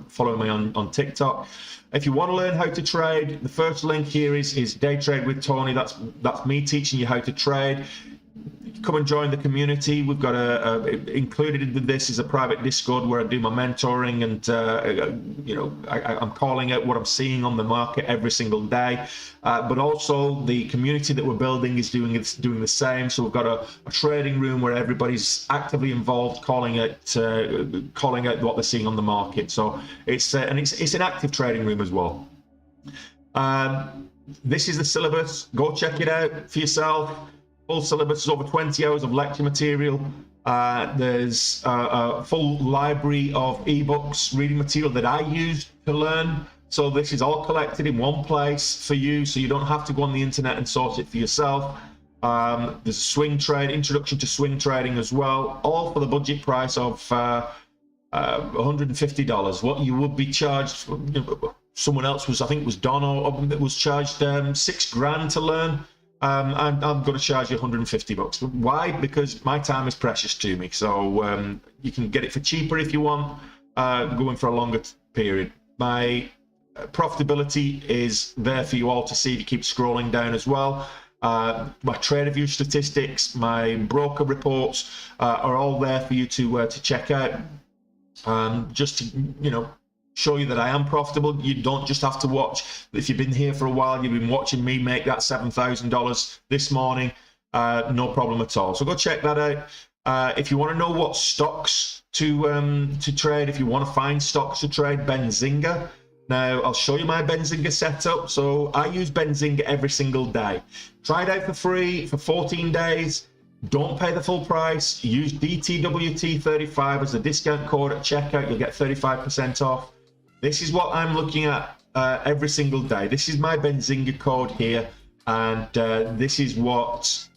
following me on TikTok. If you want to learn how to trade, the first link here is Day Trade with Tony. That's me teaching you how to trade. Come and join the community. We've got included in this is a private Discord where I do my mentoring, and I'm calling out what I'm seeing on the market every single day. But also the community that we're building is doing the same. So we've got a trading room where everybody's actively involved, calling out what they're seeing on the market. So it's an active trading room as well. This is the syllabus. Go check it out for yourself. Full syllabus is over 20 hours of lecture material. There's a full library of ebooks, reading material that I use to learn. So this is all collected in one place for you, so you don't have to go on the internet and source it for yourself. There's a swing trade, introduction to swing trading as well, all for the budget price of $150. What you would be charged, someone else was, I think it was Don, that was charged $6,000 to learn. I'm going to charge you $150. Why? Because my time is precious to me. So you can get it for cheaper if you want, going for a longer period. My profitability is there for you all to see if you keep scrolling down as well. My trader view statistics, my broker reports are all there for you to check out. Just to show you that I am profitable. You don't just have to watch. If you've been here for a while, you've been watching me make that $7,000 this morning, no problem at all. So go check that out. If you want to know what stocks to trade, if you want to find stocks to trade, Benzinga. Now I'll show you my Benzinga setup. So I use Benzinga every single day. Try it out for free for 14 days. Don't pay the full price. Use DTWT35 as the discount code at checkout. You'll get 35% off. This is what I'm looking at every single day. This is my Benzinga code here, and this is what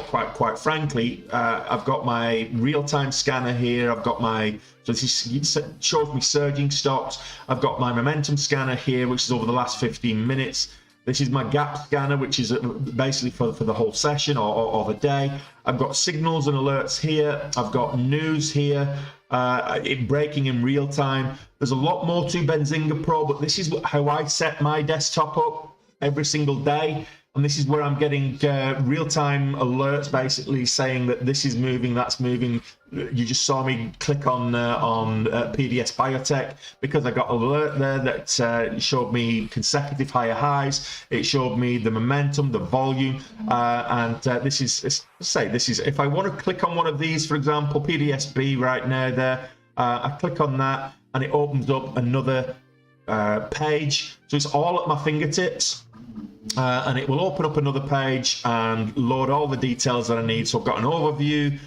quite frankly, I've got my real-time scanner here. I've got my, so this shows me surging stocks. I've got my momentum scanner here, which is over the last 15 minutes. This is my gap scanner, which is basically for the whole session or the day. I've got signals and alerts here. I've got news here, breaking in real time. There's a lot more to Benzinga Pro, but this is how I set my desktop up every single day. and this is where I'm getting real-time alerts, basically saying that this is moving, that's moving. You just saw me click on PDS Biotech because I got an alert there that showed me consecutive higher highs. It showed me the momentum, the volume, and this is if I want to click on one of these, for example, PDSB right now there, I click on that and it opens up another page. So it's all at my fingertips. And it will open up another page and load all the details that I need. So I've got an overview,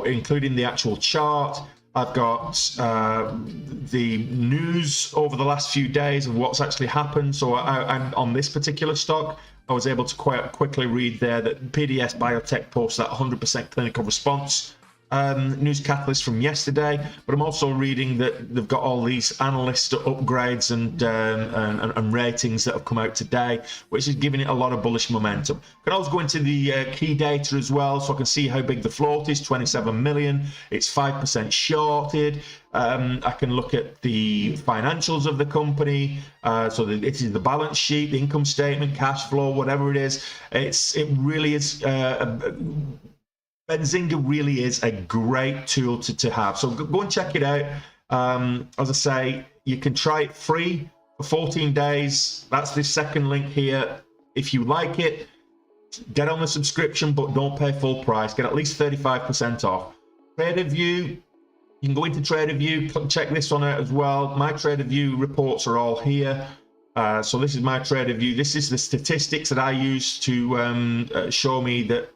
including the actual chart. I've got the news over the last few days of what's actually happened. So I'm on this particular stock, I was able to quite quickly read there that PDS Biotech posts that 100% clinical response news catalyst from yesterday, but I'm also reading that they've got all these analyst upgrades and ratings that have come out today, which is giving it a lot of bullish momentum. Can also go into the key data as well, so I can see how big the float is, 27 million. It's 5% shorted. I can look at the financials of the company, so that it is the balance sheet, the income statement, cash flow, whatever it is. It really is. Benzinga really is a great tool to have. So go and check it out. As I say, you can try it free for 14 days. That's the second link here. If you like it, get on the subscription, but don't pay full price. Get at least 35% off. TraderView, you can go into TraderView, check this one out as well. My TraderView reports are all here. So this is my TraderView. This is the statistics that I use to show me that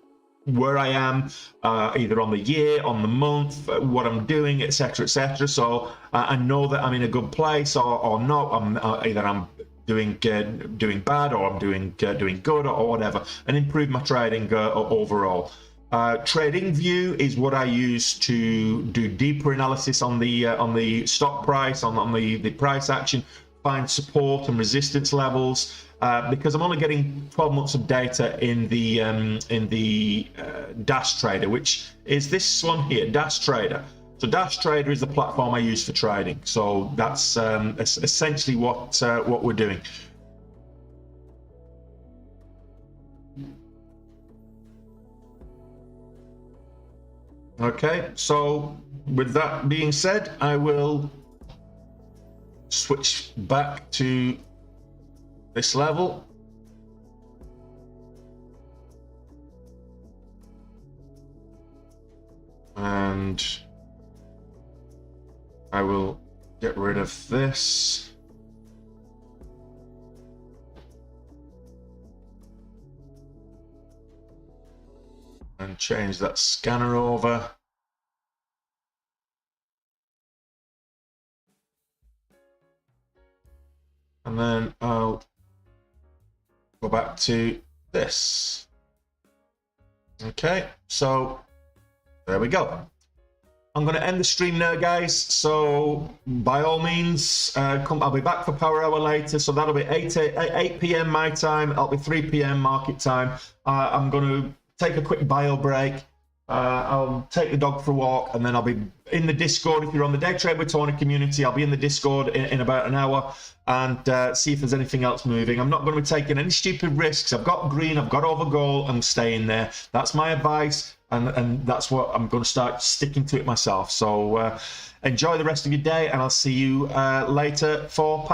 where I am, either on the year, on the month, what I'm doing, etc., etc. So I know that I'm in a good place or not. Either I'm doing bad or I'm doing good or whatever, and improve my trading overall. TradingView is what I use to do deeper analysis on the stock price, on the price action, find support and resistance levels. Because I'm only getting 12 months of data in the Dash Trader, which is this one here, Dash Trader. So Dash Trader is the platform I use for trading. So that's essentially what we're doing. Okay, so with that being said, I will switch back to this level. And I will get rid of this. And change that scanner over. And then I'll go back to this. Okay, so there we go. I'm going to end the stream now, guys. So by all means, I'll be back for Power Hour later. So that'll be 8 p.m. my time. It'll be 3 p.m. market time. I'm going to take a quick bio break. I'll take the dog for a walk, and then I'll be in the Discord. If you're on the Day Trade with Tony community, I'll be in the Discord in about an hour and see if there's anything else moving. I'm not going to be taking any stupid risks. I've got green, I've got over gold, I'm staying there. That's my advice, and that's what I'm going to start sticking to it myself. So enjoy the rest of your day, and I'll see you later for